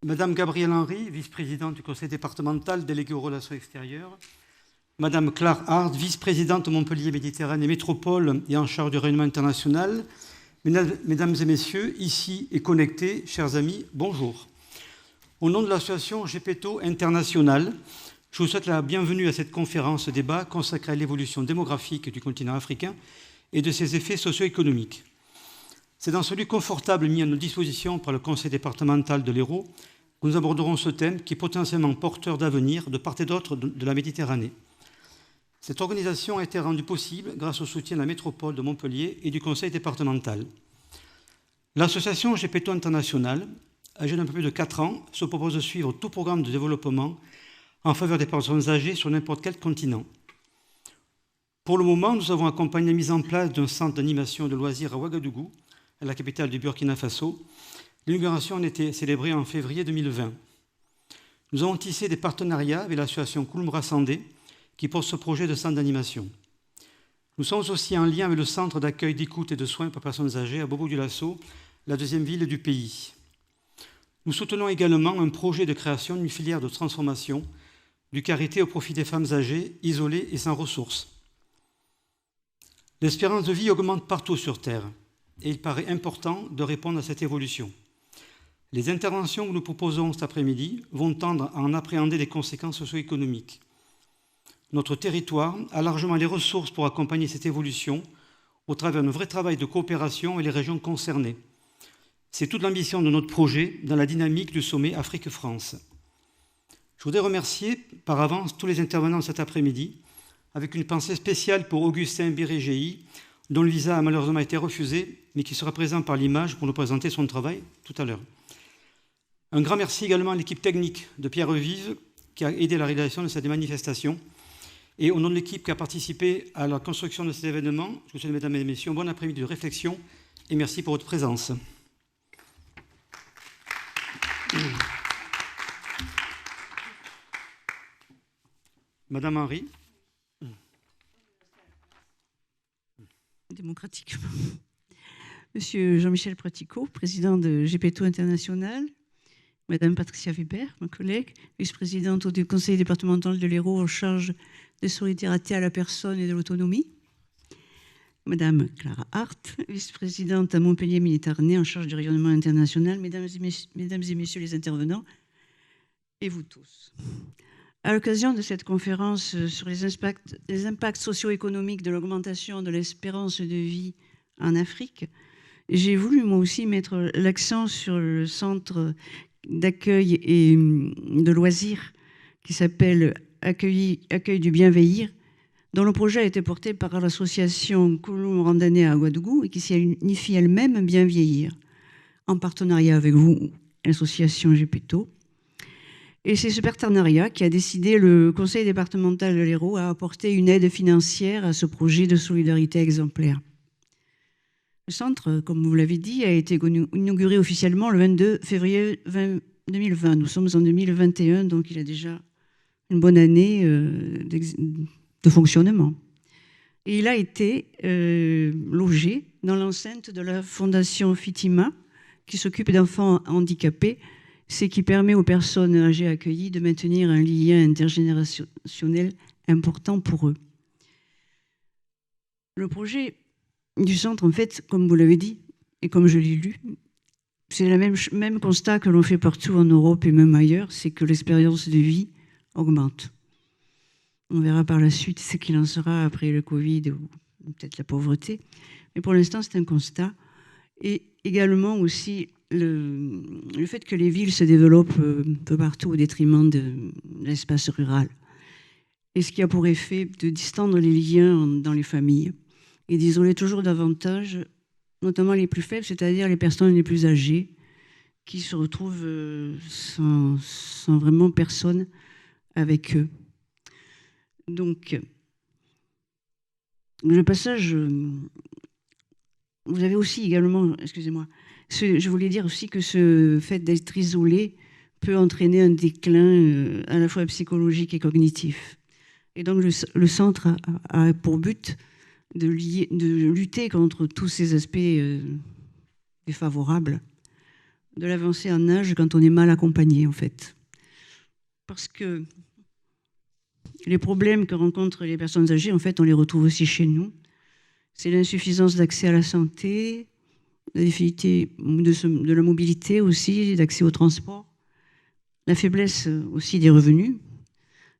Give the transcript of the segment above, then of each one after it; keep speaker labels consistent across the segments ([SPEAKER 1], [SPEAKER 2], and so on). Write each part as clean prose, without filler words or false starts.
[SPEAKER 1] Madame Gabrielle Henry, vice-présidente du conseil départemental déléguée aux relations extérieures. Madame Claire Hart, vice-présidente Montpellier Méditerranée Métropole et en charge du rayonnement international. Mesdames et messieurs, ici et connectés, chers amis, bonjour. Au nom de l'association GEPETO International, je vous souhaite la bienvenue à cette conférence débat consacrée à l'évolution démographique du continent africain et de ses effets socio-économiques. C'est dans ce lieu confortable mis à nos dispositions par le conseil départemental de l'Hérault que nous aborderons ce thème qui est potentiellement porteur d'avenir de part et d'autre de la Méditerranée. Cette organisation a été rendue possible grâce au soutien de la métropole de Montpellier et du conseil départemental. L'association GEPETO International, âgée d'un peu plus de 4 ans, se propose de suivre tout programme de développement en faveur des personnes âgées sur n'importe quel continent. Pour le moment, nous avons accompagné la mise en place d'un centre d'animation de loisirs à Ouagadougou, à la capitale du Burkina Faso. L'inauguration a été célébrée en février 2020. Nous avons tissé des partenariats avec l'association Kouloumra Sandé, qui porte ce projet de centre d'animation. Nous sommes aussi en lien avec le centre d'accueil, d'écoute et de soins pour personnes âgées à Bobo-Dioulasso, la deuxième ville du pays. Nous soutenons également un projet de création d'une filière de transformation du karité au profit des femmes âgées, isolées et sans ressources. L'espérance de vie augmente partout sur Terre et il paraît important de répondre à cette évolution. Les interventions que nous proposons cet après-midi vont tendre à en appréhender les conséquences socio-économiques. Notre territoire a largement les ressources pour accompagner cette évolution au travers d'un vrai travail de coopération avec les régions concernées. C'est toute l'ambition de notre projet dans la dynamique du sommet Afrique-France. Je voudrais remercier par avance tous les intervenants de cet après-midi, avec une pensée spéciale pour Augustin Birégéi, dont le visa a malheureusement été refusé, mais qui sera présent par l'image pour nous présenter son travail tout à l'heure. Un grand merci également à l'équipe technique de Pierre Vive, qui a aidé à la réalisation de cette manifestation. Et au nom de l'équipe qui a participé à la construction de cet événement, je vous souhaite, mesdames et messieurs, un bon après-midi de réflexion et merci pour votre présence. Madame Henry.
[SPEAKER 2] Démocratique. Monsieur Jean-Michel Praticot, président de GEPETO International. Madame Patricia Weber, ma collègue, vice-présidente du conseil départemental de l'Hérault en charge de solidarité à la personne et de l'autonomie. Madame Clara Hart, vice-présidente à Montpellier Méditerranée en charge du rayonnement international. Mesdames et messieurs les intervenants, et vous tous. À l'occasion de cette conférence sur les impacts socio-économiques de l'augmentation de l'espérance de vie en Afrique, j'ai voulu moi aussi mettre l'accent sur le centre d'accueil et de loisirs qui s'appelle Accueil du bien vieillir, dont le projet a été porté par l'association Kouloumra Sandé à Ouagadougou et qui signifie elle-même bien vieillir, en partenariat avec vous, l'association GEPETO. Et c'est ce partenariat qui a décidé le conseil départemental de l'Hérault à apporter une aide financière à ce projet de solidarité exemplaire. Le centre, comme vous l'avez dit, a été inauguré officiellement le 22 février 2020. Nous sommes en 2021, donc il a déjà une bonne année de fonctionnement. Et il a été logé dans l'enceinte de la fondation Fitima, qui s'occupe d'enfants handicapés, ce qui permet aux personnes âgées accueillies de maintenir un lien intergénérationnel important pour eux. Le projet du centre, en fait, comme vous l'avez dit, et comme je l'ai lu, c'est le même constat que l'on fait partout en Europe et même ailleurs, c'est que l'espérance de vie augmente. On verra par la suite ce qu'il en sera après le Covid ou peut-être la pauvreté. Mais pour l'instant, c'est un constat. Et également aussi le fait que les villes se développent un peu partout au détriment de l'espace rural. Et ce qui a pour effet de distendre les liens dans les familles et d'isoler toujours davantage, notamment les plus faibles, c'est-à-dire les personnes les plus âgées, qui se retrouvent sans vraiment personne avec eux. Donc, le passage, vous avez aussi également, excusez-moi, je voulais dire aussi que ce fait d'être isolé peut entraîner un déclin à la fois psychologique et cognitif. Et donc le centre a pour but de lutter contre tous ces aspects défavorables de l'avancée en âge quand on est mal accompagné, en fait. Parce que les problèmes que rencontrent les personnes âgées, en fait, on les retrouve aussi chez nous. C'est l'insuffisance d'accès à la santé, la difficulté de la mobilité aussi, d'accès au transport, la faiblesse aussi des revenus,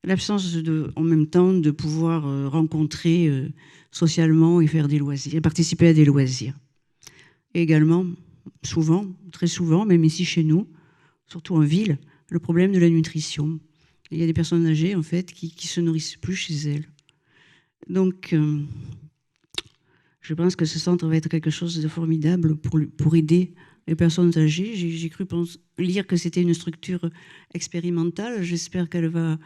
[SPEAKER 2] l'absence en même temps de pouvoir rencontrer socialement et faire des loisirs, et participer à des loisirs. Et également, souvent, très souvent, même ici chez nous, surtout en ville, le problème de la nutrition. Il y a des personnes âgées, en fait, qui se nourrissent plus chez elles. Donc, je pense que ce centre va être quelque chose de formidable pour aider les personnes âgées. J'ai cru lire que c'était une structure expérimentale. J'espère qu'elle va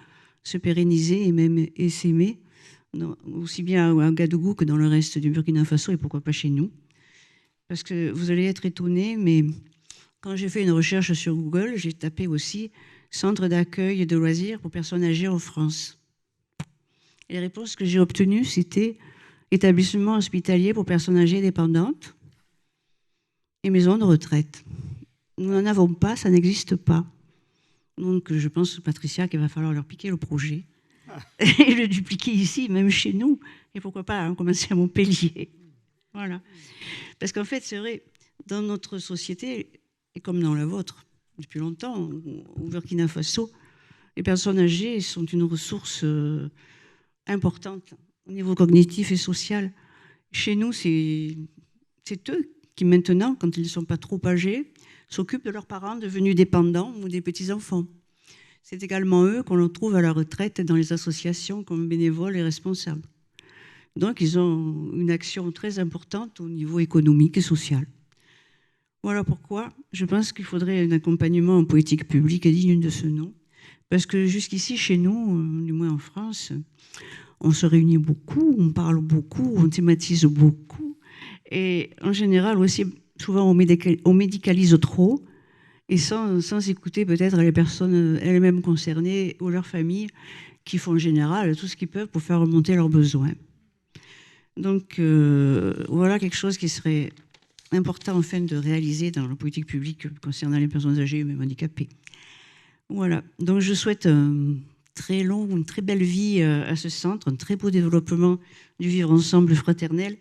[SPEAKER 2] se pérenniser et même s'aimer, aussi bien à Ouagadougou que dans le reste du Burkina Faso et pourquoi pas chez nous. Parce que vous allez être étonnés, mais quand j'ai fait une recherche sur Google, j'ai tapé aussi « Centre d'accueil et de loisirs pour personnes âgées en France ». Et les réponses que j'ai obtenues, c'était « établissement hospitalier pour personnes âgées dépendantes et maison de retraite ». Nous n'en avons pas, ça n'existe pas. Donc je pense, Patricia, qu'il va falloir leur piquer le projet et le dupliquer ici, même chez nous. Et pourquoi pas commencer à Montpellier. Voilà. Parce qu'en fait, c'est vrai, dans notre société, et comme dans la vôtre, depuis longtemps, au Burkina Faso, les personnes âgées sont une ressource importante au niveau cognitif et social. Chez nous, c'est eux qui, maintenant, quand ils ne sont pas trop âgés, s'occupent de leurs parents devenus dépendants ou des petits-enfants. C'est également eux qu'on retrouve à la retraite dans les associations comme bénévoles et responsables. Donc, ils ont une action très importante au niveau économique et social. Voilà pourquoi je pense qu'il faudrait un accompagnement en politique publique digne de ce nom. Parce que jusqu'ici, chez nous, du moins en France, on se réunit beaucoup, on parle beaucoup, on thématise beaucoup. Et en général aussi, souvent, on médicalise trop et sans écouter peut-être les personnes elles-mêmes concernées ou leurs familles qui font en général tout ce qu'ils peuvent pour faire remonter leurs besoins. Donc voilà quelque chose qui serait important enfin de réaliser dans la politique publique concernant les personnes âgées et même handicapées. Voilà, donc je souhaite une très belle vie à ce centre, un très beau développement du vivre ensemble fraternel,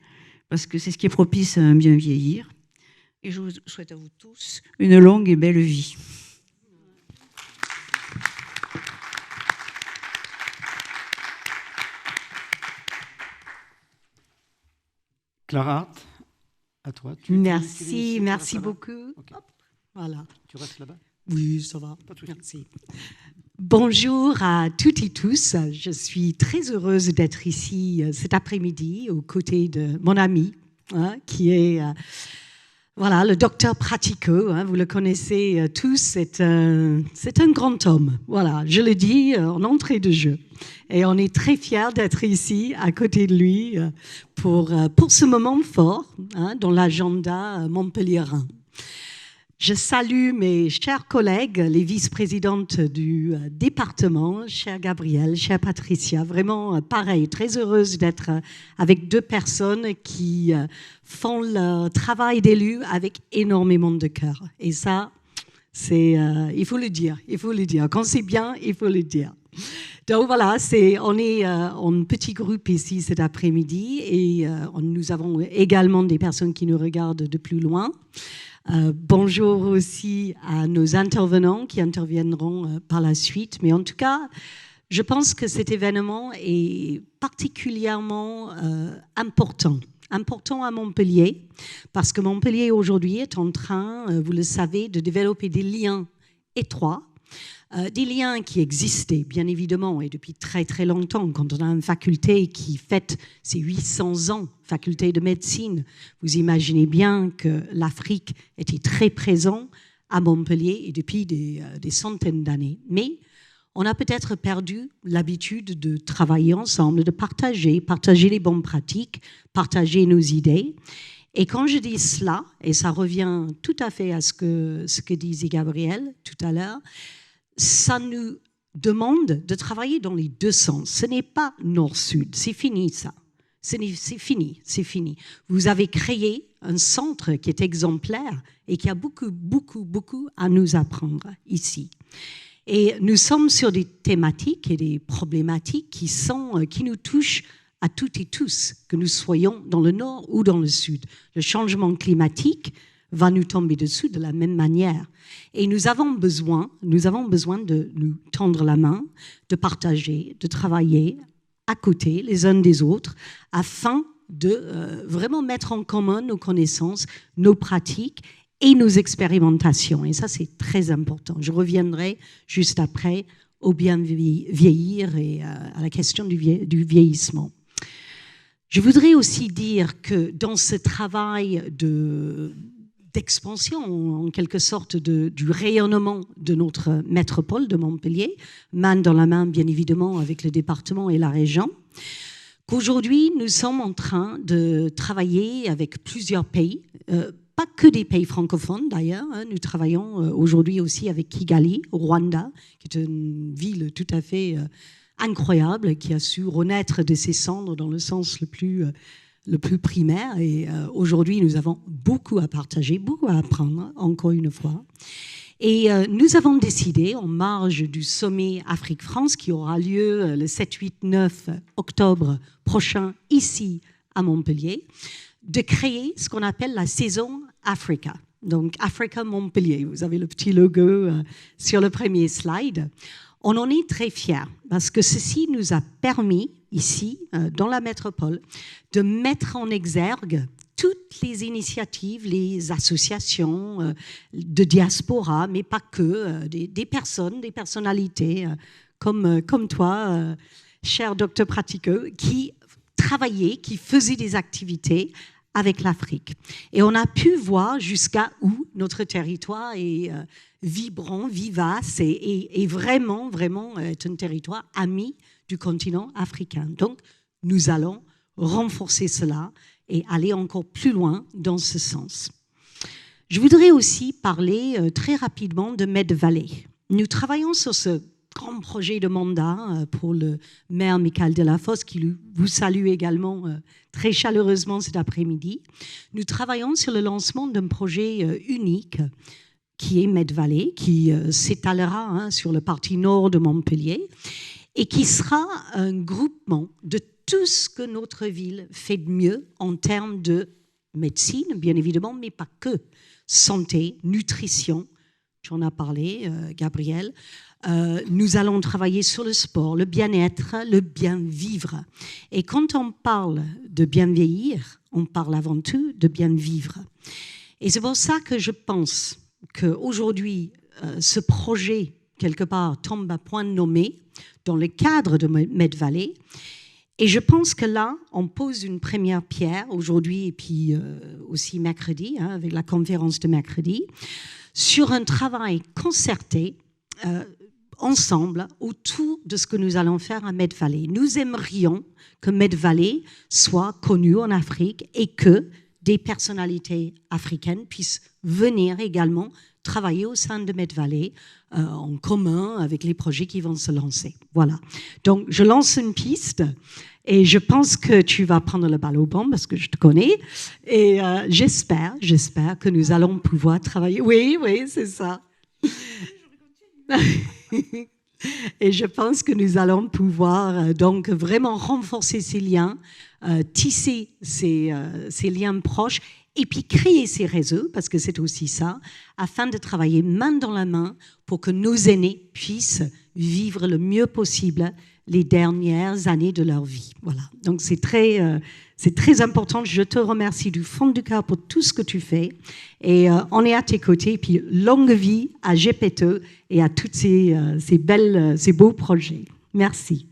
[SPEAKER 2] parce que c'est ce qui est propice à un bien vieillir. Et je vous souhaite à vous tous une longue et belle vie.
[SPEAKER 1] Clara, à toi.
[SPEAKER 3] Merci beaucoup.
[SPEAKER 1] Okay.
[SPEAKER 3] Hop, voilà.
[SPEAKER 1] Tu restes là-bas?
[SPEAKER 3] Oui, ça va. Merci. Bonjour à toutes et tous. Je suis très heureuse d'être ici cet après-midi aux côtés de mon ami, qui est voilà, le docteur Pratico. Vous le connaissez tous. C'est un grand homme. Voilà, je le dis en entrée de jeu. Et on est très fiers d'être ici, à côté de lui, pour ce moment fort dans l'agenda montpelliérain. Je salue mes chers collègues, les vice-présidentes du département, chère Gabrielle, chère Patricia. Vraiment, pareil, très heureuse d'être avec deux personnes qui font leur travail d'élu avec énormément de cœur. Et ça, c'est, il faut le dire. Quand c'est bien, il faut le dire. Donc voilà, on est en petit groupe ici cet après-midi et nous avons également des personnes qui nous regardent de plus loin. Bonjour aussi à nos intervenants qui interviendront par la suite. Mais en tout cas, je pense que cet événement est particulièrement important à Montpellier, parce que Montpellier aujourd'hui est en train, vous le savez, de développer des liens étroits. Des liens qui existaient, bien évidemment, et depuis très très longtemps. Quand on a une faculté qui fête ses 800 ans, faculté de médecine, vous imaginez bien que l'Afrique était très présente à Montpellier et depuis des centaines d'années. Mais on a peut-être perdu l'habitude de travailler ensemble, de partager les bonnes pratiques, partager nos idées. Et quand je dis cela, et ça revient tout à fait à ce que disait Gabrielle tout à l'heure, ça nous demande de travailler dans les deux sens. Ce n'est pas nord-sud, c'est fini ça. C'est fini, c'est fini. Vous avez créé un centre qui est exemplaire et qui a beaucoup, beaucoup, beaucoup à nous apprendre ici. Et nous sommes sur des thématiques et des problématiques qui nous touchent à toutes et tous, que nous soyons dans le nord ou dans le sud. Le changement climatique va nous tomber dessus de la même manière. Et nous avons besoin de nous tendre la main, de partager, de travailler à côté les uns des autres, afin de vraiment mettre en commun nos connaissances, nos pratiques et nos expérimentations. Et ça, c'est très important. Je reviendrai juste après au bien vieillir et à la question du vieillissement. Je voudrais aussi dire que dans ce travail d'expansion, en quelque sorte, du rayonnement de notre métropole de Montpellier, main dans la main, bien évidemment, avec le département et la région, qu'aujourd'hui, nous sommes en train de travailler avec plusieurs pays, pas que des pays francophones d'ailleurs. Nous travaillons aujourd'hui aussi avec Kigali, au Rwanda, qui est une ville tout à fait incroyable, qui a su renaître de ses cendres dans le sens le plus primaire. Et aujourd'hui, nous avons beaucoup à partager, beaucoup à apprendre, encore une fois. Et nous avons décidé, en marge du sommet Afrique-France, qui aura lieu le 7, 8, 9 octobre prochain, ici à Montpellier, de créer ce qu'on appelle la saison Africa. Donc, Africa Montpellier. Vous avez le petit logo sur le premier slide. On en est très fiers parce que ceci nous a permis, ici, dans la métropole, de mettre en exergue toutes les initiatives, les associations de diaspora, mais pas que, des personnes, des personnalités comme toi, cher docteur Pratico, qui travaillaient, qui faisaient des activités avec l'Afrique. Et on a pu voir jusqu'à où notre territoire est vibrant, vivace et vraiment, vraiment est un territoire ami du continent africain. Donc, nous allons renforcer cela et aller encore plus loin dans ce sens. Je voudrais aussi parler très rapidement de Med Valley. Nous travaillons sur ce grand projet de mandat pour le maire Michael Delafosse, qui vous salue également très chaleureusement cet après-midi. Nous travaillons sur le lancement d'un projet unique qui est Med Valley, qui s'étalera sur le parti nord de Montpellier et qui sera un groupement de tout ce que notre ville fait de mieux en termes de médecine, bien évidemment, mais pas que. Santé, nutrition, tu en as parlé, Gabriel. Nous allons travailler sur le sport, le bien-être, le bien-vivre. Et quand on parle de bien vieillir, on parle avant tout de bien vivre. Et c'est pour ça que je pense qu'aujourd'hui, ce projet, quelque part, tombe à point nommé dans le cadre de Med Valley. Et je pense que là, on pose une première pierre aujourd'hui et puis aussi mercredi, avec la conférence de mercredi, sur un travail concerté ensemble autour de ce que nous allons faire à Med Valley. Nous aimerions que Med Valley soit connu en Afrique et que des personnalités africaines puissent venir également travailler au sein de Med Valley en commun avec les projets qui vont se lancer. Voilà. Donc, je lance une piste et je pense que tu vas prendre le bal au bon parce que je te connais et j'espère que nous allons pouvoir travailler. Oui, c'est ça. Et je pense que nous allons pouvoir donc vraiment renforcer ces liens, tisser ces liens proches et puis créer ces réseaux, parce que c'est aussi ça, afin de travailler main dans la main pour que nos aînés puissent vivre le mieux possible les dernières années de leur vie. Voilà. Donc c'est très important. Je te remercie du fond du cœur pour tout ce que tu fais. Et on est à tes côtés. Et puis longue vie à GPTE et à tous ces beaux projets. Merci.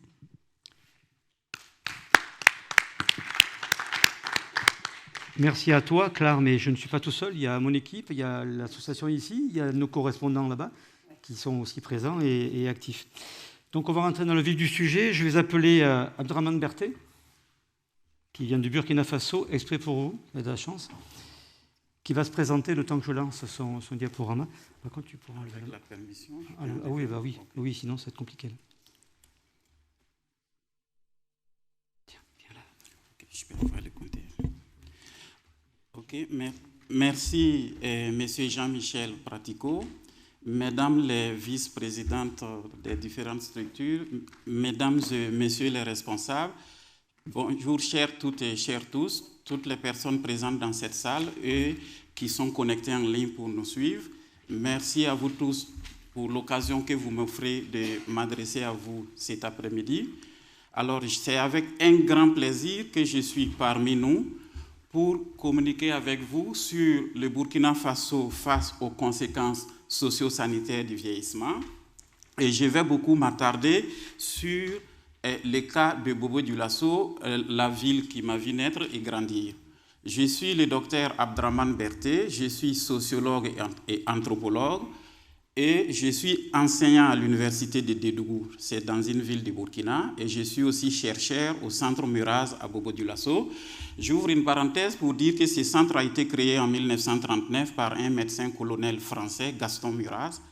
[SPEAKER 1] Merci à toi, Claire, mais je ne suis pas tout seul. Il y a mon équipe, il y a l'association ici, il y a nos correspondants là-bas qui sont aussi présents et actifs. Donc on va rentrer dans le vif du sujet. Je vais appeler Abdraman Berté, qui vient du Burkina Faso, exprès pour vous, vous avez de la chance, qui va se présenter le temps que je lance son diaporama. Par contre, tu pourras enlever la permission. Oui, sinon ça va être compliqué. Tiens, viens là.
[SPEAKER 4] Je peux avoir le compteur. Ok, merci, Monsieur Jean-Michel Pratico, Mesdames les vice-présidentes des différentes structures, Mesdames et Messieurs les responsables, bonjour chères toutes et chers tous, toutes les personnes présentes dans cette salle et qui sont connectées en ligne pour nous suivre. Merci à vous tous pour l'occasion que vous m'offrez de m'adresser à vous cet après-midi. Alors, c'est avec un grand plaisir que je suis parmi nous pour communiquer avec vous sur le Burkina Faso face aux conséquences socio-sanitaires du vieillissement. Et je vais beaucoup m'attarder sur le cas de Bobo-Dioulasso, la ville qui m'a vu naître et grandir. Je suis le docteur Abdraman Berté, je suis sociologue et anthropologue et je suis enseignant à l'université de Dédougou, c'est dans une ville du Burkina, et je suis aussi chercheur au centre Muraz à Bobo-Dioulasso. J'ouvre une parenthèse pour dire que ce centre a été créé en 1939 par un médecin colonel français, Gaston Muraz,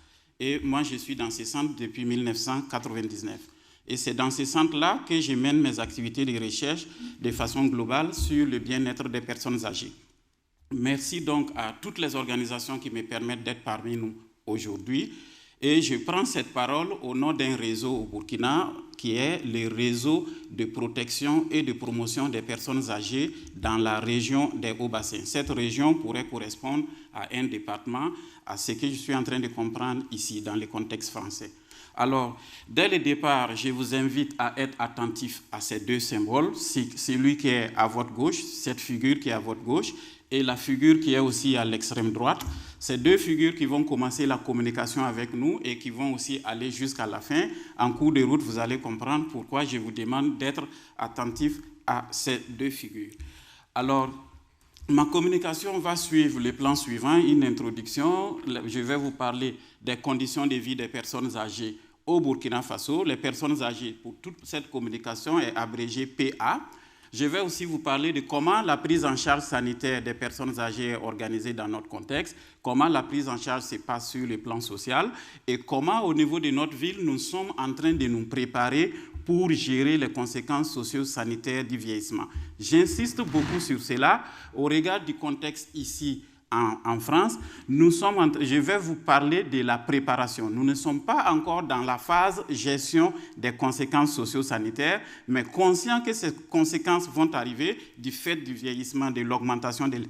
[SPEAKER 4] et moi je suis dans ce centre depuis 1999. Et c'est dans ce centre-là que je mène mes activités de recherche de façon globale sur le bien-être des personnes âgées. Merci donc à toutes les organisations qui me permettent d'être parmi nous aujourd'hui. Et je prends cette parole au nom d'un réseau au Burkina qui est le réseau de protection et de promotion des personnes âgées dans la région des Hauts-Bassins. Cette région pourrait correspondre à un département, à ce que je suis en train de comprendre ici dans le contexte français. Alors, dès le départ, je vous invite à être attentif à ces deux symboles, celui qui est à votre gauche, cette figure qui est à votre gauche, et la figure qui est aussi à l'extrême droite. Ces deux figures qui vont commencer la communication avec nous et qui vont aussi aller jusqu'à la fin. En cours de route, vous allez comprendre pourquoi je vous demande d'être attentif à ces deux figures. Alors, ma communication va suivre le plan suivant, une introduction. Je vais vous parler des conditions de vie des personnes âgées au Burkina Faso. Les personnes âgées, pour toute cette communication, est abrégée PA. Je vais aussi vous parler de comment la prise en charge sanitaire des personnes âgées est organisée dans notre contexte, comment la prise en charge se passe sur le plan social et comment, au niveau de notre ville, nous sommes en train de nous préparer pour gérer les conséquences socio-sanitaires du vieillissement. J'insiste beaucoup sur cela au regard du contexte ici en France. Je vais vous parler de la préparation. Nous ne sommes pas encore dans la phase gestion des conséquences socio-sanitaires, mais conscients que ces conséquences vont arriver du fait du vieillissement, de l'augmentation de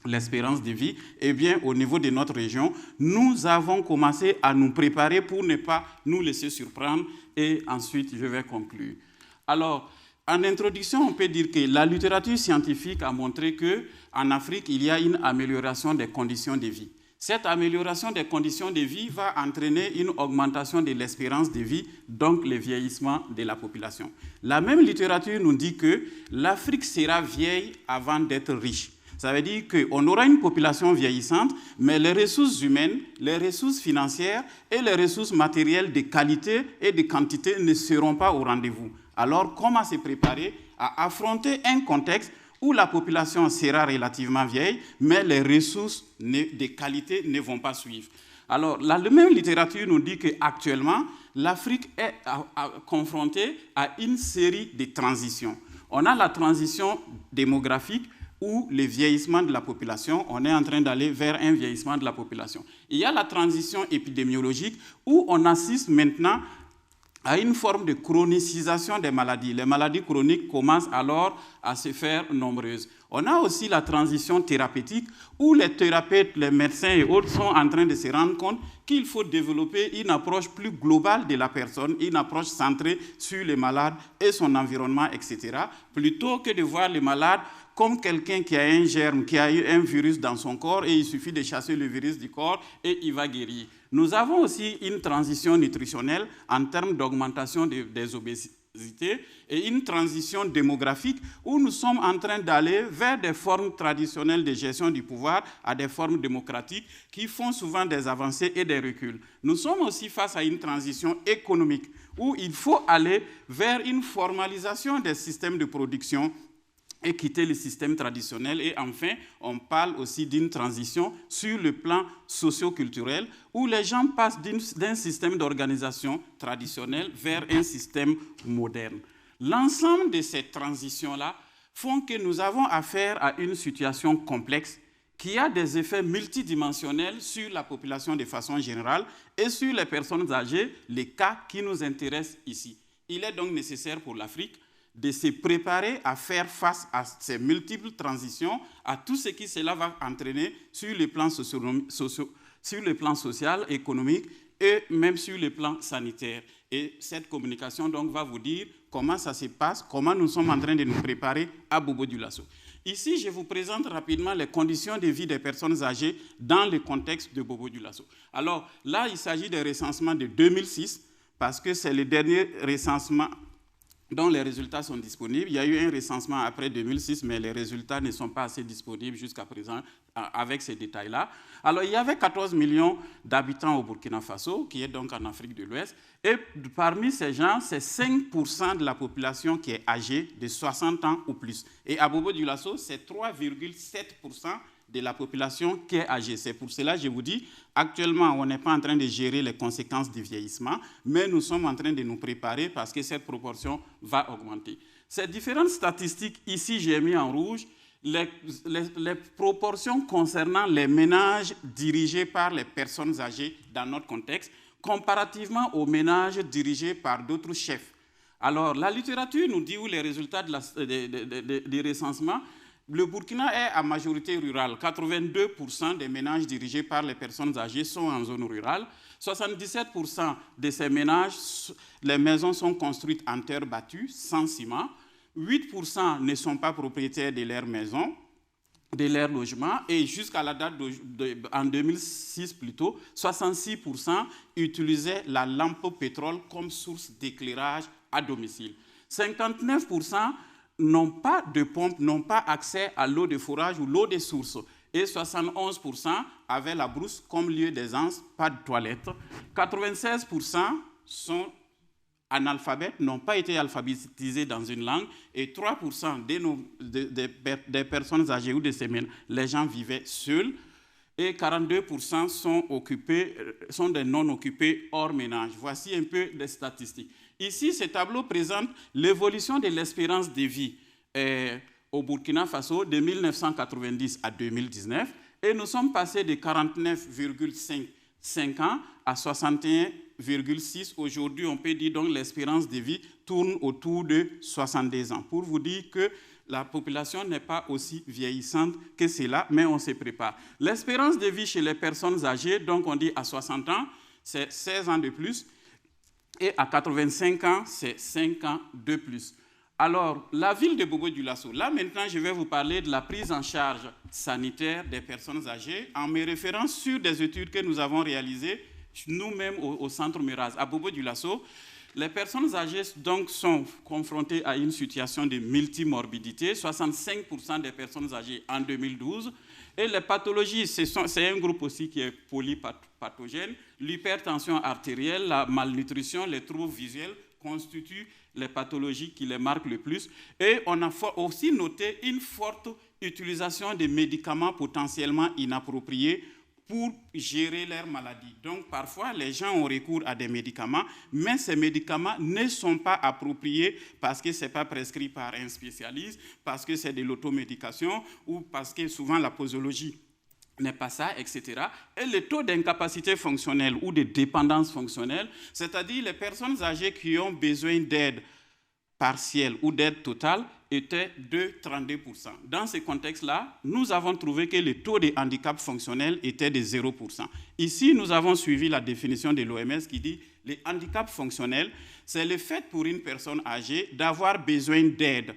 [SPEAKER 4] l'espérance de vie. Eh bien, au niveau de notre région, nous avons commencé à nous préparer pour ne pas nous laisser surprendre. Et ensuite, je vais conclure. Alors, en introduction, on peut dire que la littérature scientifique a montré qu'en Afrique, il y a une amélioration des conditions de vie. Cette amélioration des conditions de vie va entraîner une augmentation de l'espérance de vie, donc le vieillissement de la population. La même littérature nous dit que l'Afrique sera vieille avant d'être riche. Ça veut dire qu'on aura une population vieillissante, mais les ressources humaines, les ressources financières et les ressources matérielles de qualité et de quantité ne seront pas au rendez-vous. Alors, comment se préparer à affronter un contexte où la population sera relativement vieille, mais les ressources de qualité ne vont pas suivre? Alors, la même littérature nous dit qu'actuellement, l'Afrique est confrontée à une série de transitions. On a la transition démographique, ou le vieillissement de la population, on est en train d'aller vers un vieillissement de la population. Il y a la transition épidémiologique, où on assiste maintenant à une forme de chronicisation des maladies. Les maladies chroniques commencent alors à se faire nombreuses. On a aussi la transition thérapeutique où les thérapeutes, les médecins et autres sont en train de se rendre compte qu'il faut développer une approche plus globale de la personne, une approche centrée sur le malade et son environnement, etc., plutôt que de voir le malade comme quelqu'un qui a un germe, qui a eu un virus dans son corps et il suffit de chasser le virus du corps et il va guérir. Nous avons aussi une transition nutritionnelle en termes d'augmentation des obésités et une transition démographique où nous sommes en train d'aller vers des formes traditionnelles de gestion du pouvoir à des formes démocratiques qui font souvent des avancées et des reculs. Nous sommes aussi face à une transition économique où il faut aller vers une formalisation des systèmes de production et quitter le système traditionnel. Et enfin, on parle aussi d'une transition sur le plan socio-culturel où les gens passent d'un système d'organisation traditionnel vers un système moderne. L'ensemble de ces transitions-là font que nous avons affaire à une situation complexe qui a des effets multidimensionnels sur la population de façon générale et sur les personnes âgées, les cas qui nous intéressent ici. Il est donc nécessaire pour l'Afrique de se préparer à faire face à ces multiples transitions, à tout ce que cela va entraîner sur le plan social, économique et même sur le plan sanitaire. Et cette communication donc va vous dire comment ça se passe, comment nous sommes en train de nous préparer à Bobo-Dioulasso. Ici, je vous présente rapidement les conditions de vie des personnes âgées dans le contexte de Bobo-Dioulasso. Alors là, il s'agit des recensements de 2006, parce que c'est le dernier recensement dont les résultats sont disponibles. Il y a eu un recensement après 2006, mais les résultats ne sont pas assez disponibles jusqu'à présent avec ces détails-là. Alors, il y avait 14 millions d'habitants au Burkina Faso, qui est donc en Afrique de l'Ouest, et parmi ces gens, c'est 5% de la population qui est âgée de 60 ans ou plus. Et à Bobo-Dioulasso, c'est 3,7% de la population qui est âgée. C'est pour cela que je vous dis, actuellement, on n'est pas en train de gérer les conséquences du vieillissement, mais nous sommes en train de nous préparer parce que cette proportion va augmenter. Ces différentes statistiques, ici, j'ai mis en rouge les proportions concernant les ménages dirigés par les personnes âgées dans notre contexte, comparativement aux ménages dirigés par d'autres chefs. Alors, la littérature nous dit où les résultats des recensements. Le Burkina est à majorité rurale. 82% des ménages dirigés par les personnes âgées sont en zone rurale. 77% de ces ménages, les maisons sont construites en terre battue, sans ciment. 8% ne sont pas propriétaires de leur maison, de leur logement. Et jusqu'à la date, en 2006 plutôt, 66% utilisaient la lampe au pétrole comme source d'éclairage à domicile. 59% n'ont pas de pompe, n'ont pas accès à l'eau de forage ou l'eau des sources. Et 71% avaient la brousse comme lieu d'aisance, pas de toilette. 96% sont analphabètes, n'ont pas été alphabétisés dans une langue. Et 3% des personnes âgées ou des semaines, les gens vivaient seuls. Et 42% sont des non-occupés hors ménage. Voici un peu des statistiques. Ici, ce tableau présente l'évolution de l'espérance de vie au Burkina Faso de 1990 à 2019. Et nous sommes passés de 49,5 ans à 61,6. Aujourd'hui, on peut dire donc l'espérance de vie tourne autour de 62 ans. Pour vous dire que la population n'est pas aussi vieillissante que cela, mais on se prépare. L'espérance de vie chez les personnes âgées, donc on dit à 60 ans, c'est 16 ans de plus. Et à 85 ans, c'est 5 ans de plus. Alors, la ville de Bobo-Dioulasso, là maintenant, je vais vous parler de la prise en charge sanitaire des personnes âgées en me référant sur des études que nous avons réalisées nous-mêmes au centre Meraz. À Bobo-Dioulasso, les personnes âgées donc, sont confrontées à une situation de multimorbidité, 65% des personnes âgées en 2012. Et les pathologies, c'est un groupe aussi qui est polypathogène. L'hypertension artérielle, la malnutrition, les troubles visuels constituent les pathologies qui les marquent le plus. Et on a aussi noté une forte utilisation des médicaments potentiellement inappropriés pour gérer leur maladie. Donc, parfois, les gens ont recours à des médicaments, mais ces médicaments ne sont pas appropriés parce que ce n'est pas prescrit par un spécialiste, parce que c'est de l'automédication ou parce que souvent la posologie n'est pas ça, etc. Et le taux d'incapacité fonctionnelle ou de dépendance fonctionnelle, c'est-à-dire les personnes âgées qui ont besoin d'aide partielle ou d'aide totale, était de 32%. Dans ce contexte-là, nous avons trouvé que le taux de handicap fonctionnel était de 0%. Ici, nous avons suivi la définition de l'OMS qui dit que le handicap fonctionnel, c'est le fait pour une personne âgée d'avoir besoin d'aide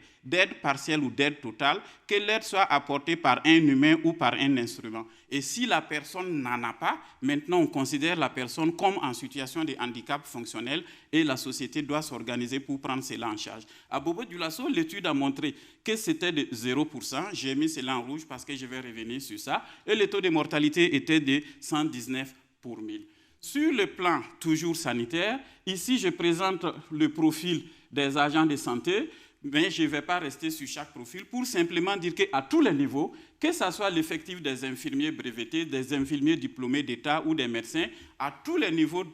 [SPEAKER 4] partielle ou d'aide totale, que l'aide soit apportée par un humain ou par un instrument. Et si la personne n'en a pas, maintenant on considère la personne comme en situation de handicap fonctionnel et la société doit s'organiser pour prendre cela en charge. À Bobo-Dioulasso, l'étude a montré que c'était de 0%. J'ai mis cela en rouge parce que je vais revenir sur ça. Et le taux de mortalité était de 119 pour 1000. Sur le plan toujours sanitaire, ici je présente le profil des agents de santé, mais je ne vais pas rester sur chaque profil pour simplement dire qu'à tous les niveaux, que ce soit l'effectif des infirmiers brevetés, des infirmiers diplômés d'État ou des médecins, à tous les niveaux,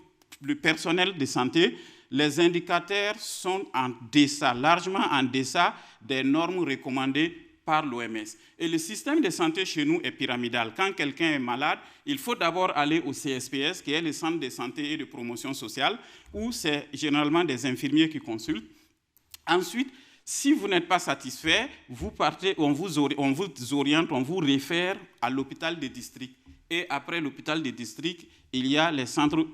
[SPEAKER 4] le personnel de santé les indicateurs sont en deçà, largement en deçà des normes recommandées par l'OMS. Et le système de santé chez nous est pyramidal. Quand quelqu'un est malade, il faut d'abord aller au CSPS, qui est le centre de santé et de promotion sociale, où c'est généralement des infirmiers qui consultent. Ensuite, si vous n'êtes pas satisfait, vous partez, on vous oriente, on vous réfère à l'hôpital de district. Et après l'hôpital de district, il y a les centres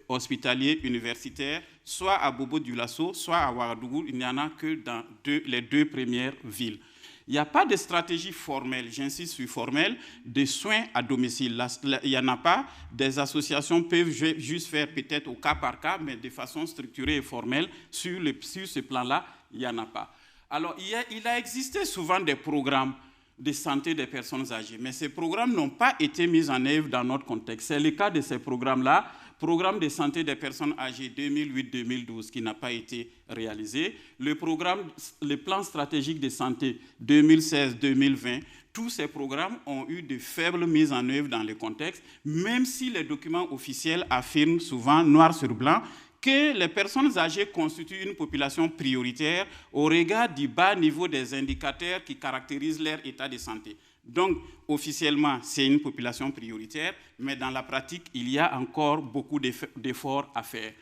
[SPEAKER 4] hospitaliers universitaires, soit à Bobo-Dioulasso, soit à Ouagadougou. Il n'y en a que dans les 2 premières villes. Il n'y a pas de stratégie formelle, j'insiste sur formelle, de soins à domicile. Il n'y en a pas. Des associations peuvent juste faire peut-être au cas par cas, mais de façon structurée et formelle, sur ce plan-là, il n'y en a pas. Alors, il a existé souvent des programmes de santé des personnes âgées, mais ces programmes n'ont pas été mis en œuvre dans notre contexte. C'est le cas de ces programmes-là. Programme de santé des personnes âgées 2008-2012 qui n'a pas été réalisé. Le plan stratégique de santé 2016-2020, tous ces programmes ont eu de faibles mises en œuvre dans le contexte, même si les documents officiels affirment souvent, noir sur blanc, que les personnes âgées constituent une population prioritaire au regard du bas niveau des indicateurs qui caractérisent leur état de santé. Donc, officiellement, c'est une population prioritaire, mais dans la pratique, il y a encore beaucoup d'efforts à faire.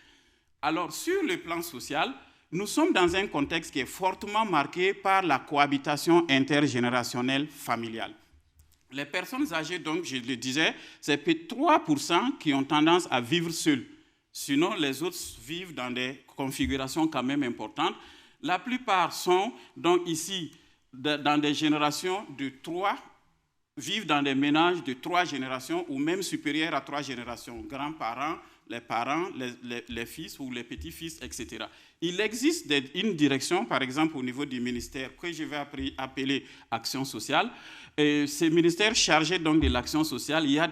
[SPEAKER 4] Alors, sur le plan social, nous sommes dans un contexte qui est fortement marqué par la cohabitation intergénérationnelle familiale. Les personnes âgées, donc, je le disais, c'est que 3% qui ont tendance à vivre seules. Sinon, les autres vivent dans des configurations quand même importantes. La plupart sont, donc, ici, dans des générations de 3, vivent dans des ménages de 3 générations ou même supérieures à 3 générations, grands-parents, les parents, les fils ou les petits-fils, etc. Il existe une direction, par exemple au niveau du ministère, que je vais appeler Action sociale. Et ce ministère chargé donc de l'action sociale, il y a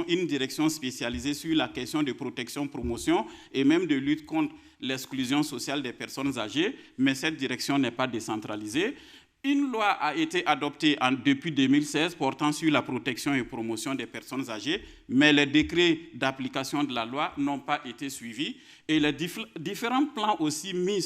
[SPEAKER 4] une direction spécialisée sur la question de protection, promotion et même de lutte contre l'exclusion sociale des personnes âgées, mais cette direction n'est pas décentralisée. Une loi a été adoptée depuis 2016 portant sur la protection et promotion des personnes âgées, mais les décrets d'application de la loi n'ont pas été suivis et les différents plans aussi mis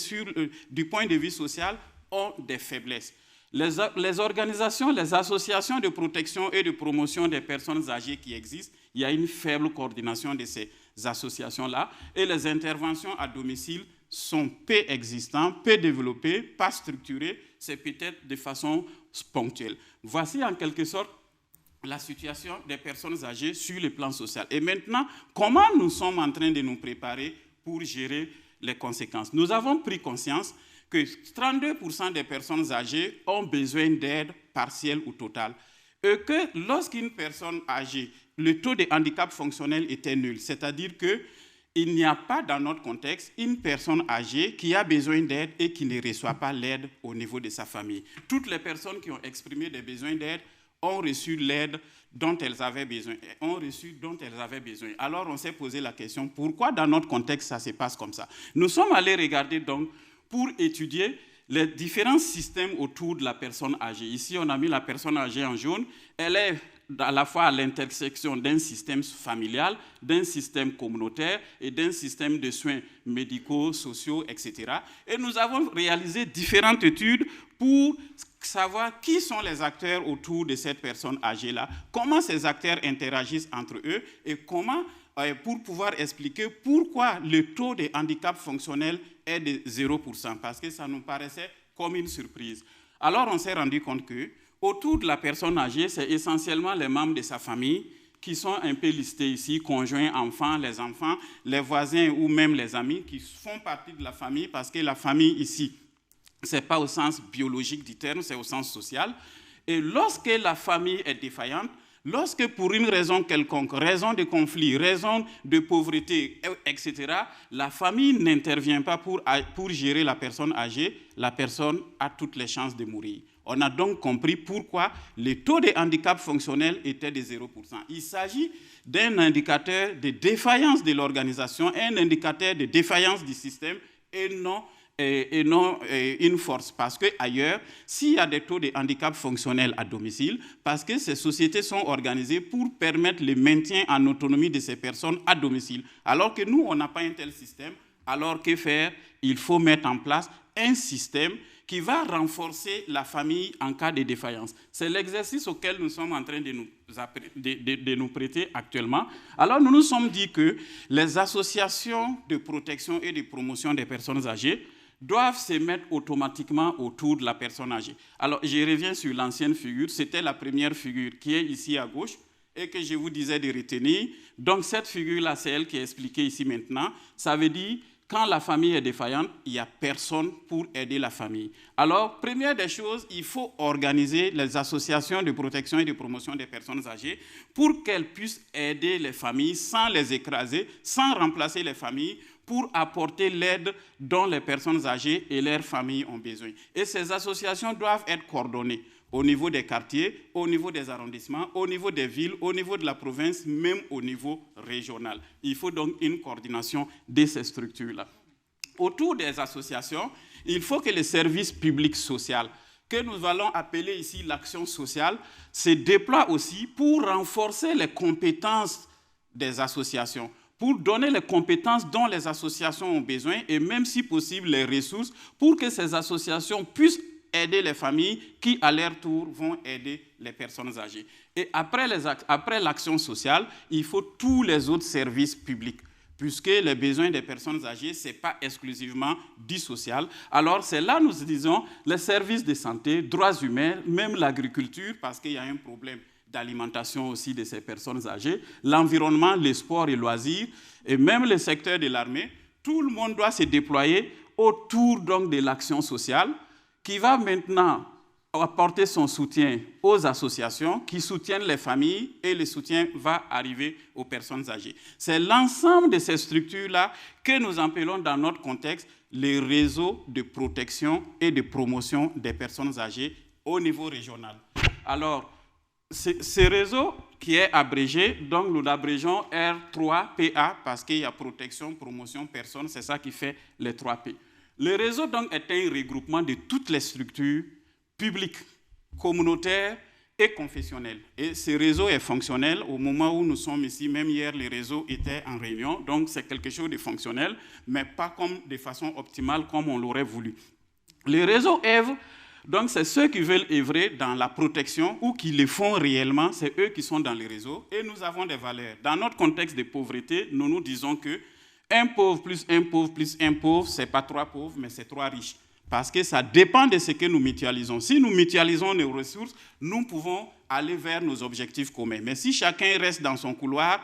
[SPEAKER 4] du point de vue social ont des faiblesses. Les organisations, les associations de protection et de promotion des personnes âgées qui existent, il y a une faible coordination de ces associations-là et les interventions à domicile sont peu existantes, peu développées, pas structurées, c'est peut-être de façon ponctuelle. Voici en quelque sorte la situation des personnes âgées sur le plan social. Et maintenant, comment nous sommes en train de nous préparer pour gérer les conséquences? Nous avons pris conscience que 32% des personnes âgées ont besoin d'aide partielle ou totale. Et que lorsqu'une personne âgée, le taux de handicap fonctionnel était nul, c'est-à-dire qu'il n'y a pas dans notre contexte une personne âgée qui a besoin d'aide et qui ne reçoit pas l'aide au niveau de sa famille. Toutes les personnes qui ont exprimé des besoins d'aide ont reçu l'aide dont elles avaient besoin. Alors on s'est posé la question, pourquoi dans notre contexte ça se passe comme ça? Nous sommes allés regarder donc pour étudier les différents systèmes autour de la personne âgée. Ici, on a mis la personne âgée en jaune. Elle est à la fois à l'intersection d'un système familial, d'un système communautaire et d'un système de soins médicaux, sociaux, etc. Et nous avons réalisé différentes études pour savoir qui sont les acteurs autour de cette personne âgée-là, comment ces acteurs interagissent entre eux et comment, pour pouvoir expliquer pourquoi le taux de handicap fonctionnel est de 0%, parce que ça nous paraissait comme une surprise. Alors on s'est rendu compte que autour de la personne âgée, c'est essentiellement les membres de sa famille qui sont un peu listés ici, conjoints, enfants, les voisins ou même les amis qui font partie de la famille, parce que la famille ici, ce n'est pas au sens biologique du terme, c'est au sens social. Et lorsque la famille est défaillante, lorsque pour une raison quelconque, raison de conflit, raison de pauvreté, etc., la famille n'intervient pas pour gérer la personne âgée, la personne a toutes les chances de mourir. On a donc compris pourquoi le taux de handicap fonctionnel était de 0%. Il s'agit d'un indicateur de défaillance de l'organisation, un indicateur de défaillance du système et non une force. Parce qu'ailleurs, s'il y a des taux de handicap fonctionnel à domicile, parce que ces sociétés sont organisées pour permettre le maintien en autonomie de ces personnes à domicile. Alors que nous, on n'a pas un tel système. Alors, que faire? Il faut mettre en place un système qui va renforcer la famille en cas de défaillance. C'est l'exercice auquel nous sommes en train de nous prêter actuellement. Alors, nous nous sommes dit que les associations de protection et de promotion des personnes âgées doivent se mettre automatiquement autour de la personne âgée. Alors, je reviens sur l'ancienne figure. C'était la première figure qui est ici à gauche et que je vous disais de retenir. Donc, cette figure-là, c'est elle qui est expliquée ici maintenant. Ça veut dire, quand la famille est défaillante, il n'y a personne pour aider la famille. Alors, première des choses, il faut organiser les associations de protection et de promotion des personnes âgées pour qu'elles puissent aider les familles sans les écraser, sans remplacer les familles, pour apporter l'aide dont les personnes âgées et leurs familles ont besoin. Et ces associations doivent être coordonnées au niveau des quartiers, au niveau des arrondissements, au niveau des villes, au niveau de la province, même au niveau régional. Il faut donc une coordination de ces structures-là. Autour des associations, il faut que les services publics sociaux, que nous allons appeler ici l'action sociale, se déploient aussi pour renforcer les compétences des associations, pour donner les compétences dont les associations ont besoin et même si possible les ressources pour que ces associations puissent aider les familles qui, à leur tour, vont aider les personnes âgées. Et après l'action sociale, il faut tous les autres services publics, puisque les besoins des personnes âgées, ce n'est pas exclusivement du social. Alors, c'est là, nous disons, les services de santé, droits humains, même l'agriculture, parce qu'il y a un problème d'alimentation aussi de ces personnes âgées, l'environnement, les sports et loisirs, et même le secteur de l'armée. Tout le monde doit se déployer autour donc, de l'action sociale, qui va maintenant apporter son soutien aux associations qui soutiennent les familles et le soutien va arriver aux personnes âgées. C'est l'ensemble de ces structures-là que nous appelons dans notre contexte les réseaux de protection et de promotion des personnes âgées au niveau régional. Alors, ce réseau qui est abrégé, donc nous l'abrégeons R3PA parce qu'il y a protection, promotion, personne, c'est ça qui fait les 3P. Le réseau donc est un regroupement de toutes les structures publiques, communautaires et confessionnelles. Et ce réseau est fonctionnel. Au moment où nous sommes ici, même hier, le réseau était en réunion. Donc c'est quelque chose de fonctionnel, mais pas comme de façon optimale comme on l'aurait voulu. Le réseau œuvre, donc c'est ceux qui veulent œuvrer dans la protection ou qui le font réellement, c'est eux qui sont dans le réseau. Et nous avons des valeurs. Dans notre contexte de pauvreté, nous nous disons que un pauvre plus un pauvre plus un pauvre, ce n'est pas 3 pauvres, mais c'est 3 riches. Parce que ça dépend de ce que nous mutualisons. Si nous mutualisons nos ressources, nous pouvons aller vers nos objectifs communs. Mais si chacun reste dans son couloir,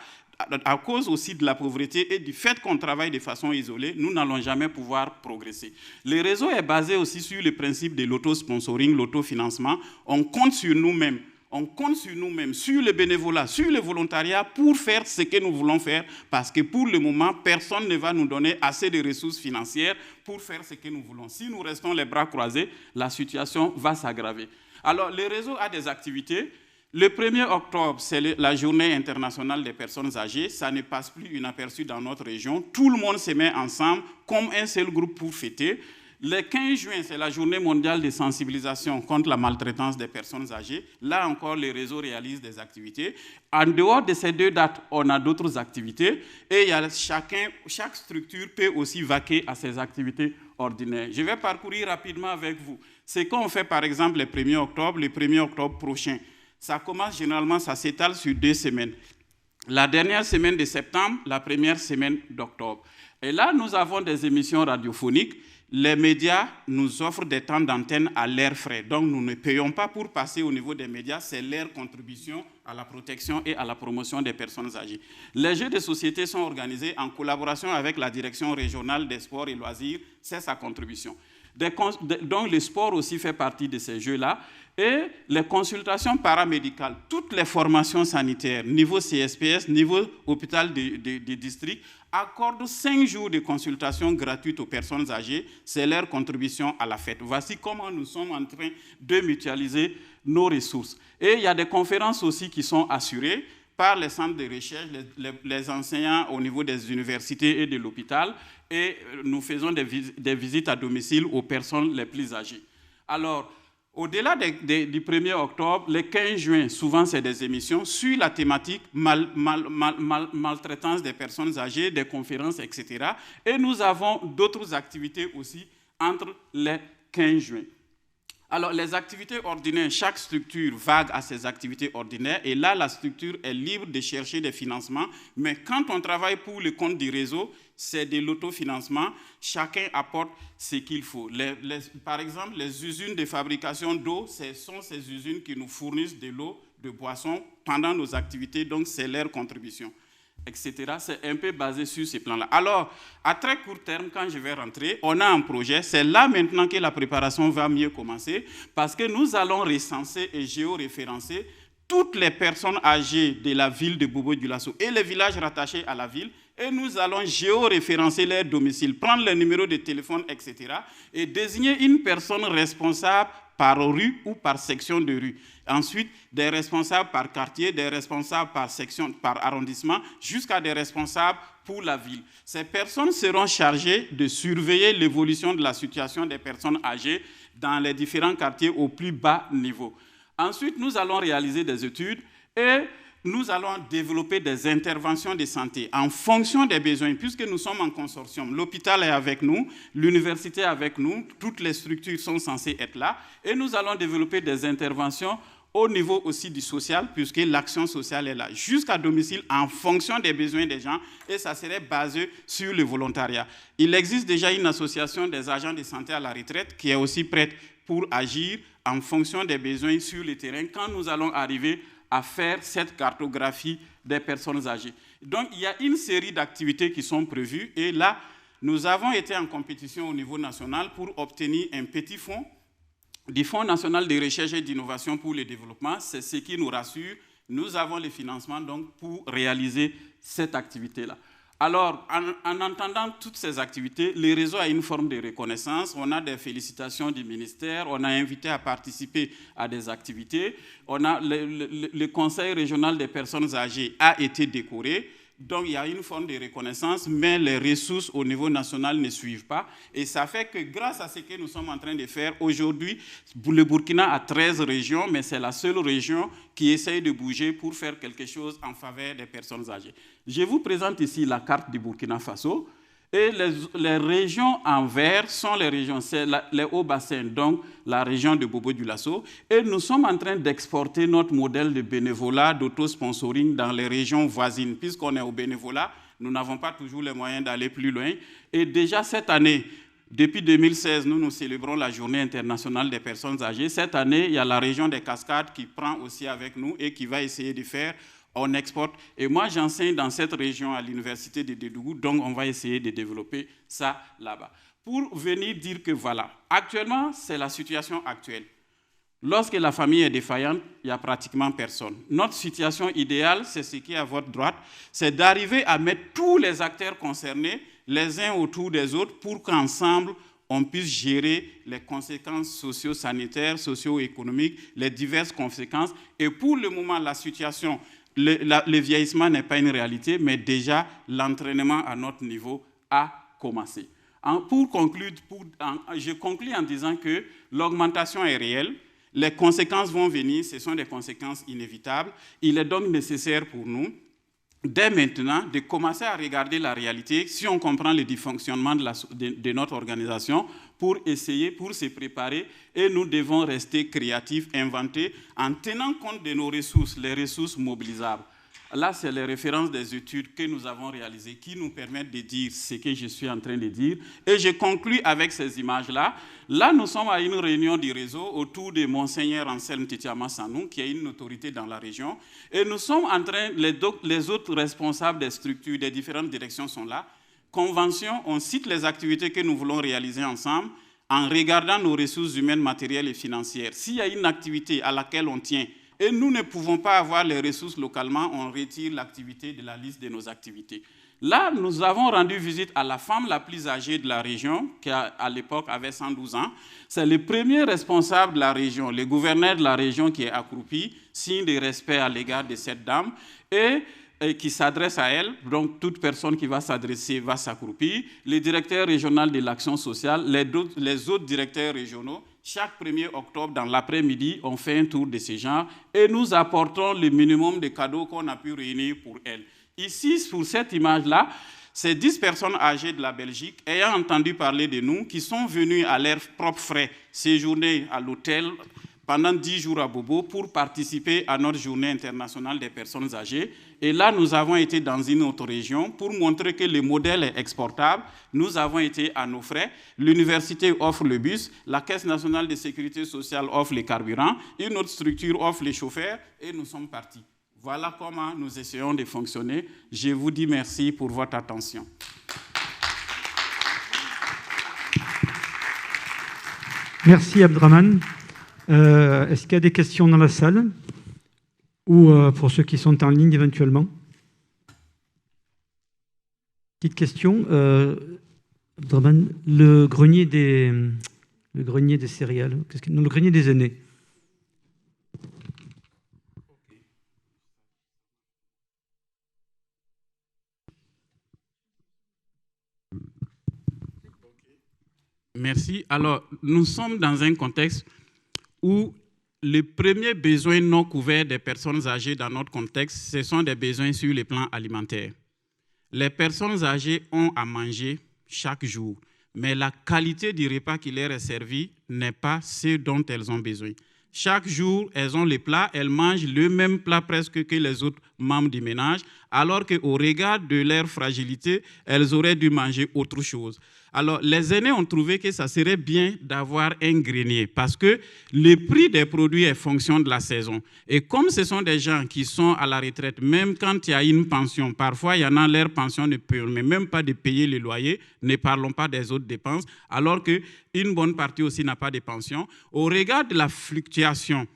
[SPEAKER 4] à cause aussi de la pauvreté et du fait qu'on travaille de façon isolée, nous n'allons jamais pouvoir progresser. Le réseau est basé aussi sur le principe de l'autosponsoring, l'autofinancement. On compte sur nous-mêmes. On compte sur nous-mêmes, sur le bénévolat, sur le volontariat pour faire ce que nous voulons faire parce que pour le moment, personne ne va nous donner assez de ressources financières pour faire ce que nous voulons. Si nous restons les bras croisés, la situation va s'aggraver. Alors, le réseau a des activités. Le 1er octobre, c'est la journée internationale des personnes âgées. Ça ne passe plus inaperçu dans notre région. Tout le monde se met ensemble comme un seul groupe pour fêter. Le 15 juin, c'est la journée mondiale de sensibilisation contre la maltraitance des personnes âgées. Là encore, les réseaux réalisent des activités. En dehors de ces 2 dates, on a d'autres activités. Et chaque structure peut aussi vaquer à ses activités ordinaires. Je vais parcourir rapidement avec vous. Ce qu'on fait, par exemple, le 1er octobre prochain. Ça commence généralement, ça s'étale sur 2 semaines. La dernière semaine de septembre, la première semaine d'octobre. Et là, nous avons des émissions radiophoniques. Les médias nous offrent des temps d'antenne à leurs frais. Donc, nous ne payons pas pour passer au niveau des médias. C'est leur contribution à la protection et à la promotion des personnes âgées. Les jeux de société sont organisés en collaboration avec la direction régionale des sports et loisirs. C'est sa contribution. Donc, le sport aussi fait partie de ces jeux-là. Et les consultations paramédicales, toutes les formations sanitaires, niveau CSPS, niveau hôpital de district, accordent 5 jours de consultation gratuite aux personnes âgées. C'est leur contribution à la fête. Voici comment nous sommes en train de mutualiser nos ressources. Et il y a des conférences aussi qui sont assurées par les centres de recherche, les enseignants au niveau des universités et de l'hôpital. Et nous faisons des visites à domicile aux personnes les plus âgées. Alors, Au-delà du 1er octobre, le 15 juin, souvent c'est des émissions sur la thématique maltraitance des personnes âgées, des conférences, etc. Et nous avons d'autres activités aussi entre les 15 juin. Alors, les activités ordinaires, chaque structure vague à ses activités ordinaires, et là, la structure est libre de chercher des financements, mais quand on travaille pour le compte du réseau, c'est de l'autofinancement, chacun apporte ce qu'il faut. Par exemple, les usines de fabrication d'eau, ce sont ces usines qui nous fournissent de l'eau, de boissons pendant nos activités, donc c'est leur contribution, etc. C'est un peu basé sur ces plans-là. Alors, à très court terme, quand je vais rentrer, on a un projet. C'est là maintenant que la préparation va mieux commencer parce que nous allons recenser et géoréférencer toutes les personnes âgées de la ville de Bobo-Dioulasso et les villages rattachés à la ville. Et nous allons géoréférencer leur domicile, prendre les numéros de téléphone, etc. et désigner une personne responsable par rue ou par section de rue. Ensuite, des responsables par quartier, des responsables par section, par arrondissement, jusqu'à des responsables pour la ville. Ces personnes seront chargées de surveiller l'évolution de la situation des personnes âgées dans les différents quartiers au plus bas niveau. Ensuite, nous allons réaliser des études et nous allons développer des interventions de santé en fonction des besoins, puisque nous sommes en consortium. L'hôpital est avec nous, l'université est avec nous, toutes les structures sont censées être là, et nous allons développer des interventions au niveau aussi du social, puisque l'action sociale est là, jusqu'à domicile, en fonction des besoins des gens, et ça serait basé sur le volontariat. Il existe déjà une association des agents de santé à la retraite qui est aussi prête pour agir en fonction des besoins sur le terrain, quand nous allons arriver à faire cette cartographie des personnes âgées. Donc, il y a une série d'activités qui sont prévues, et là, nous avons été en compétition au niveau national pour obtenir un petit fonds, du Fonds national de recherche et d'innovation pour le développement. C'est ce qui nous rassure. Nous avons les financements donc, pour réaliser cette activité-là. Alors, en entendant toutes ces activités, le réseau a une forme de reconnaissance. On a des félicitations du ministère. On a invité à participer à des activités. On a le Conseil régional des personnes âgées a été décoré. Donc, il y a une forme de reconnaissance, mais les ressources au niveau national ne suivent pas. Et ça fait que grâce à ce que nous sommes en train de faire aujourd'hui, le Burkina a 13 régions, mais c'est la seule région qui essaye de bouger pour faire quelque chose en faveur des personnes âgées. Je vous présente ici la carte du Burkina Faso. Et les régions en vert sont les régions, c'est les hauts bassins, donc la région de Bobo-Dioulasso. Et nous sommes en train d'exporter notre modèle de bénévolat, d'auto-sponsoring dans les régions voisines. Puisqu'on est au bénévolat, nous n'avons pas toujours les moyens d'aller plus loin. Et déjà cette année, depuis 2016, nous célébrons la Journée internationale des personnes âgées. Cette année, il y a la région des Cascades qui prend aussi avec nous et qui va essayer de faire. On exporte. Et moi, j'enseigne dans cette région à l'université de Dédougou, donc on va essayer de développer ça là-bas. Pour venir dire que voilà, actuellement, c'est la situation actuelle. Lorsque la famille est défaillante, il n'y a pratiquement personne. Notre situation idéale, c'est ce qui est à votre droite, c'est d'arriver à mettre tous les acteurs concernés, les uns autour des autres, pour qu'ensemble, on puisse gérer les conséquences socio-sanitaires, socio-économiques, les diverses conséquences. Et pour le moment, la situation... Le vieillissement n'est pas une réalité, mais déjà l'entraînement à notre niveau a commencé. Pour conclure, je conclue en disant que l'augmentation est réelle, les conséquences vont venir, ce sont des conséquences inévitables. Il est donc nécessaire pour nous, dès maintenant, de commencer à regarder la réalité, si on comprend le dysfonctionnement de notre organisation, pour essayer, pour se préparer, et nous devons rester créatifs, inventer, en tenant compte de nos ressources, les ressources mobilisables. Là, c'est les références des études que nous avons réalisées qui nous permettent de dire ce que je suis en train de dire. Et je conclus avec ces images-là. Là, nous sommes à une réunion du réseau autour de Monseigneur Anselme Titiama Sanou, qui est une autorité dans la région. Et nous sommes en train, les autres responsables des structures, des différentes directions sont là. Convention, on cite les activités que nous voulons réaliser ensemble en regardant nos ressources humaines, matérielles et financières. S'il y a une activité à laquelle on tient et nous ne pouvons pas avoir les ressources localement, on retire l'activité de la liste de nos activités. Là, nous avons rendu visite à la femme la plus âgée de la région, qui à l'époque avait 112 ans. C'est le premier responsable de la région, le gouverneur de la région qui est accroupi, signe de respect à l'égard de cette dame, et qui s'adresse à elle, donc toute personne qui va s'adresser va s'accroupir, le directeur régional de l'action sociale, les autres directeurs régionaux, Chaque 1er octobre, dans l'après-midi, on fait un tour de ces gens et nous apportons le minimum de cadeaux qu'on a pu réunir pour elles. Ici, pour cette image-là, c'est 10 personnes âgées de la Belgique ayant entendu parler de nous qui sont venues à leurs propres frais séjourner à l'hôtel pendant 10 jours à Bobo pour participer à notre journée internationale des personnes âgées. Et là, nous avons été dans une autre région pour montrer que le modèle est exportable. Nous avons été à nos frais. L'université offre le bus, la Caisse nationale de sécurité sociale offre les carburants, une autre structure offre les chauffeurs et nous sommes partis. Voilà comment nous essayons de fonctionner. Je vous dis merci pour votre attention.
[SPEAKER 1] Merci Abdraman. Est-ce qu'il y a des questions dans la salle ou pour ceux qui sont en ligne éventuellement? Petite question. Abdraman, le grenier des céréales, non, le grenier des aînés.
[SPEAKER 4] Merci. Alors, nous sommes dans un contexte où les premiers besoins non couverts des personnes âgées dans notre contexte, ce sont des besoins sur le plan alimentaire. Les personnes âgées ont à manger chaque jour, mais la qualité du repas qui leur est servi n'est pas ce dont elles ont besoin. Chaque jour, elles ont les plats, elles mangent le même plat presque que les autres membres du ménage, alors qu'au regard de leur fragilité, elles auraient dû manger autre chose. Alors, les aînés ont trouvé que ça serait bien d'avoir un grenier parce que le prix des produits est fonction de la saison. Et comme ce sont des gens qui sont à la retraite, même quand il y a une pension, parfois il y en a, leur pension ne permet même pas de payer le loyer, ne parlons pas des autres dépenses, alors qu'une bonne partie aussi n'a pas de pension. Au regard de la fluctuation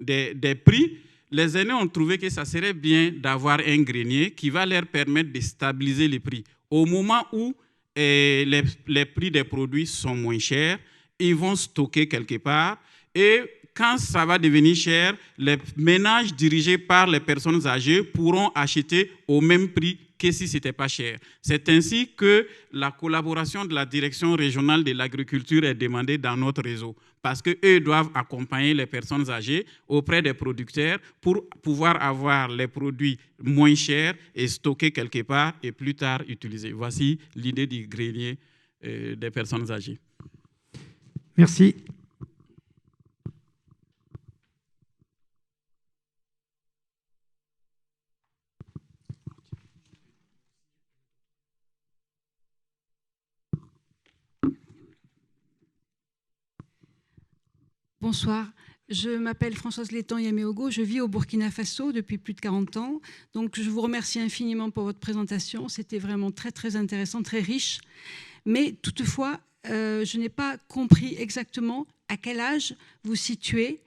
[SPEAKER 4] des prix, les aînés ont trouvé que ça serait bien d'avoir un grenier qui va leur permettre de stabiliser les prix. Au moment où les prix des produits sont moins chers, ils vont stocker quelque part et quand ça va devenir cher, les ménages dirigés par les personnes âgées pourront acheter au même prix que si ce n'était pas cher. C'est ainsi que la collaboration de la direction régionale de l'agriculture est demandée dans notre réseau parce qu'eux doivent accompagner les personnes âgées auprès des producteurs pour pouvoir avoir les produits moins chers et stocker quelque part et plus tard utiliser. Voici l'idée du grenier des personnes âgées.
[SPEAKER 1] Merci.
[SPEAKER 5] Bonsoir, je m'appelle Françoise Létang-Yaméogo, je vis au Burkina Faso depuis plus de 40 ans. Donc je vous remercie infiniment pour votre présentation, c'était vraiment très très intéressant, très riche. Mais toutefois, je n'ai pas compris exactement à quel âge vous situez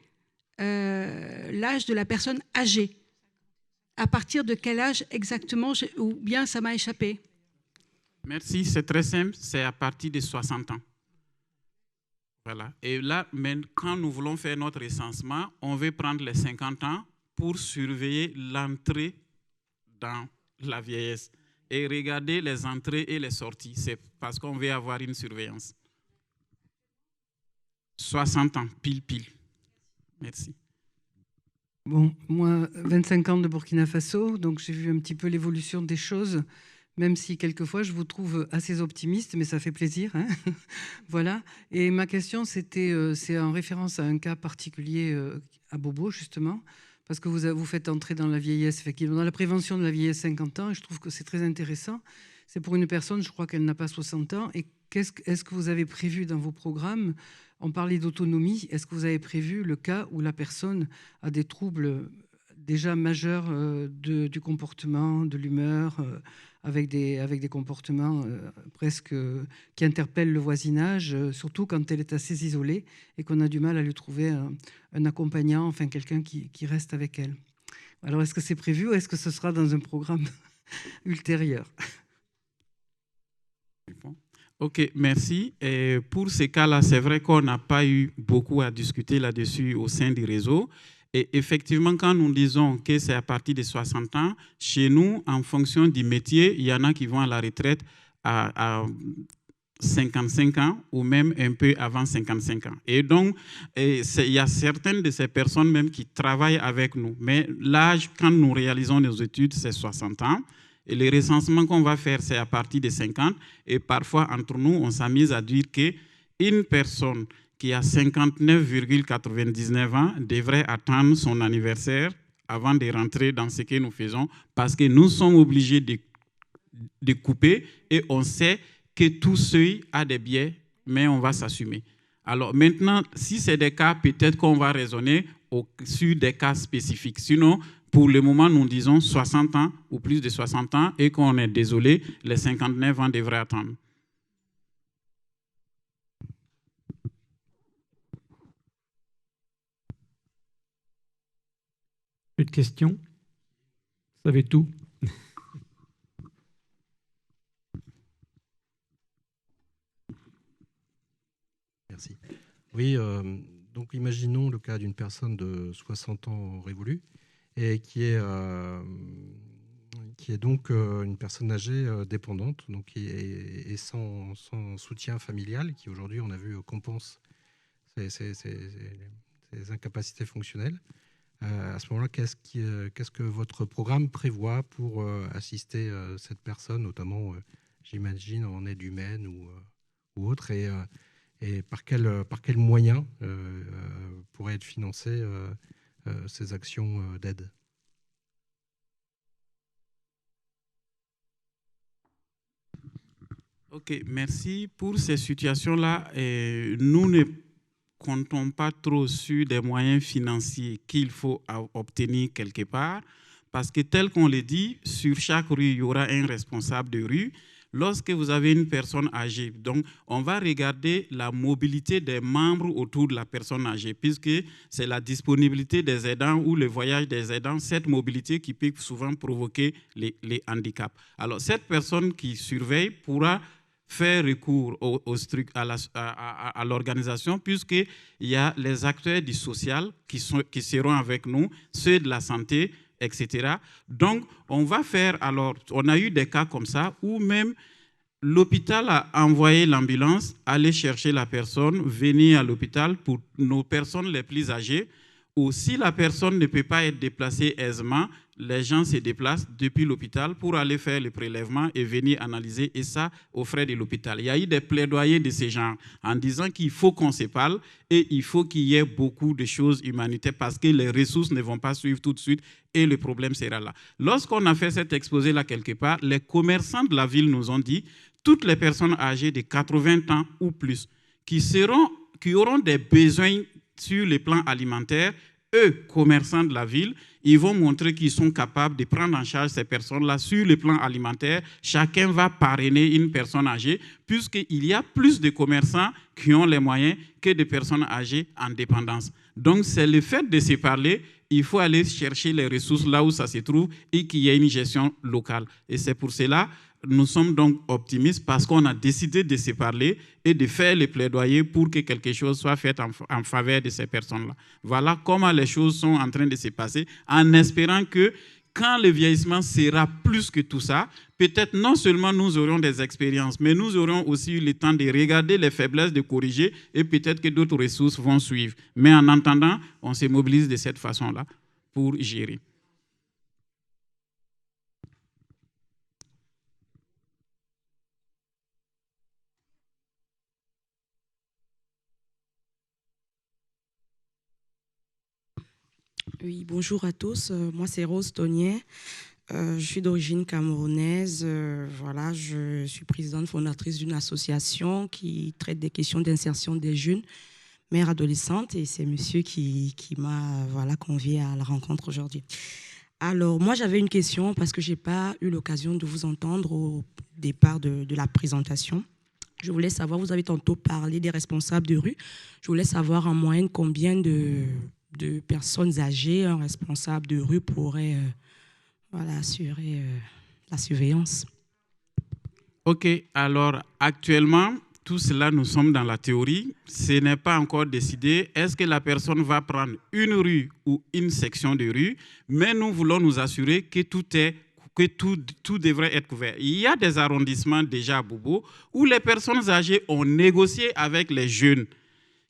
[SPEAKER 5] l'âge de la personne âgée. À partir de quel âge exactement, ou bien ça m'a échappé?
[SPEAKER 4] Merci, c'est très simple, c'est à partir de 60 ans. Voilà. Et là, quand nous voulons faire notre recensement, on veut prendre les 50 ans pour surveiller l'entrée dans la vieillesse et regarder les entrées et les sorties. C'est parce qu'on veut avoir une surveillance. 60 ans, pile. Merci.
[SPEAKER 6] Bon, moi, 25 ans de Burkina Faso, donc j'ai vu un petit peu l'évolution des choses, même si quelquefois je vous trouve assez optimiste, mais ça fait plaisir. Hein. Voilà. Et ma question, c'est en référence à un cas particulier à Bobo, justement, parce que vous faites entrer dans la vieillesse, effectivement, dans la prévention de la vieillesse 50 ans, et je trouve que c'est très intéressant. C'est pour une personne, je crois qu'elle n'a pas 60 ans. Et est-ce que vous avez prévu dans vos programmes, on parlait d'autonomie, est-ce que vous avez prévu le cas où la personne a des troubles déjà majeurs du comportement, de l'humeur, avec des comportements presque qui interpellent le voisinage, surtout quand elle est assez isolée et qu'on a du mal à lui trouver un accompagnant, enfin quelqu'un qui reste avec elle. Alors, est-ce que c'est prévu ou est-ce que ce sera dans un programme ultérieur?
[SPEAKER 4] Ok, merci. Et pour ces cas-là, c'est vrai qu'on n'a pas eu beaucoup à discuter là-dessus au sein du réseau. Et effectivement, quand nous disons que c'est à partir de 60 ans, chez nous, en fonction du métier, il y en a qui vont à la retraite à 55 ans ou même un peu avant 55 ans. Et donc, il y a certaines de ces personnes même qui travaillent avec nous. Mais l'âge, quand nous réalisons nos études, c'est 60 ans. Et le recensement qu'on va faire, c'est à partir de 50. Et parfois, entre nous, on s'amuse à dire qu'une personne qui a 59,99 ans devrait attendre son anniversaire avant de rentrer dans ce que nous faisons, parce que nous sommes obligés de couper et on sait que tout seuil a des biais, mais on va s'assumer. Alors maintenant, si c'est des cas, peut-être qu'on va raisonner sur des cas spécifiques. Sinon, pour le moment, nous disons 60 ans ou plus de 60 ans et qu'on est désolé, les 59 ans devraient attendre.
[SPEAKER 1] Plus de questions? Vous savez tout.
[SPEAKER 7] Merci. Oui, donc imaginons le cas d'une personne de 60 ans révolue et qui est donc une personne âgée dépendante, donc et sans soutien familial, qui aujourd'hui, on a vu, compense ses incapacités fonctionnelles. À ce moment-là, qu'est-ce que votre programme prévoit pour assister cette personne, notamment, j'imagine, en aide humaine ou autre, et par quels moyens pourraient être financées ces actions d'aide?
[SPEAKER 4] Ok, merci. Pour ces situations-là, nous ne comptons pas trop sur des moyens financiers qu'il faut obtenir quelque part, parce que tel qu'on le dit, sur chaque rue, il y aura un responsable de rue. Lorsque vous avez une personne âgée, donc on va regarder la mobilité des membres autour de la personne âgée, puisque c'est la disponibilité des aidants ou le voyage des aidants, cette mobilité qui peut souvent provoquer les handicaps. Alors cette personne qui surveille pourra faire recours à l'organisation, puisqu'il y a les acteurs du social qui seront avec nous, ceux de la santé, etc. Donc, on va faire, alors, on a eu des cas comme ça, où même l'hôpital a envoyé l'ambulance, aller chercher la personne, venir à l'hôpital pour nos personnes les plus âgées, ou si la personne ne peut pas être déplacée aisément, les gens se déplacent depuis l'hôpital pour aller faire le prélèvement et venir analyser, et ça aux frais de l'hôpital. Il y a eu des plaidoyers de ces gens en disant qu'il faut qu'on se parle et il faut qu'il y ait beaucoup de choses humanitaires parce que les ressources ne vont pas suivre tout de suite et le problème sera là. Lorsqu'on a fait cet exposé-là quelque part, les commerçants de la ville nous ont dit toutes les personnes âgées de 80 ans ou plus qui auront des besoins sur le plan alimentaire, eux, commerçants de la ville, ils vont montrer qu'ils sont capables de prendre en charge ces personnes-là sur le plan alimentaire. Chacun va parrainer une personne âgée, puisqu'il y a plus de commerçants qui ont les moyens que de personnes âgées en dépendance. Donc, c'est le fait de se parler, il faut aller chercher les ressources là où ça se trouve et qu'il y ait une gestion locale. Et c'est pour cela nous sommes donc optimistes parce qu'on a décidé de se parler et de faire les plaidoyers pour que quelque chose soit fait en faveur de ces personnes-là. Voilà comment les choses sont en train de se passer, en espérant que quand le vieillissement sera plus que tout ça, peut-être non seulement nous aurons des expériences, mais nous aurons aussi eu le temps de regarder les faiblesses, de corriger, et peut-être que d'autres ressources vont suivre. Mais en attendant, on se mobilise de cette façon-là pour gérer.
[SPEAKER 8] Oui, bonjour à tous. Moi, c'est Rose Tonnier. Je suis d'origine camerounaise. Voilà, je suis présidente fondatrice d'une association qui traite des questions d'insertion des jeunes, mères adolescentes. Et c'est monsieur qui m'a convié à la rencontre aujourd'hui. Alors, moi, j'avais une question parce que je n'ai pas eu l'occasion de vous entendre au départ de la présentation. Je voulais savoir, vous avez tantôt parlé des responsables de rue. Je voulais savoir en moyenne combien de personnes âgées, un responsable de rue pourrait assurer la surveillance.
[SPEAKER 4] Ok, alors actuellement, tout cela, nous sommes dans la théorie. Ce n'est pas encore décidé. Est-ce que la personne va prendre une rue ou une section de rue? Mais nous voulons nous assurer que tout est que tout devrait être couvert. Il y a des arrondissements déjà à Bobo où les personnes âgées ont négocié avec les jeunes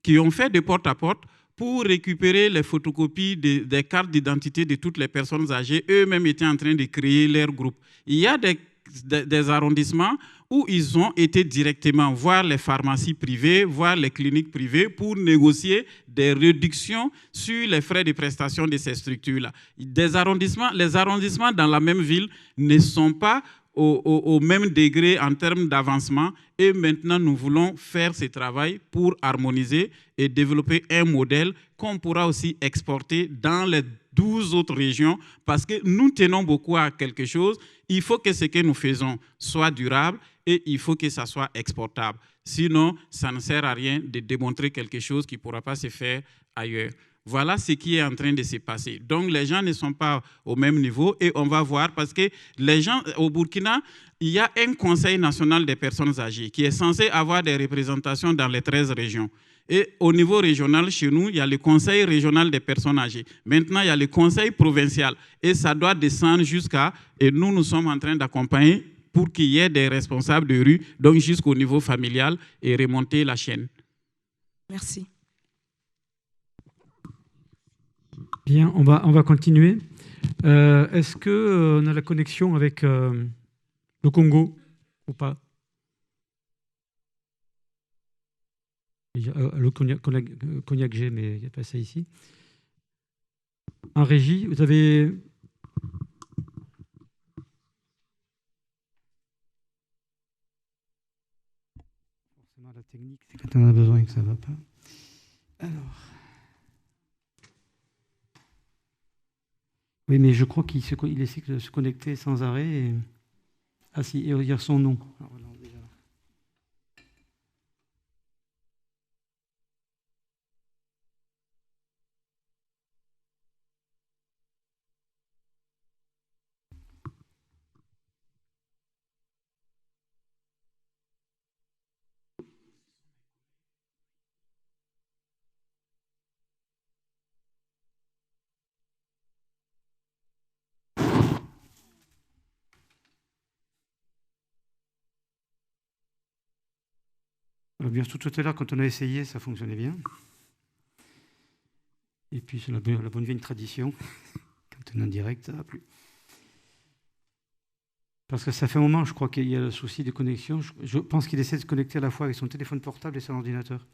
[SPEAKER 4] qui ont fait de porte-à-porte pour récupérer les photocopies des cartes d'identité de toutes les personnes âgées. Eux-mêmes étaient en train de créer leur groupe. Il y a des arrondissements où ils ont été directement voir les pharmacies privées, voir les cliniques privées pour négocier des réductions sur les frais de prestation de ces structures-là. Les arrondissements dans la même ville ne sont pas au même degré en termes d'avancement et maintenant nous voulons faire ce travail pour harmoniser et développer un modèle qu'on pourra aussi exporter dans les 12 autres régions parce que nous tenons beaucoup à quelque chose. Il faut que ce que nous faisons soit durable et il faut que ça soit exportable. Sinon, ça ne sert à rien de démontrer quelque chose qui ne pourra pas se faire ailleurs. Voilà ce qui est en train de se passer. Donc, les gens ne sont pas au même niveau et on va voir parce que les gens au Burkina, il y a un conseil national des personnes âgées qui est censé avoir des représentations dans les 13 régions. Et au niveau régional, chez nous, il y a le conseil régional des personnes âgées. Maintenant, il y a le conseil provincial et ça doit descendre jusqu'à... Et nous sommes en train d'accompagner pour qu'il y ait des responsables de rue, donc jusqu'au niveau familial et remonter la chaîne.
[SPEAKER 8] Merci.
[SPEAKER 1] Bien, on va continuer. Est-ce qu'on a la connexion avec le Congo ou pas? Le cognac G, mais il n'y a pas ça ici. En régie, vous avez... Forcément, la technique, c'est quand on a besoin que ça ne va pas. Alors... Oui, mais je crois qu'il essaie de se connecter sans arrêt. Et... Ah si, et dire son nom. Alors, voilà, déjà. Bien sûr, tout à l'heure, quand on a essayé, ça fonctionnait bien. Et puis, c'est la bonne vieille tradition. Quand on est en direct, ça ne va plus. Parce que ça fait un moment, je crois qu'il y a le souci de connexion. Je pense qu'il essaie de se connecter à la fois avec son téléphone portable et son ordinateur.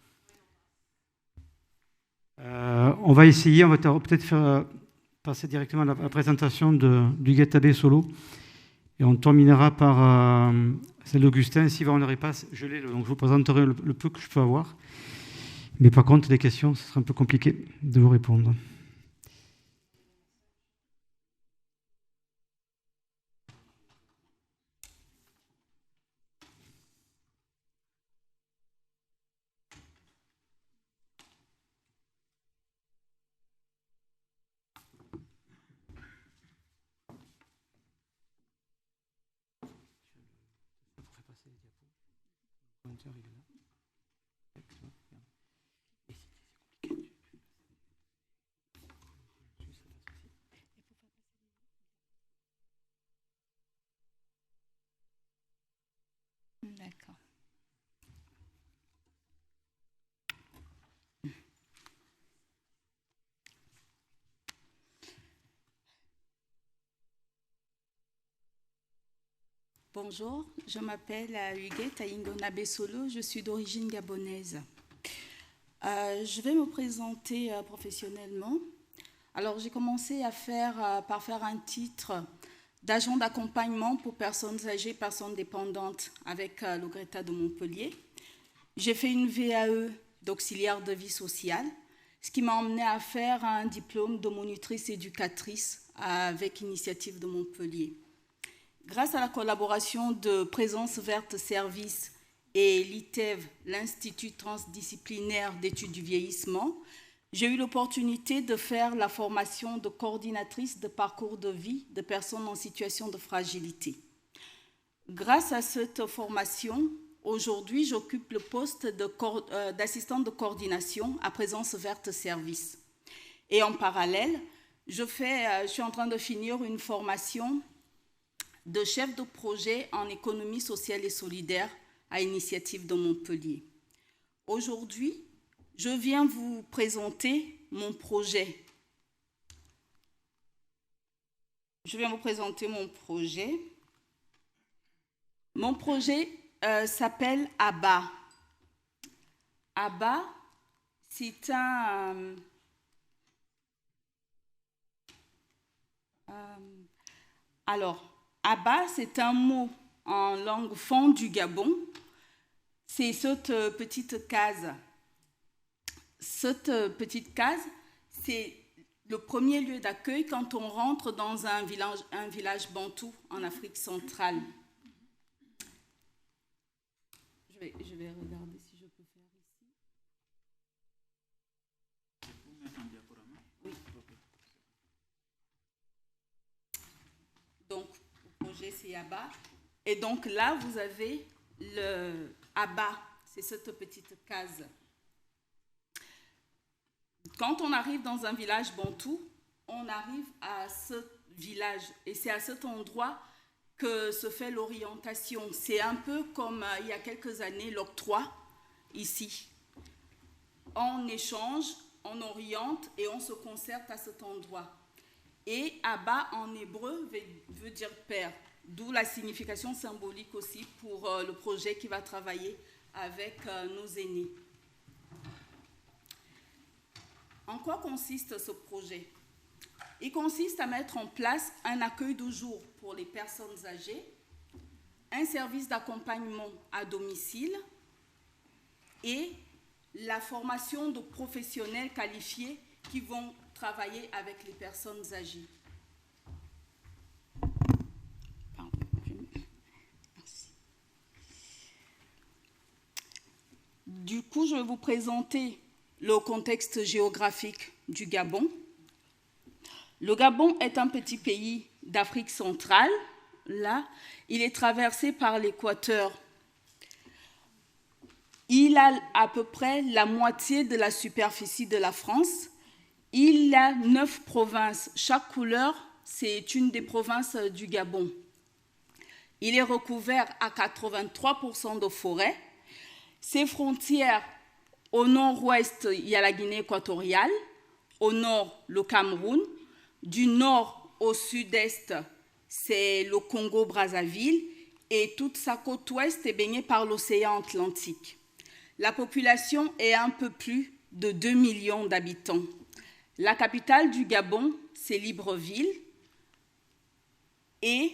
[SPEAKER 1] On va essayer, on va peut-être faire passer directement à la présentation du Guettabé solo. Et on terminera par celle d'Augustin. Si on n'aurait pas, je l'ai, donc je vous présenterai le peu que je peux avoir. Mais par contre, les questions, ce sera un peu compliqué de vous répondre.
[SPEAKER 9] D'accord. Bonjour, je m'appelle Huguette Aingona Bessolo, je suis d'origine gabonaise. Je vais me présenter professionnellement. Alors, j'ai commencé par faire un titre d'agent d'accompagnement pour personnes âgées, personnes dépendantes avec l'OGRETA de Montpellier. J'ai fait une VAE d'auxiliaire de vie sociale, ce qui m'a emmené à faire un diplôme de monitrice éducatrice avec Initiative de Montpellier. Grâce à la collaboration de Présence Verte Service et l'ITEV, l'Institut transdisciplinaire d'études du vieillissement, j'ai eu l'opportunité de faire la formation de coordinatrice de parcours de vie de personnes en situation de fragilité. Grâce à cette formation, aujourd'hui, j'occupe le poste d'assistante de coordination à Présence Verte Service. Et en parallèle, je suis en train de finir une formation de chef de projet en économie sociale et solidaire à Initiative de Montpellier. Aujourd'hui, je viens vous présenter mon projet. Mon projet s'appelle ABBA. ABBA, c'est un... ABBA, c'est un mot en langue fon du Gabon. C'est cette petite case. Cette petite case, c'est le premier lieu d'accueil quand on rentre dans un village bantou en Afrique centrale. Je vais regarder si je peux faire ici. Oui. Donc, le projet, c'est ABBA. Et donc là, vous avez le ABBA, c'est cette petite case. Quand on arrive dans un village bantou, on arrive à ce village. Et c'est à cet endroit que se fait l'orientation. C'est un peu comme il y a quelques années, l'octroi, ici. On échange, on oriente et on se concerte à cet endroit. Et Abba, en hébreu, veut dire père, d'où la signification symbolique aussi pour le projet qui va travailler avec nos aînés. En quoi consiste ce projet ? Il consiste à mettre en place un accueil de jour pour les personnes âgées, un service d'accompagnement à domicile et la formation de professionnels qualifiés qui vont travailler avec les personnes âgées. Du coup, je vais vous présenter le contexte géographique du Gabon. Le Gabon est un petit pays d'Afrique centrale. Là, il est traversé par l'équateur. Il a à peu près la moitié de la superficie de la France. Il a 9 provinces. Chaque couleur, c'est une des provinces du Gabon. Il est recouvert à 83% de forêt. Ses frontières, au nord-ouest, il y a la Guinée équatoriale. Au nord, le Cameroun. Du nord au sud-est, c'est le Congo-Brazzaville. Et toute sa côte ouest est baignée par l'océan Atlantique. La population est un peu plus de 2 millions d'habitants. La capitale du Gabon, c'est Libreville. Et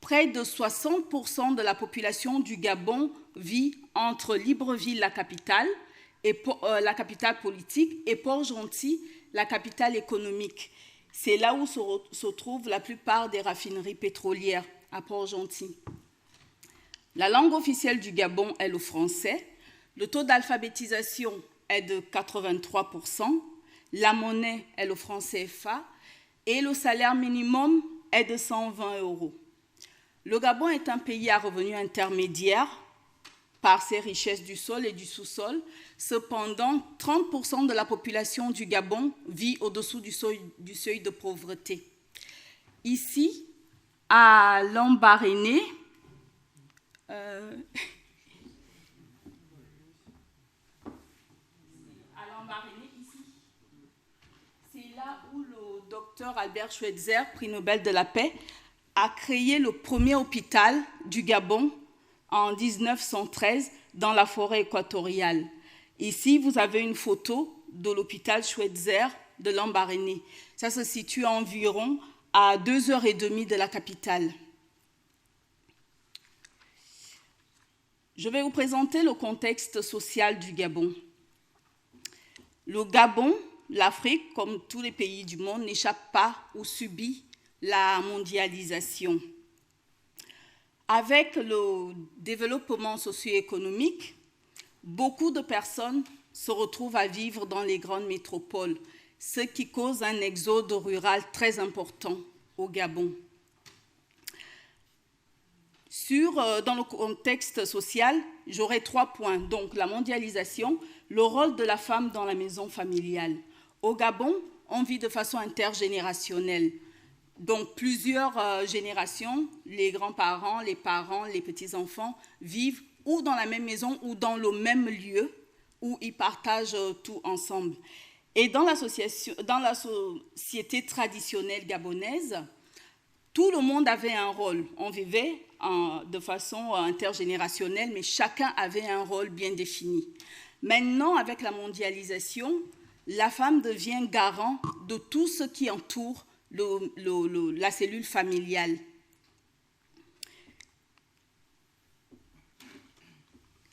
[SPEAKER 9] près de 60% de la population du Gabon vit entre Libreville, la capitale politique, et Port-Gentil, la capitale économique. C'est là où se trouvent la plupart des raffineries pétrolières, à Port-Gentil. La langue officielle du Gabon est le français. Le taux d'alphabétisation est de 83%. La monnaie est le franc CFA. Et le salaire minimum est de 120 €. Le Gabon est un pays à revenu intermédiaire par ses richesses du sol et du sous-sol. Cependant, 30% de la population du Gabon vit au-dessous du seuil de pauvreté. Ici, à Lambaréné, c'est là où le docteur Albert Schweitzer, prix Nobel de la paix, a créé le premier hôpital du Gabon en 1913 dans la forêt équatoriale. Ici, vous avez une photo de l'hôpital Schweitzer de Lambaréné. Ça se situe environ à 2h30 de la capitale. Je vais vous présenter le contexte social du Gabon. Le Gabon, l'Afrique, comme tous les pays du monde, n'échappe pas ou subit la mondialisation. Avec le développement socio-économique, beaucoup de personnes se retrouvent à vivre dans les grandes métropoles, ce qui cause un exode rural très important au Gabon. Dans le contexte social, j'aurai 3 points. Donc, la mondialisation, le rôle de la femme dans la maison familiale. Au Gabon, on vit de façon intergénérationnelle. Donc plusieurs générations, les grands-parents, les parents, les petits-enfants vivent ou dans la même maison ou dans le même lieu où ils partagent tout ensemble. Et dans la société traditionnelle gabonaise, tout le monde avait un rôle. On vivait de façon intergénérationnelle, mais chacun avait un rôle bien défini. Maintenant, avec la mondialisation, la femme devient garant de tout ce qui entoure la cellule familiale.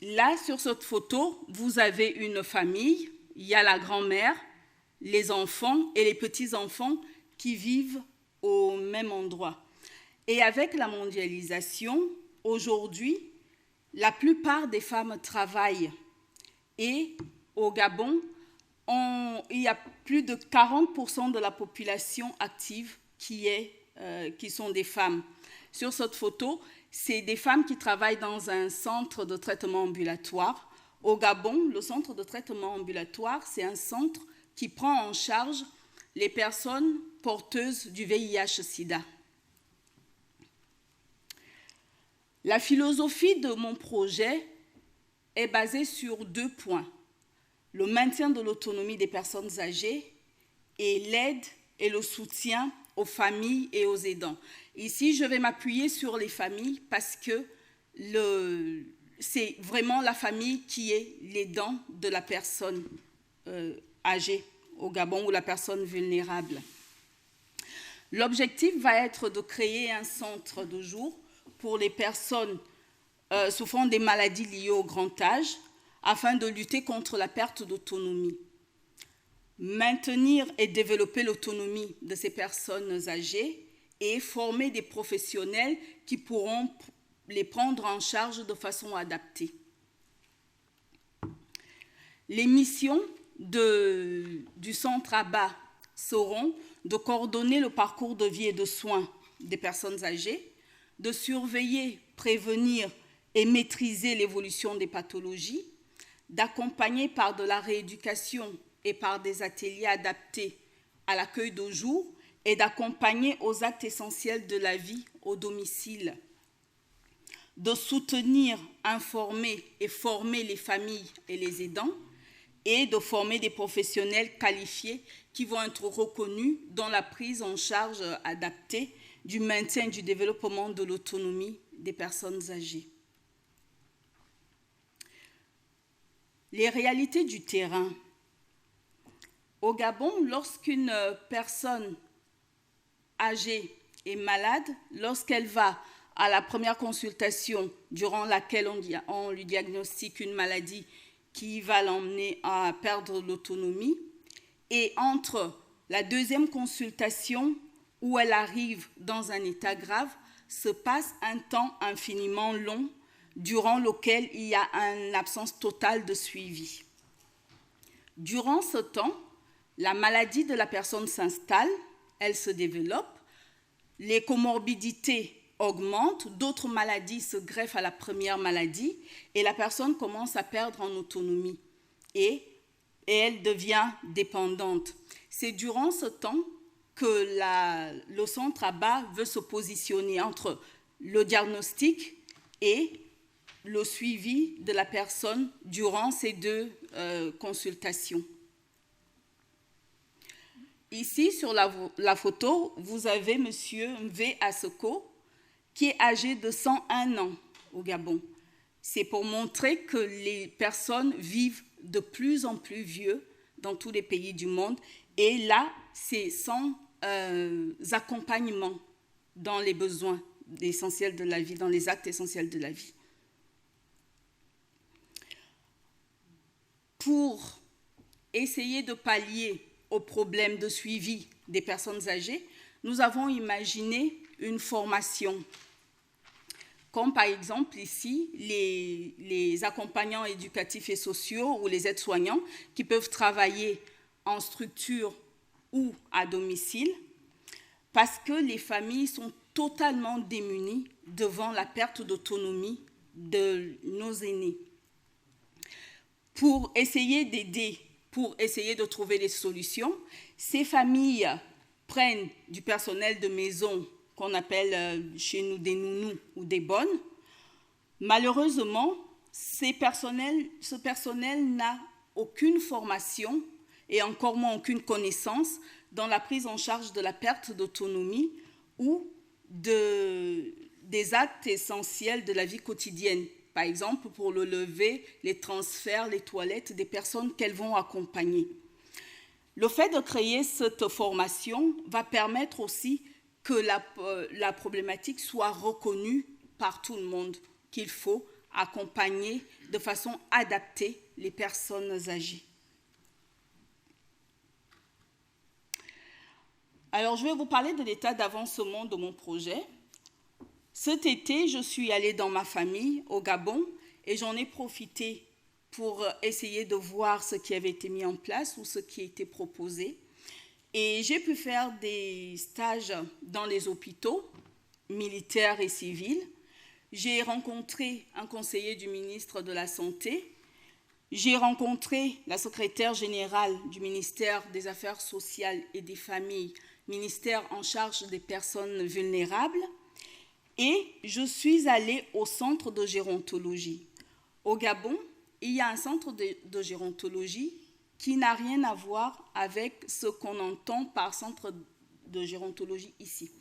[SPEAKER 9] Là, sur cette photo, vous avez une famille. Il y a la grand-mère, les enfants et les petits-enfants qui vivent au même endroit. Et avec la mondialisation, aujourd'hui, la plupart des femmes travaillent. Et au Gabon, il y a plus de 40% de la population active qui sont des femmes. Sur cette photo, c'est des femmes qui travaillent dans un centre de traitement ambulatoire. Au Gabon, le centre de traitement ambulatoire, c'est un centre qui prend en charge les personnes porteuses du VIH-Sida. La philosophie de mon projet est basée sur 2 points. Le maintien de l'autonomie des personnes âgées et l'aide et le soutien aux familles et aux aidants. Ici, je vais m'appuyer sur les familles parce que c'est vraiment la famille qui est l'aidant de la personne âgée au Gabon ou la personne vulnérable. L'objectif va être de créer un centre de jour pour les personnes souffrant des maladies liées au grand âge afin de lutter contre la perte d'autonomie. Maintenir et développer l'autonomie de ces personnes âgées et former des professionnels qui pourront les prendre en charge de façon adaptée. Les missions du centre ABA seront de coordonner le parcours de vie et de soins des personnes âgées, de surveiller, prévenir et maîtriser l'évolution des pathologies, d'accompagner par de la rééducation et par des ateliers adaptés à l'accueil de jour et d'accompagner aux actes essentiels de la vie au domicile, de soutenir, informer et former les familles et les aidants et de former des professionnels qualifiés qui vont être reconnus dans la prise en charge adaptée du maintien et du développement de l'autonomie des personnes âgées. Les réalités du terrain. Au Gabon, lorsqu'une personne âgée est malade, lorsqu'elle va à la première consultation durant laquelle on lui diagnostique une maladie qui va l'emmener à perdre l'autonomie, et entre la deuxième consultation où elle arrive dans un état grave, se passe un temps infiniment long durant lequel il y a une absence totale de suivi. Durant ce temps, la maladie de la personne s'installe, elle se développe, les comorbidités augmentent, d'autres maladies se greffent à la première maladie et la personne commence à perdre en autonomie et elle devient dépendante. C'est durant ce temps que le centre ABA veut se positionner entre le diagnostic et le suivi de la personne durant ces 2 consultations. Ici, sur la photo, vous avez M. Mvé Asoko, qui est âgé de 101 ans au Gabon. C'est pour montrer que les personnes vivent de plus en plus vieux dans tous les pays du monde. Et là, c'est sans accompagnement dans les besoins essentiels de la vie, dans les actes essentiels de la vie. Pour essayer de pallier aux problèmes de suivi des personnes âgées, nous avons imaginé une formation, comme par exemple ici les accompagnants éducatifs et sociaux ou les aides-soignants qui peuvent travailler en structure ou à domicile, parce que les familles sont totalement démunies devant la perte d'autonomie de nos aînés. Pour essayer d'aider, pour essayer de trouver des solutions, ces familles prennent du personnel de maison qu'on appelle chez nous des nounous ou des bonnes. Malheureusement, ce personnel n'a aucune formation et encore moins aucune connaissance dans la prise en charge de la perte d'autonomie ou des actes essentiels de la vie quotidienne. Par exemple, pour le lever, les transferts, les toilettes des personnes qu'elles vont accompagner. Le fait de créer cette formation va permettre aussi que la problématique soit reconnue par tout le monde, qu'il faut accompagner de façon adaptée les personnes âgées. Alors, je vais vous parler de l'état d'avancement de mon projet. Cet été, je suis allée dans ma famille au Gabon et j'en ai profité pour essayer de voir ce qui avait été mis en place ou ce qui était proposé. Et j'ai pu faire des stages dans les hôpitaux, militaires et civils. J'ai rencontré un conseiller du ministre de la Santé. J'ai rencontré la secrétaire générale du ministère des Affaires sociales et des familles, ministère en charge des personnes vulnérables. Et je suis allée au centre de gérontologie. Au Gabon, il y a un centre de gérontologie qui n'a rien à voir avec ce qu'on entend par centre de gérontologie ici.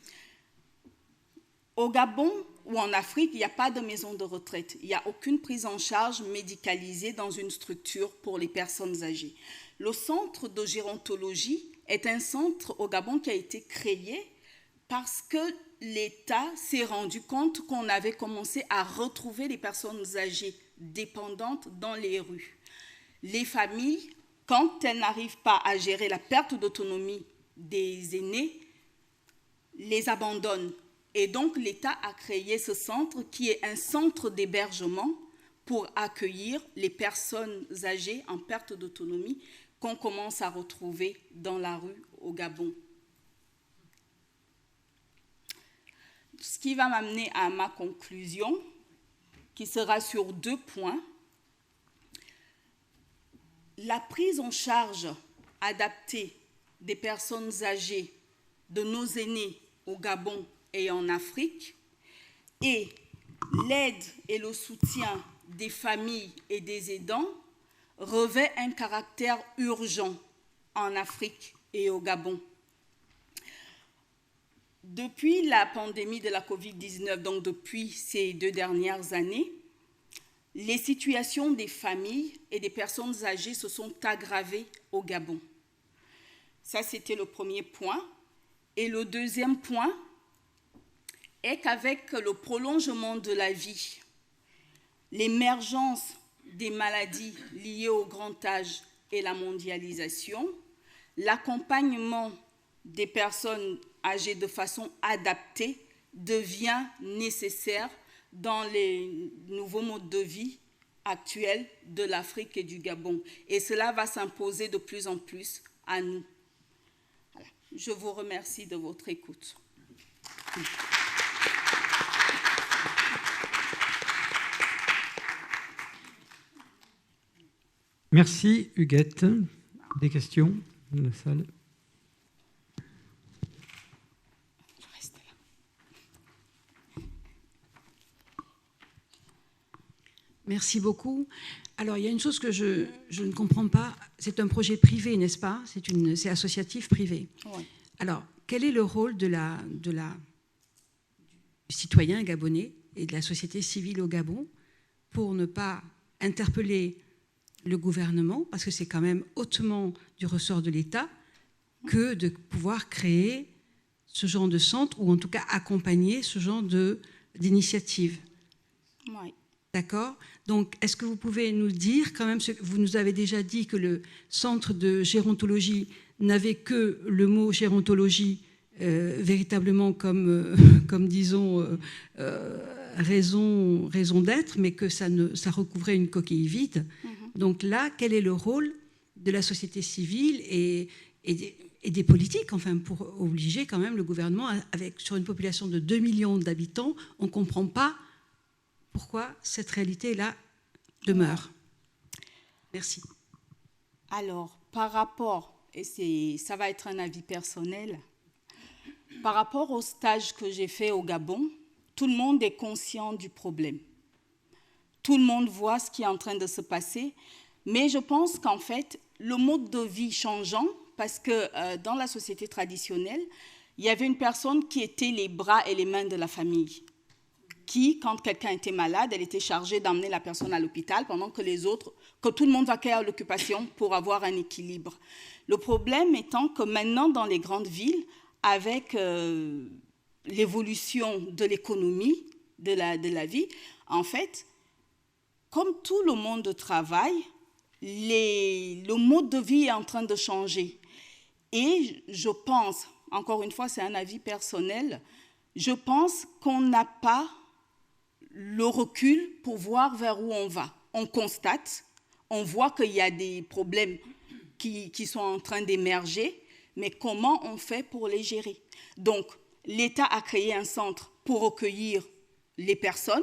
[SPEAKER 9] Au Gabon ou en Afrique, il n'y a pas de maison de retraite. Il n'y a aucune prise en charge médicalisée dans une structure pour les personnes âgées. Le centre de gérontologie est un centre au Gabon qui a été créé parce que l'État s'est rendu compte qu'on avait commencé à retrouver les personnes âgées dépendantes dans les rues. Les familles, quand elles n'arrivent pas à gérer la perte d'autonomie des aînés, les abandonnent. Et donc, l'État a créé ce centre qui est un centre d'hébergement pour accueillir les personnes âgées en perte d'autonomie qu'on commence à retrouver dans la rue au Gabon. Ce qui va m'amener à ma conclusion, qui sera sur 2 points. La prise en charge adaptée des personnes âgées, de nos aînés au Gabon et en Afrique, et l'aide et le soutien des familles et des aidants revêt un caractère urgent en Afrique et au Gabon. Depuis la pandémie de la Covid-19, donc depuis ces 2 dernières années, les situations des familles et des personnes âgées se sont aggravées au Gabon. Ça, c'était le premier point. Et le deuxième point est qu'avec le prolongement de la vie, l'émergence des maladies liées au grand âge et la mondialisation, l'accompagnement des personnes âgées de façon adaptée devient nécessaire dans les nouveaux modes de vie actuels de l'Afrique et du Gabon. Et cela va s'imposer de plus en plus à nous. Voilà. Je vous remercie de votre écoute.
[SPEAKER 1] Merci, Huguette. Des questions dans la salle?
[SPEAKER 5] Merci beaucoup. Alors, il y a une chose que je ne comprends pas. C'est un projet privé, n'est-ce pas? C'est associatif privé.
[SPEAKER 9] Oui.
[SPEAKER 5] Alors, quel est le rôle du citoyen gabonais et de la société civile au Gabon pour ne pas interpeller le gouvernement, parce que c'est quand même hautement du ressort de l'État, que de pouvoir créer ce genre de centre, ou en tout cas accompagner ce genre d'initiative?
[SPEAKER 9] Oui.
[SPEAKER 5] D'accord. Donc, est-ce que vous pouvez nous dire quand même, vous nous avez déjà dit que le centre de gérontologie n'avait que le mot gérontologie véritablement comme disons, raison d'être, mais que ça recouvrait une coquille vide. Donc là, quel est le rôle de la société civile et des politiques, enfin, pour obliger quand même le gouvernement, sur une population de 2 millions d'habitants, on ne comprend pas pourquoi cette réalité-là demeure. Merci.
[SPEAKER 9] Alors, par rapport, et ça va être un avis personnel, par rapport au stage que j'ai fait au Gabon, tout le monde est conscient du problème. Tout le monde voit ce qui est en train de se passer, mais je pense qu'en fait, le mode de vie changeant, parce que dans la société traditionnelle, il y avait une personne qui était les bras et les mains de la famille, qui, quand quelqu'un était malade, elle était chargée d'emmener la personne à l'hôpital, pendant que les autres, que tout le monde vaquait à l'occupation pour avoir un équilibre. Le problème étant que maintenant, dans les grandes villes, avec l'évolution de l'économie, de la vie, en fait, comme tout le monde travaille, le mode de vie est en train de changer. Et je pense, encore une fois, c'est un avis personnel, je pense qu'on n'a pas le recul pour voir vers où on va. On constate, on voit qu'il y a des problèmes qui sont en train d'émerger, mais comment on fait pour les gérer? Donc, l'État a créé un centre pour recueillir les personnes,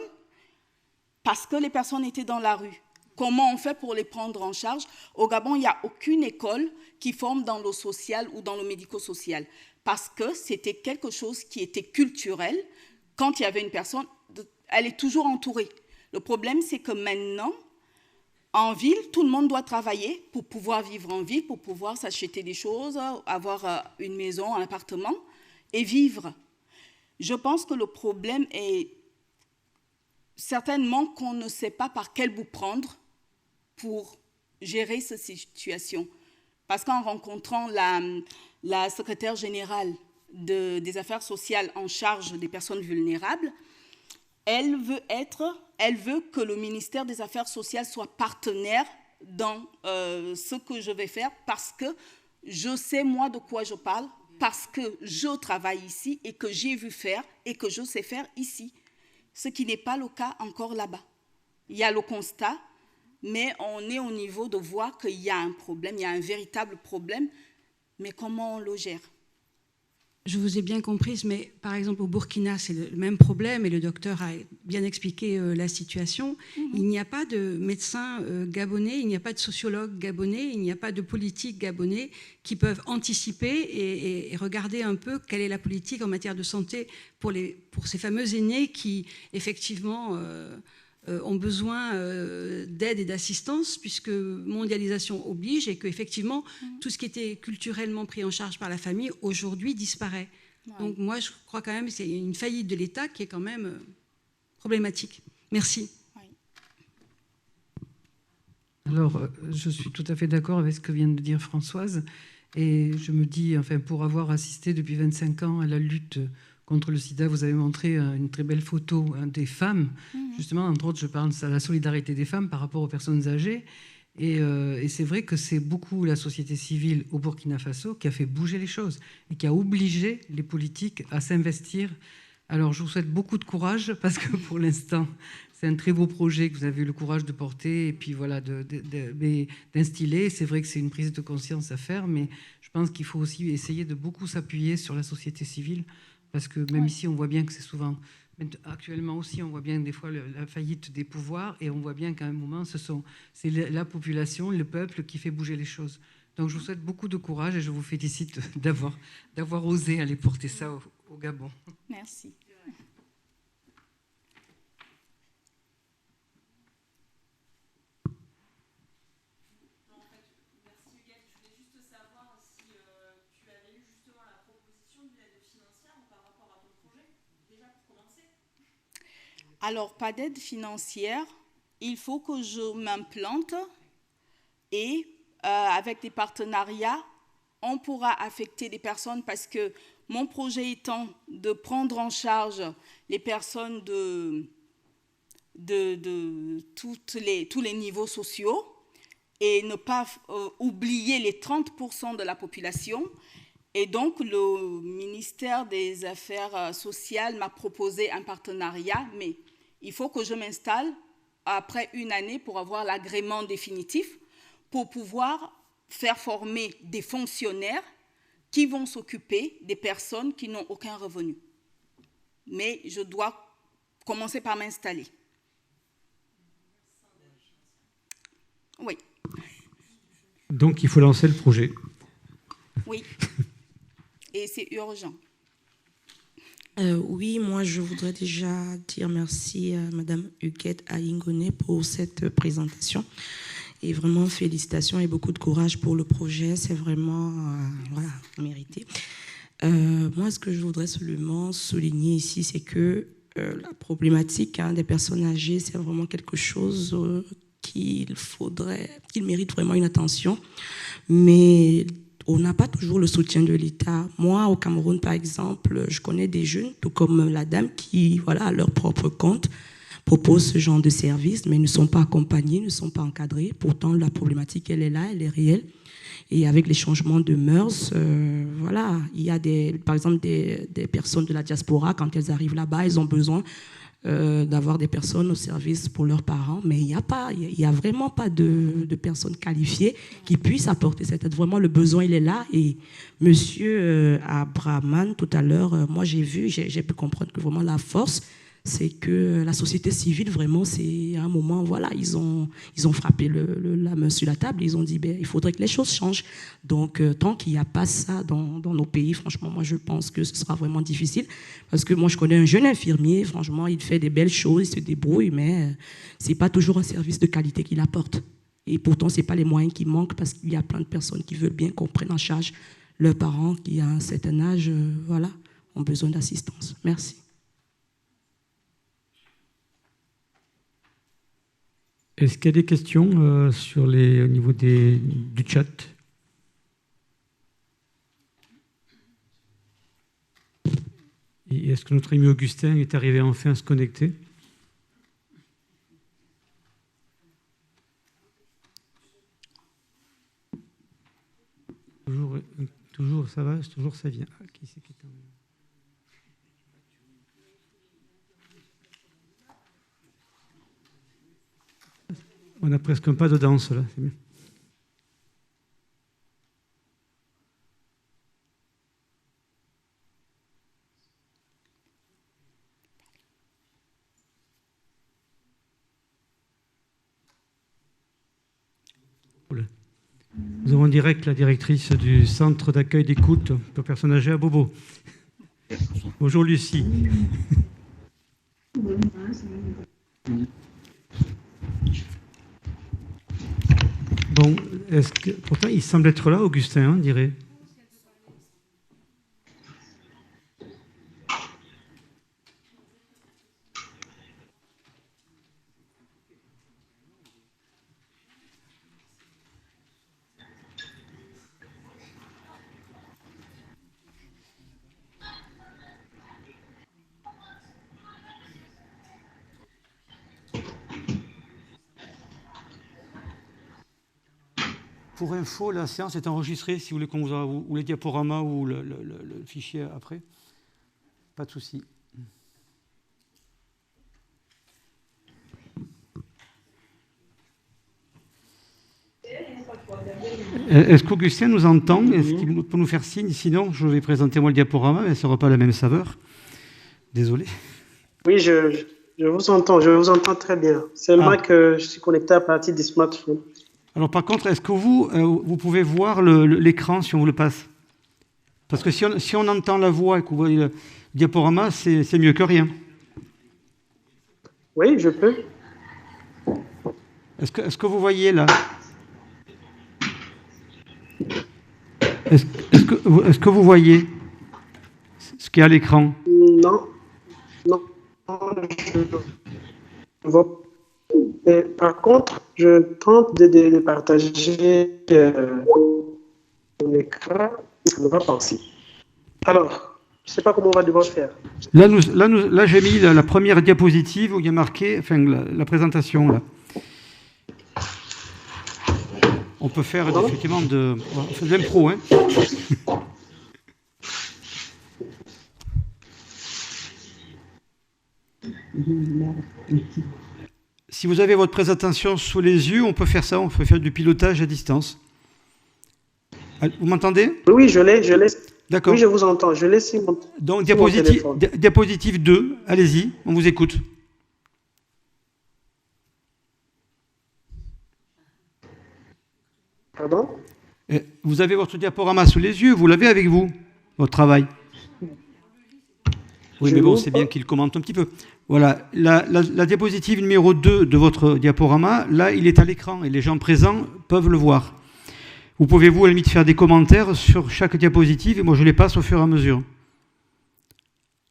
[SPEAKER 9] parce que les personnes étaient dans la rue. Comment on fait pour les prendre en charge? Au Gabon, il n'y a aucune école qui forme dans le social ou dans le médico-social, parce que c'était quelque chose qui était culturel. Quand il y avait une personne, elle est toujours entourée. Le problème, c'est que maintenant, en ville, tout le monde doit travailler pour pouvoir vivre en ville, pour pouvoir s'acheter des choses, avoir une maison, un appartement et vivre. Je pense que le problème est certainement qu'on ne sait pas par quel bout prendre pour gérer cette situation. Parce qu'en rencontrant la secrétaire générale des affaires sociales en charge des personnes vulnérables, elle veut que le ministère des Affaires sociales soit partenaire dans ce que je vais faire, parce que je sais, moi, de quoi je parle, parce que je travaille ici et que j'ai vu faire et que je sais faire ici. Ce qui n'est pas le cas encore là-bas. Il y a le constat, mais on est au niveau de voir qu'il y a un problème, il y a un véritable problème, mais comment on le gère?
[SPEAKER 5] Je vous ai bien comprise, mais par exemple au Burkina, c'est le même problème et le docteur a bien expliqué la situation. Il n'y a pas de médecins gabonais, il n'y a pas de sociologues gabonais, il n'y a pas de politiques gabonais qui peuvent anticiper et regarder un peu quelle est la politique en matière de santé pour ces fameux aînés qui, effectivement, ont besoin d'aide et d'assistance, puisque mondialisation oblige et qu'effectivement, tout ce qui était culturellement pris en charge par la famille, aujourd'hui, disparaît. Ouais. Donc moi, je crois quand même que c'est une faillite de l'État qui est quand même problématique. Merci.
[SPEAKER 9] Oui.
[SPEAKER 6] Alors, je suis tout à fait d'accord avec ce que vient de dire Françoise, et je me dis, enfin, pour avoir assisté depuis 25 ans à la lutte contre le sida, vous avez montré une très belle photo des femmes. Justement, entre autres, je parle de la solidarité des femmes par rapport aux personnes âgées. Et c'est vrai que c'est beaucoup la société civile au Burkina Faso qui a fait bouger les choses et qui a obligé les politiques à s'investir. Alors, je vous souhaite beaucoup de courage, parce que pour l'instant, c'est un très beau projet que vous avez eu le courage de porter et puis voilà, d'instiller. C'est vrai que c'est une prise de conscience à faire, mais je pense qu'il faut aussi essayer de beaucoup s'appuyer sur la société civile, parce que même ici, on voit bien que c'est souvent... Actuellement aussi, on voit bien des fois la faillite des pouvoirs, et on voit bien qu'à un moment, c'est la population, le peuple qui fait bouger les choses. Donc je vous souhaite beaucoup de courage et je vous félicite d'avoir osé aller porter ça au Gabon.
[SPEAKER 9] Merci. Alors, pas d'aide financière. Il faut que je m'implante et avec des partenariats, on pourra affecter des personnes, parce que mon projet étant de prendre en charge les personnes de tous les niveaux sociaux et ne pas oublier les 30% de la population. Et donc, le ministère des Affaires sociales m'a proposé un partenariat, mais il faut que je m'installe après une année pour avoir l'agrément définitif, pour pouvoir faire former des fonctionnaires qui vont s'occuper des personnes qui n'ont aucun revenu. Mais je dois commencer par m'installer. Oui.
[SPEAKER 1] Donc, il faut lancer le projet.
[SPEAKER 9] Oui. Et c'est urgent.
[SPEAKER 8] Oui, moi, je voudrais déjà dire merci à Madame Huguette Aingone pour cette présentation. Et vraiment, félicitations et beaucoup de courage pour le projet. C'est vraiment voilà, mérité. Moi, ce que je voudrais seulement souligner ici, c'est que la problématique des personnes âgées, c'est vraiment quelque chose qu'il mérite vraiment une attention. Mais on n'a pas toujours le soutien de l'État. Moi, au Cameroun, par exemple, je connais des jeunes, tout comme la dame, qui, voilà, à leur propre compte, proposent ce genre de services, mais ne sont pas accompagnés, ne sont pas encadrés. Pourtant, la problématique, elle est là, elle est réelle. Et avec les changements de mœurs, voilà, il y a par exemple des personnes de la diaspora, quand elles arrivent là-bas, elles ont besoin d'avoir des personnes au service pour leurs parents, mais il n'y a vraiment pas de personnes qualifiées qui puissent apporter cette aide. Vraiment, le besoin, il est là. Et Monsieur Abraman, tout à l'heure, moi j'ai pu comprendre que vraiment la force, c'est que la société civile, vraiment, c'est à un moment, voilà, ils ont frappé la main sur la table, ils ont dit, il faudrait que les choses changent. Donc, tant qu'il n'y a pas ça dans nos pays, franchement, moi, je pense que ce sera vraiment difficile. Parce que moi, je connais un jeune infirmier, franchement, il fait des belles choses, il se débrouille, mais ce n'est pas toujours un service de qualité qu'il apporte. Et pourtant, ce n'est pas les moyens qui manquent, parce qu'il y a plein de personnes qui veulent bien qu'on prenne en charge leurs parents qui, à un certain âge, voilà, ont besoin d'assistance. Merci.
[SPEAKER 1] Est-ce qu'il y a des questions au niveau du chat? Et est-ce que notre ami Augustin est arrivé enfin à se connecter? Toujours, ça va, toujours ça vient. Ah, qui c'est qui est en... On n'a presque un pas de danse, là. C'est bien. Nous avons en direct la directrice du centre d'accueil d'écoute pour personnes âgées à Bobo. Bonjour Lucie. Bon, pourtant il semble être là, Augustin, on dirait. Pour info, la séance est enregistrée, si vous voulez qu'on vous a, ou les diaporamas ou le fichier après. Pas de souci. Est-ce qu'Augustin nous entend? Est-ce qu'il peut nous faire signe? Sinon, je vais présenter moi le diaporama, mais ça n'aura pas la même saveur. Désolé.
[SPEAKER 10] Oui, je vous entends très bien. Seulement que je suis connecté à partir du smartphone. Alors par contre, est-ce que vous pouvez voir l'écran si on vous le passe? Parce que si on entend la voix et qu'on voit le diaporama, c'est mieux que rien. Oui, je peux. Est-ce que vous voyez là? Est-ce que vous voyez ce qu'il y a à l'écran? Non, je ne vois pas. Et par contre, je tente de partager mon écran. Ça ne va pas aussi. Alors, je ne sais pas comment on va devoir faire. Là, j'ai mis la première diapositive où il y a marqué, enfin, la présentation. Là. On peut faire effectivement de l'impro. Hein. Si vous avez votre présentation sous les yeux, on peut faire ça, on peut faire du pilotage à distance. Vous m'entendez? Oui, je l'ai. D'accord. Oui, je vous entends, je l'ai sur mon téléphone. Donc, diapositive 2, allez-y, on vous écoute. Pardon? Vous avez votre diaporama sous les yeux, vous l'avez avec vous, votre travail.
[SPEAKER 1] Oui, mais bon, c'est bien qu'il commente un petit peu. Voilà, la diapositive numéro 2 de votre diaporama, là, il est à l'écran et les gens présents peuvent le voir. Vous pouvez, vous, à la limite, faire des commentaires sur chaque diapositive et moi, je les passe au fur et à mesure.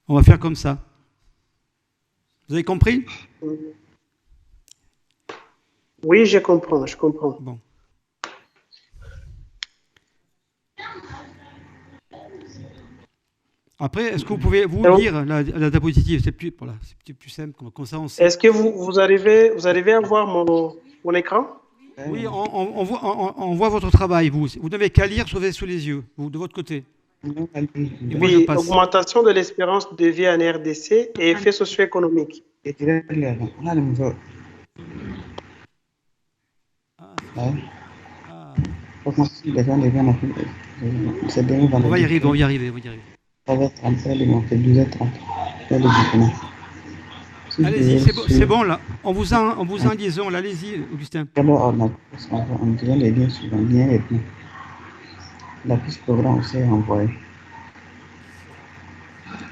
[SPEAKER 1] On va faire comme ça. Vous avez compris?
[SPEAKER 10] Oui, je comprends.
[SPEAKER 1] Bon. Après, est-ce que vous pouvez lire la diapositive? C'est plus, voilà, c'est plus simple, comme ça on sait.
[SPEAKER 10] Est-ce que vous arrivez à voir mon écran?
[SPEAKER 1] Oui, on voit votre travail, vous. Vous n'avez qu'à lire sous les yeux, vous, de votre côté. Et moi, je passe.
[SPEAKER 10] Augmentation de l'espérance de vie en RDC et effets socio-économiques.
[SPEAKER 1] On va y arriver. Allez-y, c'est bon là. On vous a en liaison, là. Allez-y, Augustin.
[SPEAKER 11] Les liens suivants, lien et bien. La fiche programme aussi est envoyée.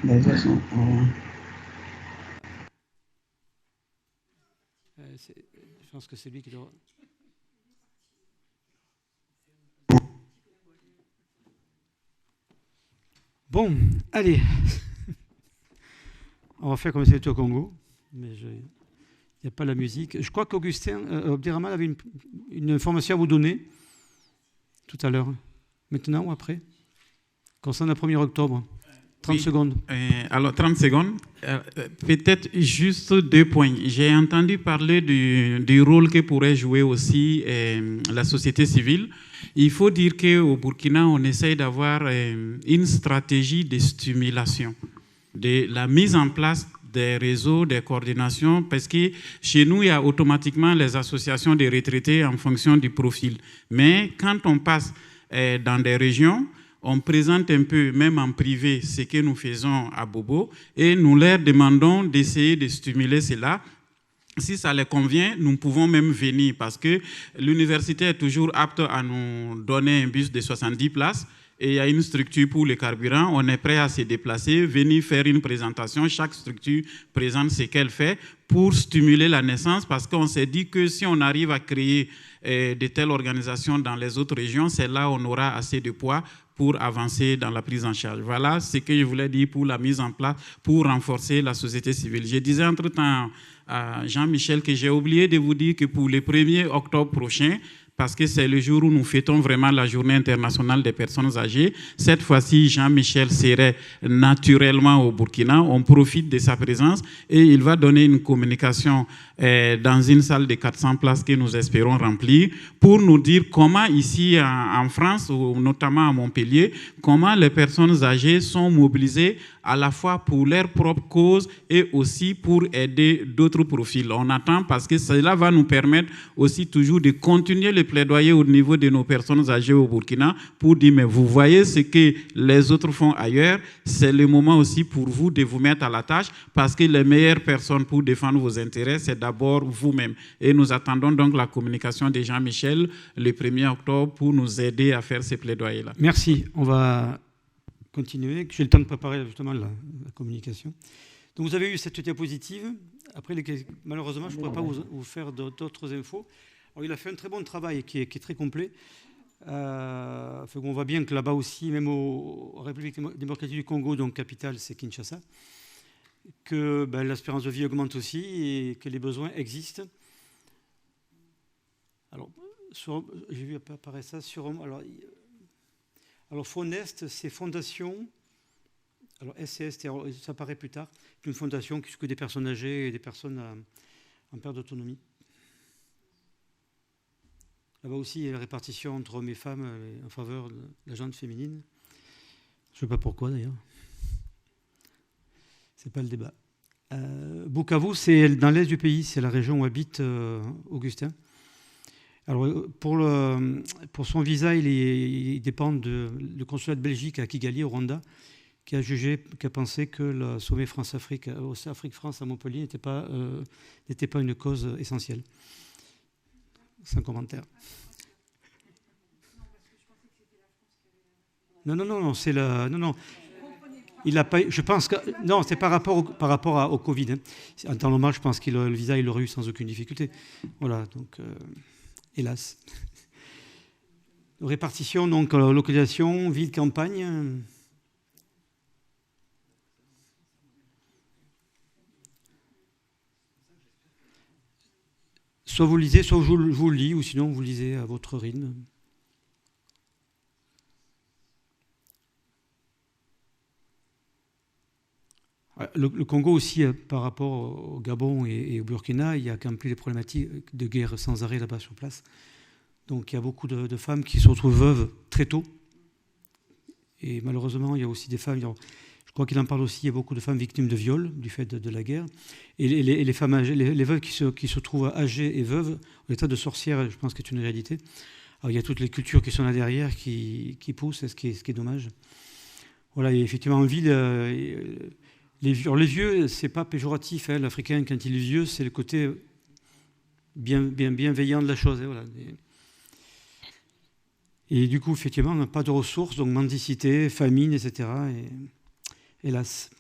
[SPEAKER 11] Les autres sont
[SPEAKER 1] je pense que c'est lui qui doit... Bon, allez. On va faire comme c'était au Congo, mais il n'y a pas la musique. Je crois qu'Augustin Abderrahmane avait une information à vous donner tout à l'heure. Maintenant ou après? Concernant le 1er octobre. 30 secondes.
[SPEAKER 4] Alors, 30 secondes. Peut-être juste 2 points. J'ai entendu parler du rôle que pourrait jouer aussi la société civile. Il faut dire qu'au Burkina, on essaye d'avoir une stratégie de stimulation, de la mise en place des réseaux, des coordinations, parce que chez nous, il y a automatiquement les associations des retraités en fonction du profil. Mais quand on passe dans des régions, on présente un peu, même en privé, ce que nous faisons à Bobo et nous leur demandons d'essayer de stimuler cela. Si ça les convient, nous pouvons même venir parce que l'université est toujours apte à nous donner un bus de 70 places et il y a une structure pour le carburant. On est prêt à se déplacer, venir faire une présentation. Chaque structure présente ce qu'elle fait pour stimuler la naissance parce qu'on s'est dit que si on arrive à créer de telles organisations dans les autres régions, c'est là où on aura assez de poids pour avancer dans la prise en charge. Voilà ce que je voulais dire pour la mise en place, pour renforcer la société civile. Je disais entre-temps à Jean-Michel que j'ai oublié de vous dire que pour le 1er octobre prochain, parce que c'est le jour où nous fêtons vraiment la journée internationale des personnes âgées. Cette fois-ci, Jean-Michel serait naturellement au Burkina. On profite de sa présence et il va donner une communication dans une salle de 400 places que nous espérons remplir pour nous dire comment ici en France, ou notamment à Montpellier, comment les personnes âgées sont mobilisées à la fois pour leur propre cause et aussi pour aider d'autres profils. On attend parce que cela va nous permettre aussi toujours de continuer le plaidoyer au niveau de nos personnes âgées au Burkina pour dire, mais vous voyez ce que les autres font ailleurs, c'est le moment aussi pour vous de vous mettre à la tâche parce que les meilleures personnes pour défendre vos intérêts, c'est d'abord vous-même. Et nous attendons donc la communication de Jean-Michel le 1er octobre pour nous aider à faire ces plaidoyers-là.
[SPEAKER 1] Merci. On va continuer. J'ai le temps de préparer justement la communication. Donc vous avez eu cette diapositive. Après, malheureusement, je ne pourrais pas vous faire d'autres infos. Alors, il a fait un très bon travail qui est très complet. On voit bien que là-bas aussi, même aux République démocratique du Congo, donc capitale, c'est Kinshasa, que l'espérance de vie augmente aussi et que les besoins existent. Alors, j'ai vu apparaître ça sur... Alors Fonest, c'est fondation... Alors SCST, ça apparaît plus tard, une fondation qui s'occupe des personnes âgées et des personnes en perte d'autonomie. Là-bas aussi, il y a la répartition entre hommes et femmes en faveur de la gente féminine. Je ne sais pas pourquoi d'ailleurs. Ce n'est pas le débat. Bukavu, c'est dans l'est du pays, c'est la région où habite Augustin. Alors, pour son visa, il dépend du consulat de Belgique à Kigali, au Rwanda, qui a pensé que le sommet France-Afrique, Afrique-France à Montpellier n'était pas une cause essentielle. Sans commentaire. Non, c'est la... Non. Il a pas, je pense que non, c'est par rapport au Covid. Hein. En temps normal, je pense que le visa, il l'aurait eu sans aucune difficulté. Voilà, donc hélas. Répartition, donc localisation, ville, campagne. Soit vous lisez, soit je vous le lis, ou sinon vous lisez à votre rythme. Le Congo aussi, par rapport au Gabon et au Burkina, il y a quand même plus des problématiques de guerre sans arrêt là-bas sur place. Donc il y a beaucoup de femmes qui se retrouvent veuves très tôt. Et malheureusement, il y a aussi des femmes, je crois qu'il en parle aussi, il y a beaucoup de femmes victimes de viol du fait de la guerre. Et les femmes âgées, les veuves qui se trouvent âgées et veuves, l'état de sorcière, je pense que c'est une réalité. Alors il y a toutes les cultures qui sont là derrière qui poussent, ce qui est dommage. Voilà, et effectivement en ville... les vieux, c'est pas péjoratif. Hein, l'Africain, quand il est vieux, c'est le côté bienveillant de la chose. Hein, voilà. Et du coup, effectivement, on n'a pas de ressources, donc mendicité, famine, etc. Et hélas.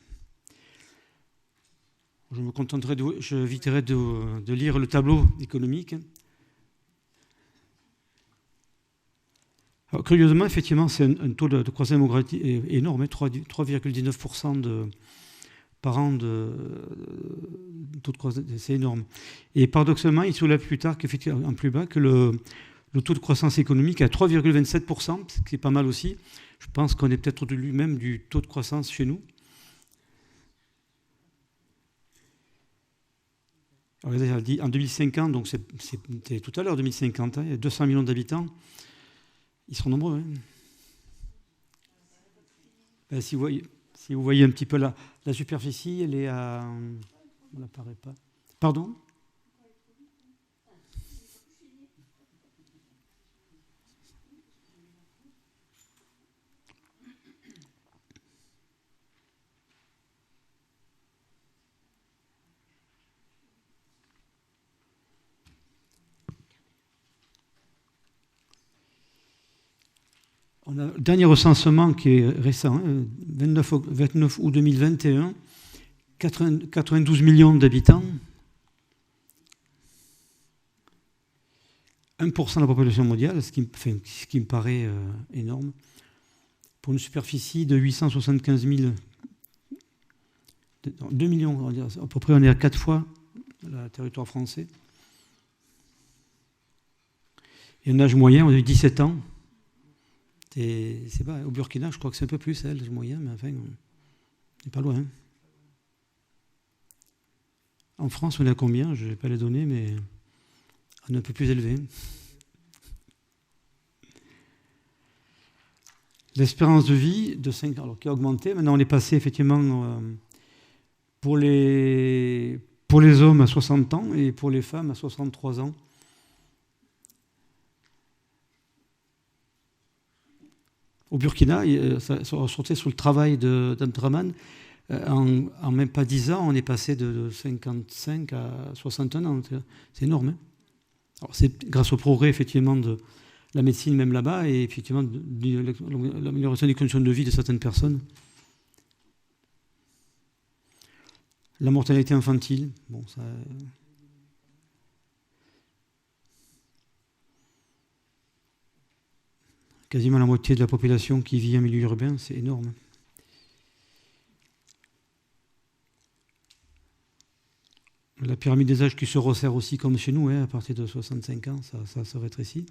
[SPEAKER 1] Je éviterai de lire le tableau économique. Alors, curieusement, effectivement, c'est un taux de croissance démographique énorme, 3,19% par an de taux de croissance, c'est énorme. Et paradoxalement, il soulève plus tard qu'effectivement, plus bas, que le taux de croissance économique est à 3,27%, ce qui est pas mal aussi. Je pense qu'on est peut-être au-delà même du taux de croissance chez nous. Alors, en 2050, donc c'était tout à l'heure 2050, hein, il y a 200 millions d'habitants. Ils seront nombreux. Hein. Ben, si vous voyez un petit peu la superficie, elle est à... On n'apparaît pas. Pardon ? On a le dernier recensement qui est récent, hein, 29 août 2021, 92 millions d'habitants, 1% de la population mondiale, ce qui me paraît énorme, pour une superficie de 875 000, 2 millions, à peu près on est à 4 fois le territoire français. Et un âge moyen, on a eu 17 ans. C'est pas, au Burkina, je crois que c'est un peu plus, l'âge moyen, mais enfin, on n'est pas loin. En France, on est à combien? Je ne vais pas les donner, mais on est un peu plus élevé. L'espérance de vie de 5 ans, alors, qui a augmenté. Maintenant, on est passé effectivement pour les hommes à 60 ans et pour les femmes à 63 ans. Au Burkina, ça sortait sur le travail d'Abdraman. En même pas 10 ans, on est passé de 55 à 61 ans. C'est énorme. Hein. Alors, c'est grâce au progrès, effectivement, de la médecine, même là-bas, et effectivement, de l'amélioration des conditions de vie de certaines personnes. La mortalité infantile, bon, ça... Quasiment la moitié de la population qui vit en milieu urbain, c'est énorme. La pyramide des âges qui se resserre aussi comme chez nous, hein, à partir de 65 ans, ça se rétrécit.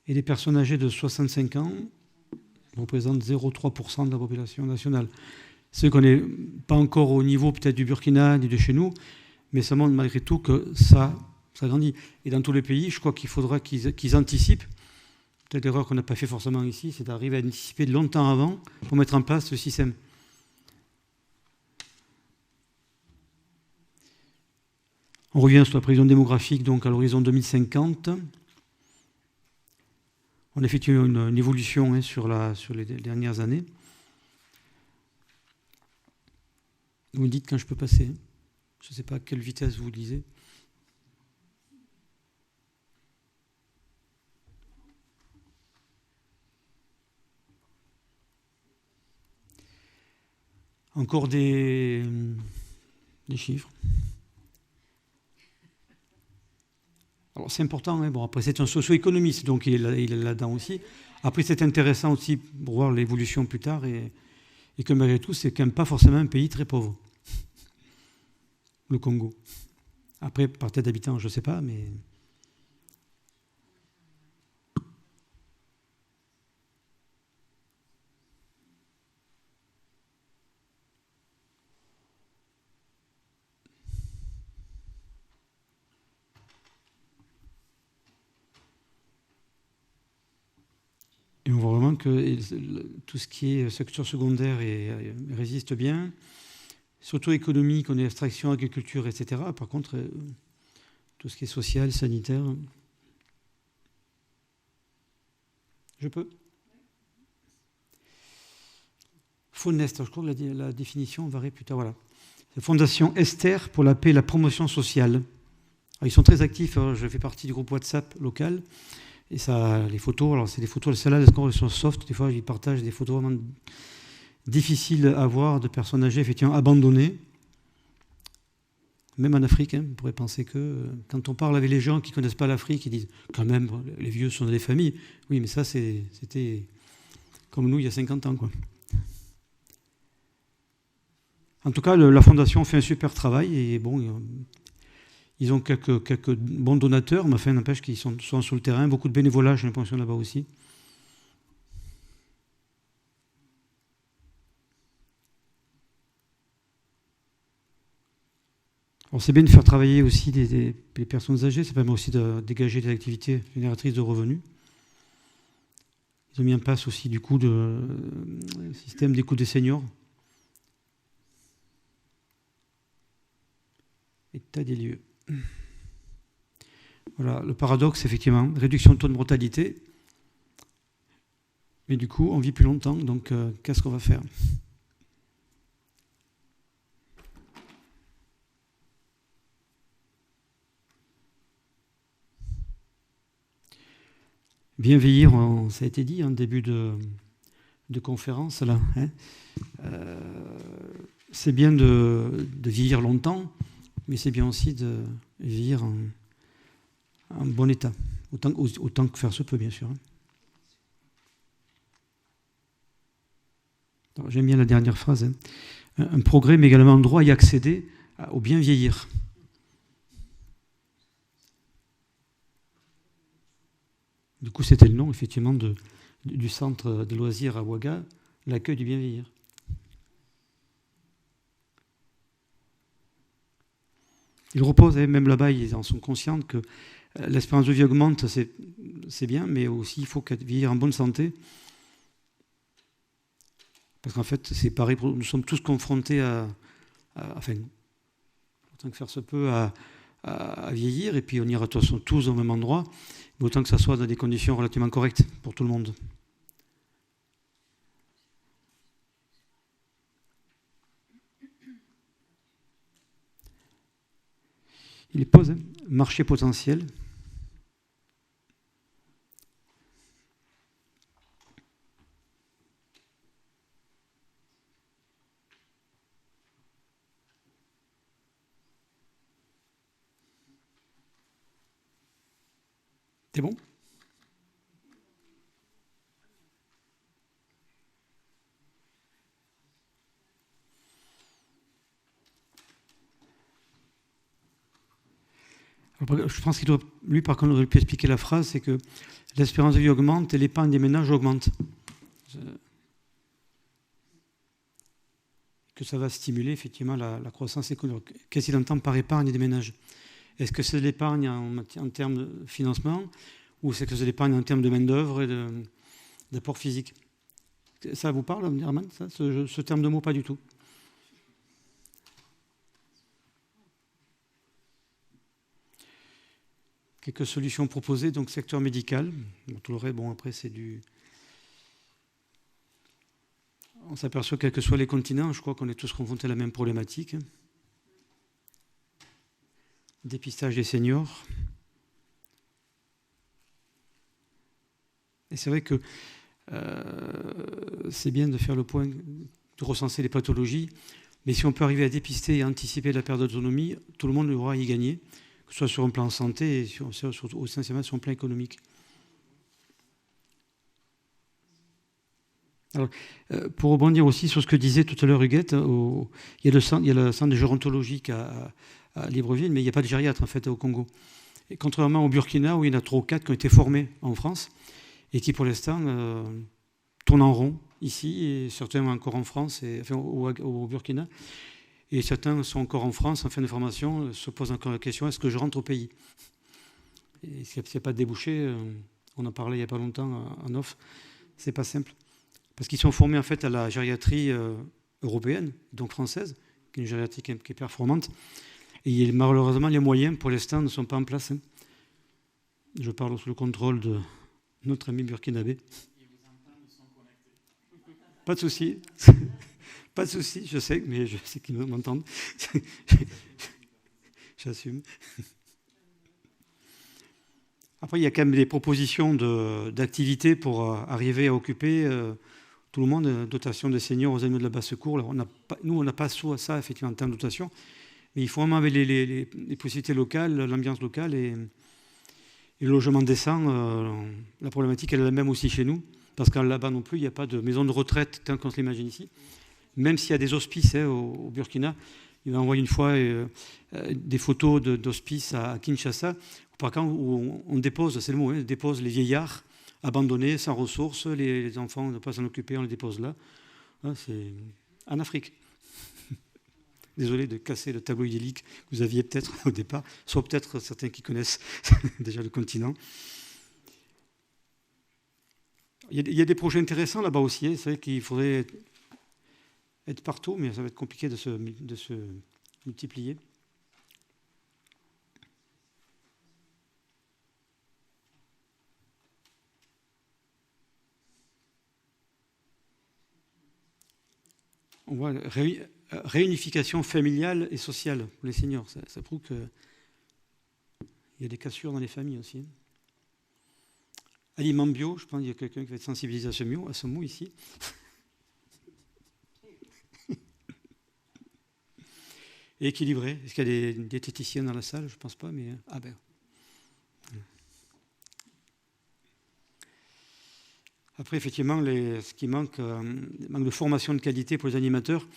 [SPEAKER 1] Et les personnes âgées de 65 ans représentent 0,3% de la population nationale. C'est qu'on n'est pas encore au niveau peut-être du Burkina ni de chez nous, mais ça montre malgré tout que ça grandit. Et dans tous les pays, je crois qu'il faudra qu'ils anticipent. Peut-être l'erreur qu'on n'a pas fait forcément ici, c'est d'arriver à anticiper longtemps avant pour mettre en place ce système. On revient sur la prévision démographique, donc à l'horizon 2050. On effectue une évolution, hein, sur les dernières années. Vous me dites quand je peux passer. Hein. Je ne sais pas à quelle vitesse vous lisez. Encore des chiffres. Alors c'est important, hein. Bon, après c'est un socio-économiste, donc il est là-dedans aussi. Après c'est intéressant aussi pour voir l'évolution plus tard, et que malgré tout, c'est quand même pas forcément un pays très pauvre, le Congo. Après, par tête d'habitant, je ne sais pas, mais... Et on voit vraiment que tout ce qui est secteur secondaire résiste bien. Surtout économique, on est extraction, agriculture, etc. Par contre, tout ce qui est social, sanitaire... Je peux. Faunest, je crois que la définition varie plus tard. Voilà. Fondation Esther pour la paix et la promotion sociale. Alors, ils sont très actifs. Je fais partie du groupe WhatsApp local. Et ça, les photos, alors c'est des photos, celles-là, elles sont soft. Des fois, ils partagent des photos vraiment difficiles à voir de personnes âgées, effectivement, abandonnées. Même en Afrique, hein, on pourrait penser que quand on parle avec les gens qui ne connaissent pas l'Afrique, ils disent quand même, les vieux sont dans les familles. Oui, mais ça, c'était comme nous il y a 50 ans, quoi. En tout cas, la Fondation fait un super travail et bon, ils ont quelques bons donateurs, mais enfin, n'empêche qu'ils sont souvent sur le terrain. Beaucoup de bénévolat, j'ai l'impression, là-bas aussi. Alors, c'est bien de faire travailler aussi les personnes âgées, ça permet aussi de dégager des activités génératrices de revenus. Ils ont mis en place aussi, du coup, le système d'écoute des seniors. État des lieux. Voilà, le paradoxe, effectivement, réduction de taux de mortalité. Mais du coup, on vit plus longtemps, donc qu'est-ce qu'on va faire ? Bien vieillir, ça a été dit en début de conférence, là. Hein. C'est bien de vieillir longtemps, mais c'est bien aussi de vieillir en bon état, autant que faire se peut, bien sûr. J'aime bien la dernière phrase. Hein. Un progrès, mais également un droit à y accéder au bien vieillir. Du coup, c'était le nom, effectivement, du centre de loisirs à Ouaga, l'accueil du bien vieillir. Ils reposent, même là-bas, ils en sont conscients que l'espérance de vie augmente, c'est bien, mais aussi il faut vieillir en bonne santé. Parce qu'en fait, c'est pareil, nous sommes tous confrontés enfin, autant que faire se peut, à vieillir, et puis on ira tous au même endroit, mais autant que ça soit dans des conditions relativement correctes pour tout le monde. Il pose, hein, marché potentiel. C'est bon ? Je pense qu'il doit, lui, par contre, aurait pu expliquer la phrase, c'est que l'espérance de vie augmente et l'épargne des ménages augmente. Que ça va stimuler effectivement la croissance économique. Qu'est-ce qu'il entend par épargne des ménages ? Est-ce que c'est l'épargne en termes de financement ou c'est que c'est l'épargne en termes de main-d'œuvre et d'apport physique ? Ça vous parle, Abderrahmane, ce terme de mot? Pas du tout. Quelques solutions proposées, donc secteur médical. Tout le reste, bon, après, c'est du... On s'aperçoit, quels que soient les continents, je crois qu'on est tous confrontés à la même problématique. Dépistage des seniors. Et c'est vrai que c'est bien de faire le point recenser les pathologies. Mais si on peut arriver à dépister et anticiper la perte d'autonomie, tout le monde aura à y gagner, que ce soit sur un plan santé et essentiellement sur un plan économique. Alors, pour rebondir aussi sur ce que disait tout à l'heure Huguette, il y a le centre de gérontologique à Libreville, mais il n'y a pas de gériatre en fait au Congo. Et contrairement au Burkina, où il y en a 3 ou 4 qui ont été formés en France et qui pour l'instant tournent en rond ici, et certains encore en France, enfin, au Burkina, et certains sont encore en France en fin de formation, se posent encore la question, est-ce que je rentre au pays? Et s'il n'y a pas de débouché, on en parlait il n'y a pas longtemps en off, c'est pas simple. Parce qu'ils sont formés en fait à la gériatrie européenne, donc française, qui est une gériatrie qui est performante. Et malheureusement, les moyens pour l'instant ne sont pas en place. Je parle sous le contrôle de notre ami burkinabé. Pas de souci. Pas de souci, je sais, mais je sais qu'ils m'entendent. J'assume. Après, il y a quand même des propositions d'activités pour arriver à occuper tout le monde, dotation des seniors aux animaux de la basse-cour. Nous, on n'a pas ça, effectivement, en termes de dotation, mais il faut vraiment avec les possibilités locales, l'ambiance locale et le logement décent. La problématique, elle est la même aussi chez nous, parce qu'à là-bas non plus, il n'y a pas de maison de retraite tant qu'on se l'imagine ici. Même s'il y a des hospices au Burkina, il m'a envoyé une fois des photos d'hospices à Kinshasa, où on dépose, c'est le mot, on dépose les vieillards abandonnés, sans ressources, les enfants ne pas s'en occuper, on les dépose là. C'est en Afrique. Désolé de casser le tableau idyllique que vous aviez peut-être au départ, soit peut-être certains qui connaissent déjà le continent. Il y a des projets intéressants là-bas aussi. C'est vrai qu'il faudrait être partout, mais ça va être compliqué de se multiplier. On voit réunification familiale et sociale pour les seniors. Ça prouve qu'il y a des cassures dans les familles aussi. Aliments bio, je pense qu'il y a quelqu'un qui va être sensibilisé à ce mot ici. Et équilibré. Est-ce qu'il y a des diététiciennes dans la salle? Je ne pense pas, mais... Ah ben... Après, effectivement, ce qui manque de formation de qualité pour les animateurs,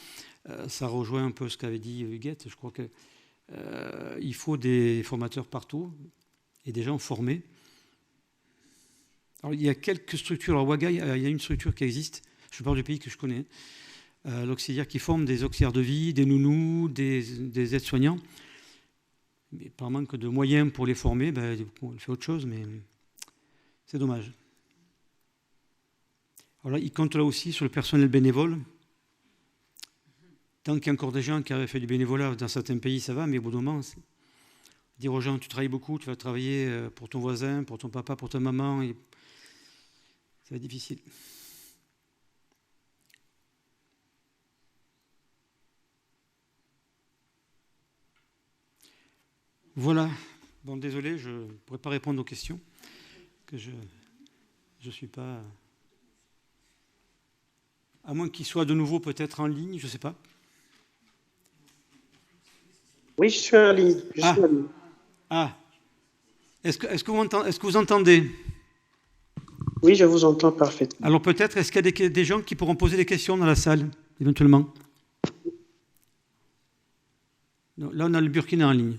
[SPEAKER 1] ça rejoint un peu ce qu'avait dit Huguette. Je crois qu'il faut des formateurs partout et des gens formés. Alors, il y a quelques structures. Alors, Ouaga, il y a une structure qui existe. Je parle du pays que je connais. L'auxiliaire qui forme des auxiliaires de vie, des nounous, des aides-soignants. Mais par manque de moyens pour les former, on fait autre chose, mais c'est dommage. Alors là, il compte là aussi sur le personnel bénévole. Tant qu'il y a encore des gens qui avaient fait du bénévolat dans certains pays, ça va, mais au bout d'un moment, dire aux gens, tu travailles beaucoup, tu vas travailler pour ton voisin, pour ton papa, pour ta maman, et ça va être difficile. Voilà. Bon, désolé, je ne pourrais pas répondre aux questions, que je ne suis pas... À moins qu'il soit de nouveau peut-être en ligne, je ne sais pas.
[SPEAKER 10] Oui, je suis en ligne.
[SPEAKER 1] Est-ce que vous entendez?
[SPEAKER 10] Oui, je vous entends parfaitement.
[SPEAKER 1] Alors peut-être, est-ce qu'il y a des gens qui pourront poser des questions dans la salle, éventuellement? Non, là, on a le Burkina en ligne.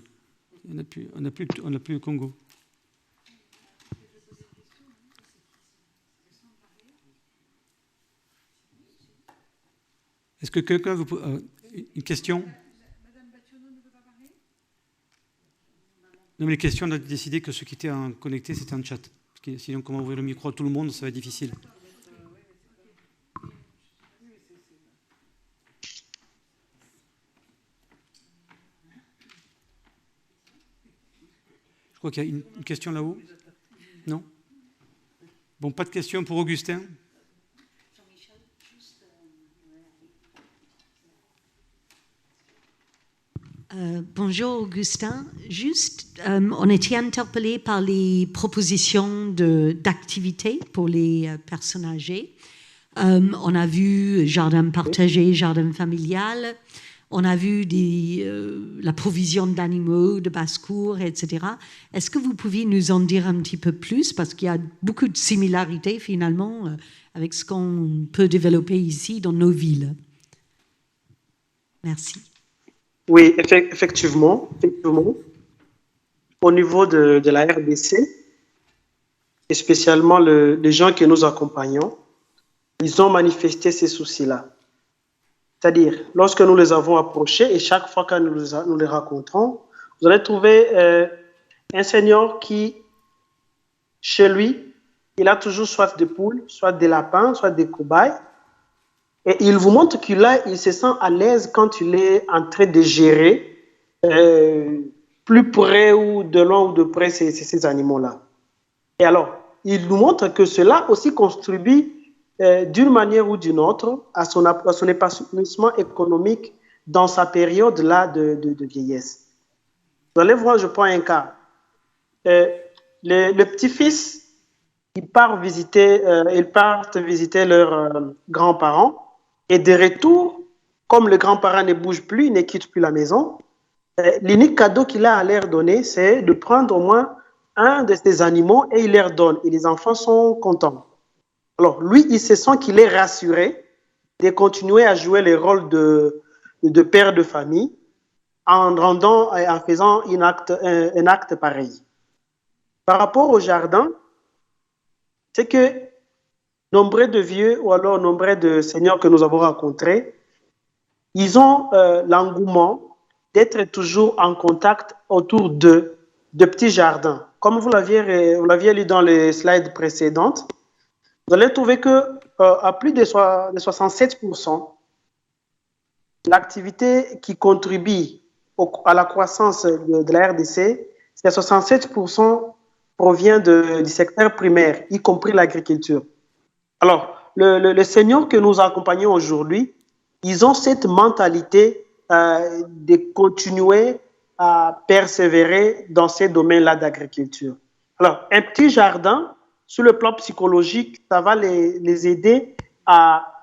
[SPEAKER 1] On n'a plus le Congo. Est-ce que quelqu'un veut une question? Madame Bationneau ne veut pas parler? Non, mais les questions, on a décidé que ceux qui étaient connectés, c'était en chat. Parce que sinon, comment ouvrir le micro à tout le monde, ça va être difficile. Je crois qu'il y a une question là-haut. Non? Bon, pas de question pour Augustin?
[SPEAKER 3] Bonjour Augustin, juste on était interpellé par les propositions d'activités pour les personnes âgées. On a vu jardin partagé, jardin familial. On a vu la provision d'animaux, de basse-cour, etc. Est-ce que vous pouvez nous en dire un petit peu plus? Parce qu'il y a beaucoup de similarités, finalement, avec ce qu'on peut développer ici dans nos villes. Merci.
[SPEAKER 10] Oui, effectivement. Au niveau de la RDC, et spécialement les gens que nous accompagnons, ils ont manifesté ces soucis-là. C'est-à-dire, lorsque nous les avons approchés, et chaque fois que nous les rencontrons, vous allez trouver un senior qui, chez lui, il a toujours soit des poules, soit des lapins, soit des cobayes. Et il vous montre qu'il se sent à l'aise quand il est en train de gérer plus près ou de loin ou de près ces animaux-là. Et alors, il nous montre que cela aussi contribue d'une manière ou d'une autre à son épanouissement économique dans sa période-là de vieillesse. Vous allez voir, je prends un cas. Le petit-fils, ils partent visiter leurs grands-parents et de retour, comme le grand-parent ne bouge plus, il ne quitte plus la maison, l'unique cadeau qu'il a à leur donner, c'est de prendre au moins un de ces animaux et il leur donne. Et les enfants sont contents. Alors, lui, il se sent qu'il est rassuré de continuer à jouer le rôle de père de famille en faisant un acte pareil. Par rapport au jardin, c'est que nombreux de vieux ou alors nombreux de seniors que nous avons rencontrés, ils ont l'engouement d'être toujours en contact autour de petits jardins. Comme vous l'aviez lu dans les slides précédentes, vous allez trouver qu'à plus de 67%, l'activité qui contribue à la croissance de la RDC, c'est 67% provient du secteur primaire, y compris l'agriculture. Alors, les seniors que nous accompagnons aujourd'hui, ils ont cette mentalité de continuer à persévérer dans ces domaines-là d'agriculture. Alors, un petit jardin, sur le plan psychologique, ça va les aider à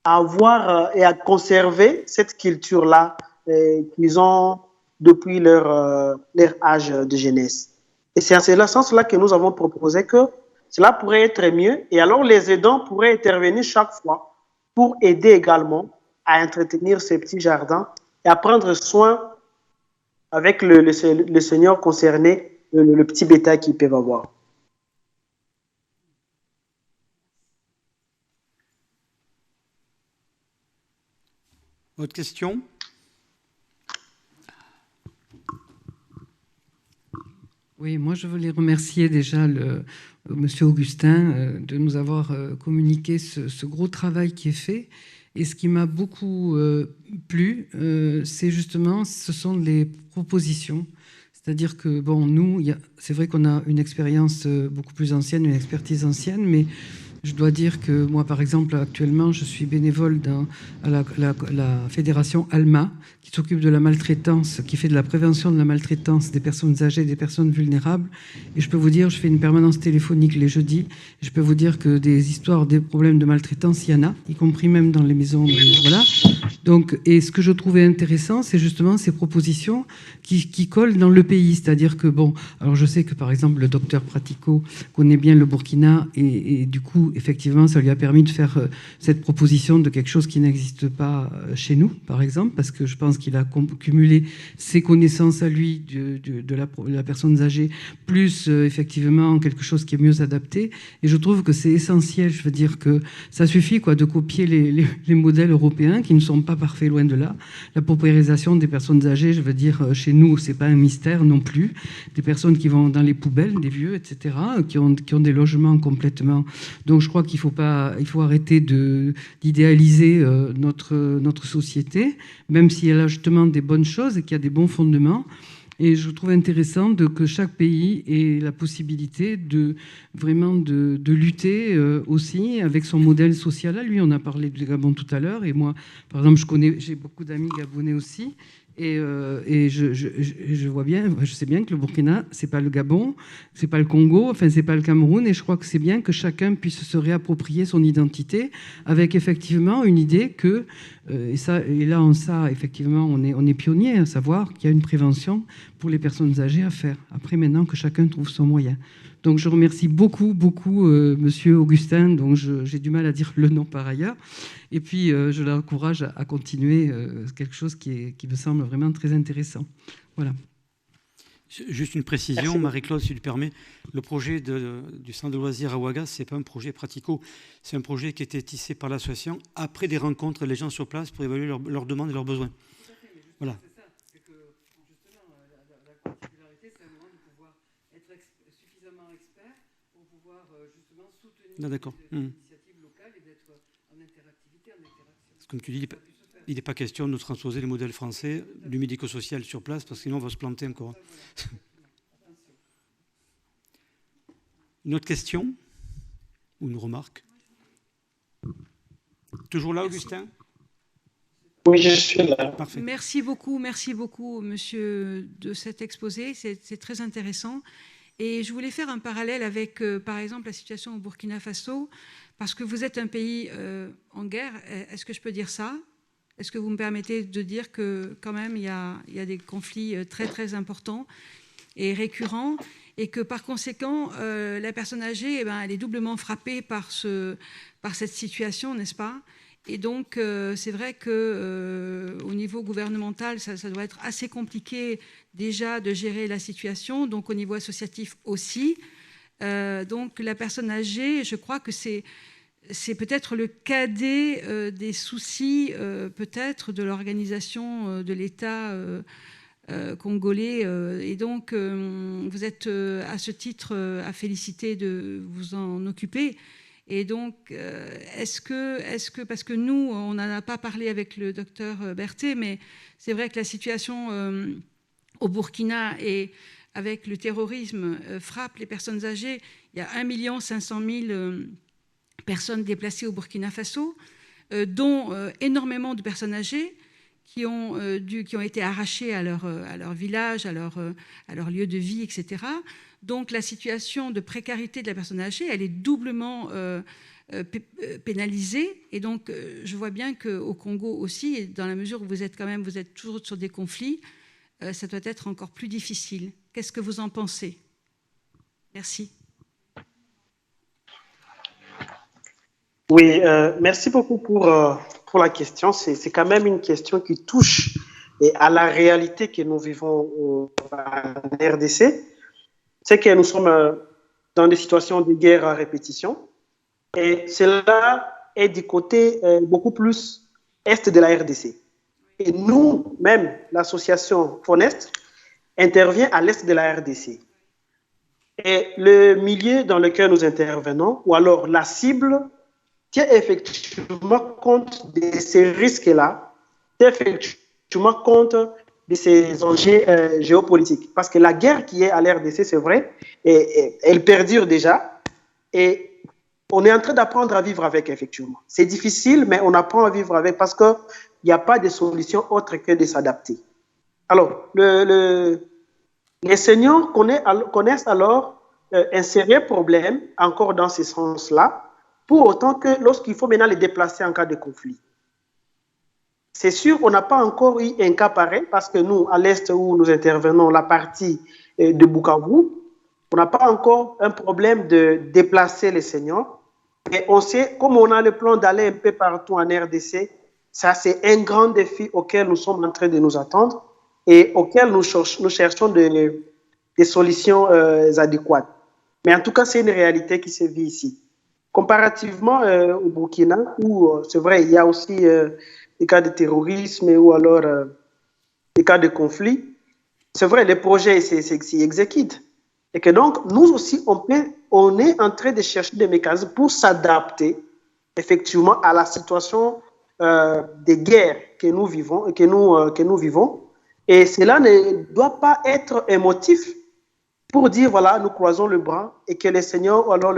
[SPEAKER 10] avoir et à conserver cette culture-là qu'ils ont depuis leur âge de jeunesse. Et c'est en ce sens-là que nous avons proposé que cela pourrait être mieux. Et alors, les aidants pourraient intervenir chaque fois pour aider également à entretenir ces petits jardins et à prendre soin avec le senior concerné, le petit bétail qu'ils peuvent avoir.
[SPEAKER 1] Autre question?
[SPEAKER 6] Oui, moi je voulais remercier déjà Monsieur Augustin de nous avoir communiqué ce gros travail qui est fait. Et ce qui m'a beaucoup plu, c'est justement, ce sont les propositions. C'est-à-dire que, bon, nous, c'est vrai qu'on a une expérience beaucoup plus ancienne, une expertise ancienne, mais je dois dire que moi, par exemple, actuellement, je suis bénévole à la fédération ALMA, qui s'occupe de la maltraitance, qui fait de la prévention de la maltraitance des personnes âgées, des personnes vulnérables. Et je peux vous dire, je fais une permanence téléphonique les jeudis. Et je peux vous dire que des histoires, des problèmes de maltraitance, il y en a, y compris même dans les maisons. Voilà. Donc, et ce que je trouvais intéressant, c'est justement ces propositions qui collent dans le pays. C'est-à-dire que, bon, alors je sais que par exemple, le docteur Pratico connaît bien le Burkina et du coup, effectivement, ça lui a permis de faire cette proposition de quelque chose qui n'existe pas chez nous, par exemple, parce que je pense qu'il a cumulé ses connaissances à lui de la personne âgée, plus effectivement quelque chose qui est mieux adapté. Et je trouve que c'est essentiel, je veux dire que ça suffit quoi, de copier les modèles européens qui ne sont pas parfaits, loin de là. La paupérisation des personnes âgées, je veux dire, chez nous, c'est pas un mystère non plus. Des personnes qui vont dans les poubelles, des vieux, etc., qui ont des logements complètement... Donc je crois qu'il faut arrêter d'idéaliser notre société, même si elle a justement des bonnes choses et qu'il y a des bons fondements. Et je trouve intéressant que chaque pays ait la possibilité vraiment de lutter aussi avec son modèle social à lui. On a parlé du Gabon tout à l'heure, et moi, par exemple, j'ai beaucoup d'amis gabonais aussi. Et je vois bien, je sais bien que le Burkina, c'est pas le Gabon, c'est pas le Congo, enfin c'est pas le Cameroun, et je crois que c'est bien que chacun puisse se réapproprier son identité avec effectivement une idée que, et là en ça effectivement on est pionnier à savoir qu'il y a une prévention pour les personnes âgées à faire. Après maintenant que chacun trouve son moyen. Donc je remercie beaucoup, Monsieur Augustin, donc j'ai du mal à dire le nom par ailleurs. Et puis je l'encourage à continuer quelque chose qui me semble vraiment très intéressant. Voilà.
[SPEAKER 1] Juste une précision, Marie-Claude, si tu le permets. Le projet du centre de loisirs à Ouaga, ce n'est pas un projet pratico, c'est un projet qui a été tissé par l'association après des rencontres avec les gens sur place pour évaluer leurs demandes et leurs besoins. Voilà. D'accord. Comme tu dis, il n'est pas question de transposer le modèle français du médico-social sur place, parce que sinon on va se planter encore. Une autre question ou une remarque? Toujours là, Augustin?
[SPEAKER 10] Oui, je suis là.
[SPEAKER 1] Parfait.
[SPEAKER 5] Merci beaucoup, monsieur, de cet exposé. C'est très intéressant. Et je voulais faire un parallèle avec, par exemple, la situation au Burkina Faso, parce que vous êtes un pays en guerre. Est-ce que je peux dire ça? Est-ce que vous me permettez de dire que, quand même, il y a des conflits très, très importants et récurrents, et que, par conséquent, la personne âgée, elle est doublement frappée par cette situation, n'est-ce pas? Et donc, c'est vrai qu'au niveau gouvernemental, ça doit être assez compliqué déjà de gérer la situation, donc au niveau associatif aussi. Donc, la personne âgée, je crois que c'est peut-être le cadet des soucis, peut-être, de l'organisation de l'État congolais. Et donc, vous êtes à ce titre à féliciter de vous en occuper. Et donc, est-ce que, parce que nous, on n'en a pas parlé avec le docteur Berthet, mais c'est vrai que la situation au Burkina et avec le terrorisme frappe les personnes âgées. Il y a 1 500 000 personnes déplacées au Burkina Faso, dont énormément de personnes âgées qui ont été arrachées à leur village, à leur lieu de vie, etc. Donc la situation de précarité de la personne âgée, elle est doublement pénalisée. Et donc je vois bien qu'au Congo aussi, et dans la mesure où vous êtes toujours sur des conflits, ça doit être encore plus difficile. Qu'est-ce que vous en pensez? Merci.
[SPEAKER 10] Oui, merci beaucoup pour la question. C'est quand même une question qui touche à la réalité que nous vivons en RDC. C'est que nous sommes dans des situations de guerre à répétition. Et cela est du côté beaucoup plus est de la RDC. Et nous, même l'association FONEST, intervient à l'est de la RDC. Et le milieu dans lequel nous intervenons, ou alors la cible, tient effectivement compte de ces risques-là, tient effectivement compte de ces enjeux géopolitiques. Parce que la guerre qui est à l'RDC, c'est vrai, elle perdure déjà. Et on est en train d'apprendre à vivre avec, effectivement. C'est difficile, mais on apprend à vivre avec parce qu'il n'y a pas de solution autre que de s'adapter. Alors, les seniors connaissent alors un sérieux problème, encore dans ce sens-là, pour autant que lorsqu'il faut maintenant les déplacer en cas de conflit. C'est sûr, on n'a pas encore eu un cas pareil parce que nous, à l'est où nous intervenons, la partie de Bukavu, on n'a pas encore un problème de déplacer les seniors. Mais on sait, comme on a le plan d'aller un peu partout en RDC, ça c'est un grand défi auquel nous sommes en train de nous attendre et auquel nous cherchons des solutions adéquates. Mais en tout cas, c'est une réalité qui se vit ici. Comparativement au Burkina, où c'est vrai, il y a aussi des cas de terrorisme ou alors des cas de conflit, c'est vrai, les projets s'y exécutent. Et que donc, nous aussi, on est en train de chercher des mécanismes pour s'adapter effectivement à la situation de guerre que nous vivons. Et cela ne doit pas être un motif pour dire, voilà, nous croisons le bras et que les seniors ou alors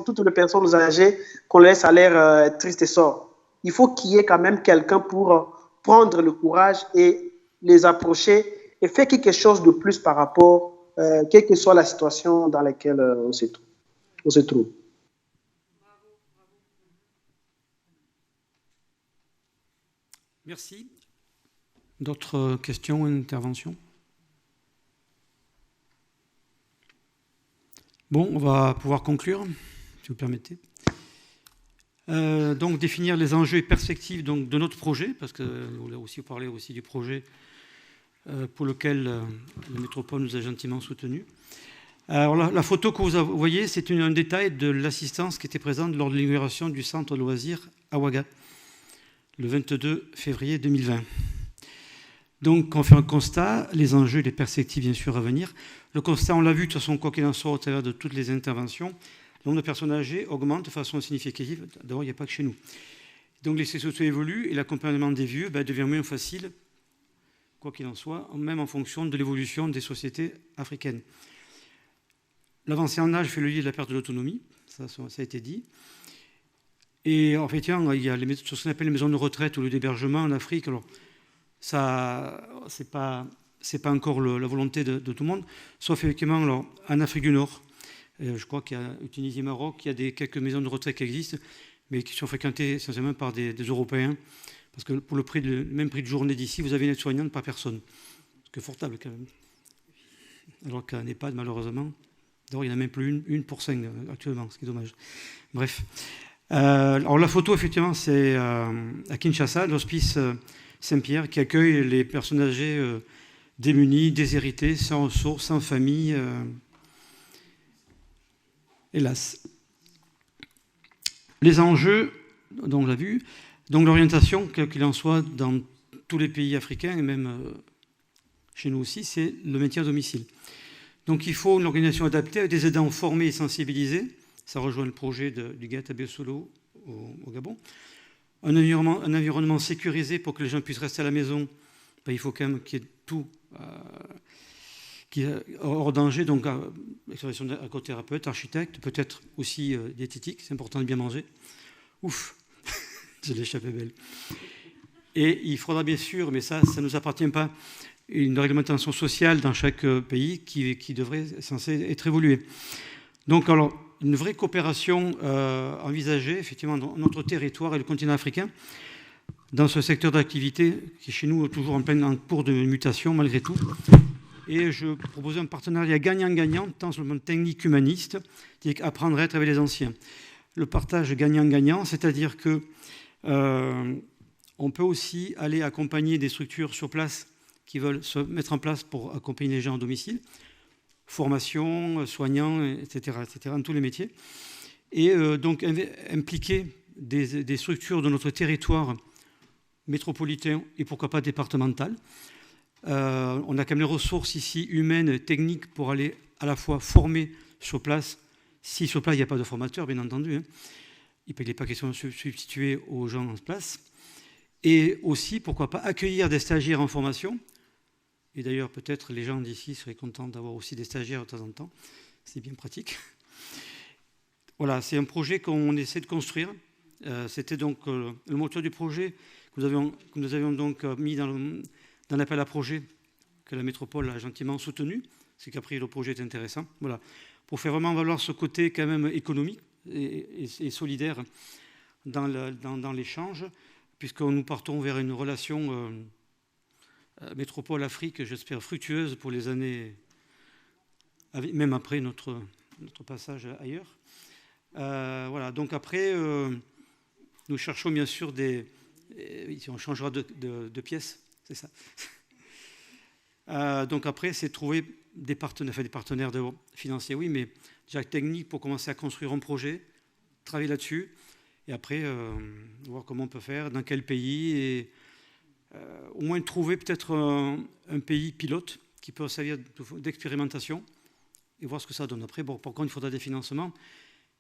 [SPEAKER 10] toutes les personnes âgées qu'on laisse à l'air triste et sort. Il faut qu'il y ait quand même quelqu'un pour prendre le courage et les approcher et faire quelque chose de plus par rapport, quelle que soit la situation dans laquelle on se trouve.
[SPEAKER 1] Merci. D'autres questions ou interventions? Bon, on va pouvoir conclure, si vous permettez. Donc, définir les enjeux et perspectives donc, de notre projet, parce que vous avez aussi parlé aussi du projet pour lequel la métropole nous a gentiment soutenus. Alors, la photo que vous voyez, c'est un détail de l'assistance qui était présente lors de l'inauguration du centre de loisirs à Ouaga, le 22 février 2020. Donc, on fait un constat, les enjeux et les perspectives, bien sûr, à venir. Le constat, on l'a vu, de toute façon, quoi qu'il en soit, au travers de toutes les interventions, le nombre de personnes âgées augmente de façon significative. D'abord, il n'y a pas que chez nous. Donc, les sociétés évoluent et l'accompagnement des vieux devient moins facile, quoi qu'il en soit, même en fonction de l'évolution des sociétés africaines. L'avancée en âge fait le lien de la perte de l'autonomie, ça a été dit. Et en fait, il y a ce qu'on appelle les maisons de retraite ou le d'hébergement en Afrique. Alors, ça, c'est pas encore la volonté de tout le monde, sauf effectivement alors, en Afrique du Nord. Je crois qu'il y a au Tunisie et Maroc, il y a quelques maisons de retraite qui existent, mais qui sont fréquentées essentiellement par des Européens. Parce que pour le même prix de journée d'ici, vous avez une aide-soignante par personne. C'est confortable quand même. Alors qu'à EHPAD, malheureusement, d'abord, il n'y en a même plus une pour 5 actuellement, ce qui est dommage. Bref. Alors la photo, effectivement, c'est à Kinshasa, l'hospice Saint-Pierre, qui accueille les personnes âgées démunies, déshéritées, sans ressources, sans famille. Hélas. Les enjeux, dont on l'a vu, donc l'orientation, quel qu'il en soit, dans tous les pays africains, et même chez nous aussi, c'est le maintien à domicile. Donc il faut une organisation adaptée, avec des aidants formés et sensibilisés. Ça rejoint le projet du GAT Abesolo au Gabon. Un environnement sécurisé pour que les gens puissent rester à la maison. Il faut quand même qu'il y ait tout qui est hors danger, donc exploration d'écothérapeute, architecte, peut-être aussi diététique, c'est important de bien manger. Ouf, je l'ai échappé belle. Et il faudra bien sûr, mais ça ne nous appartient pas, une réglementation sociale dans chaque pays qui devrait censée être évoluée. Donc alors, une vraie coopération envisagée, effectivement, dans notre territoire et le continent africain, dans ce secteur d'activité qui est chez nous toujours en cours de mutation malgré tout. Et je proposais un partenariat gagnant-gagnant, tant sur le plan technique humaniste, c'est-à-dire apprendre à être avec les anciens. Le partage gagnant-gagnant, c'est-à-dire que on peut aussi aller accompagner des structures sur place qui veulent se mettre en place pour accompagner les gens en domicile, formation, soignants, etc., dans tous les métiers. Et donc impliquer des structures de notre territoire métropolitain et pourquoi pas départemental. On a quand même les ressources ici humaines, techniques pour aller à la fois former sur place, si sur place il n'y a pas de formateur, bien entendu. Il n'est pas question de substituer aux gens en place. Et aussi, pourquoi pas, accueillir des stagiaires en formation. Et d'ailleurs, peut-être les gens d'ici seraient contents d'avoir aussi des stagiaires de temps en temps. C'est bien pratique. Voilà, c'est un projet qu'on essaie de construire. C'était donc le moteur du projet que nous avions donc mis dans l'appel à projet que la métropole a gentiment soutenu. C'est qu'après, le projet est intéressant. Voilà, pour faire vraiment valoir ce côté quand même économique et solidaire dans l'échange, puisque nous partons vers une relation métropole-Afrique, j'espère, fructueuse pour les années, même après notre passage ailleurs. Voilà, donc après, nous cherchons bien sûr on changera de pièce, c'est ça. Donc après, c'est trouver des partenaires financiers, oui, mais déjà techniques pour commencer à construire un projet, travailler là-dessus, et après, voir comment on peut faire, dans quel pays, et au moins trouver peut-être un pays pilote qui peut servir d'expérimentation et voir ce que ça donne. Après, bon, par contre, il faudra des financements,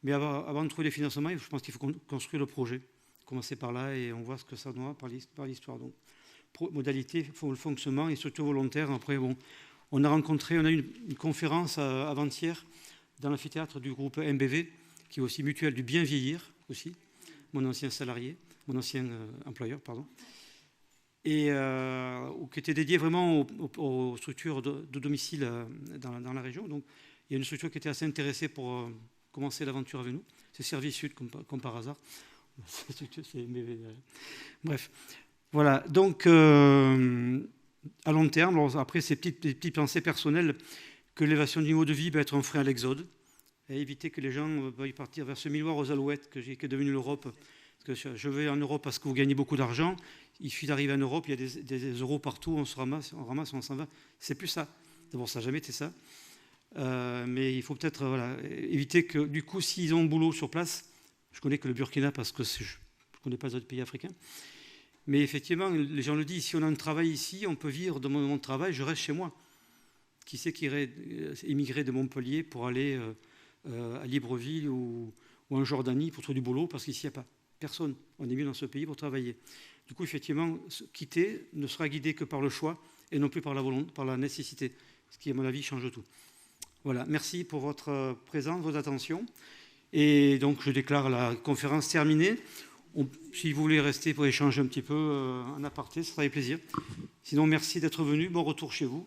[SPEAKER 1] mais avant de trouver les financements, je pense qu'il faut construire le projet. Commencer par là et on voit ce que ça donne par l'histoire. Donc, modalité, le fonctionnement et structure volontaire. Après, bon, on a eu une conférence avant-hier dans l'amphithéâtre du groupe MBV, qui est aussi mutuelle du bien vieillir, aussi, mon ancien employeur, pardon. ou qui était dédié vraiment aux structures de domicile dans la région. Donc, il y a une structure qui était assez intéressée pour commencer l'aventure avec nous. C'est Service Sud, comme par hasard. Bref. Voilà. Donc, à long terme, après ces petites pensées personnelles, que l'élévation du niveau de vie va être un frein à l'exode, et éviter que les gens veuillent partir vers ce miroir aux alouettes qui est devenu l'Europe. Parce que je vais en Europe parce que vous gagnez beaucoup d'argent. Il suffit d'arriver en Europe, il y a des euros partout, on se ramasse, on s'en va. C'est plus ça. D'abord, ça n'a jamais été ça. Mais il faut peut-être éviter que, du coup, s'ils ont un boulot sur place, je connais que le Burkina parce que je ne connais pas d'autres pays africains, mais effectivement, les gens le disent, si on a un travail ici, on peut vivre de mon travail, je reste chez moi. Qui c'est qui irait émigrer de Montpellier pour aller à Libreville ou en Jordanie pour trouver du boulot, parce qu'ici, il n'y a pas personne. On est mieux dans ce pays pour travailler. Du coup, effectivement, quitter ne sera guidé que par le choix et non plus par la volonté, par la nécessité, ce qui, à mon avis, change tout. Voilà, merci pour votre présence, votre attention. Et donc, je déclare la conférence terminée. Si vous voulez rester pour échanger un petit peu en aparté, ça sera avec plaisir. Sinon, merci d'être venu. Bon retour chez vous.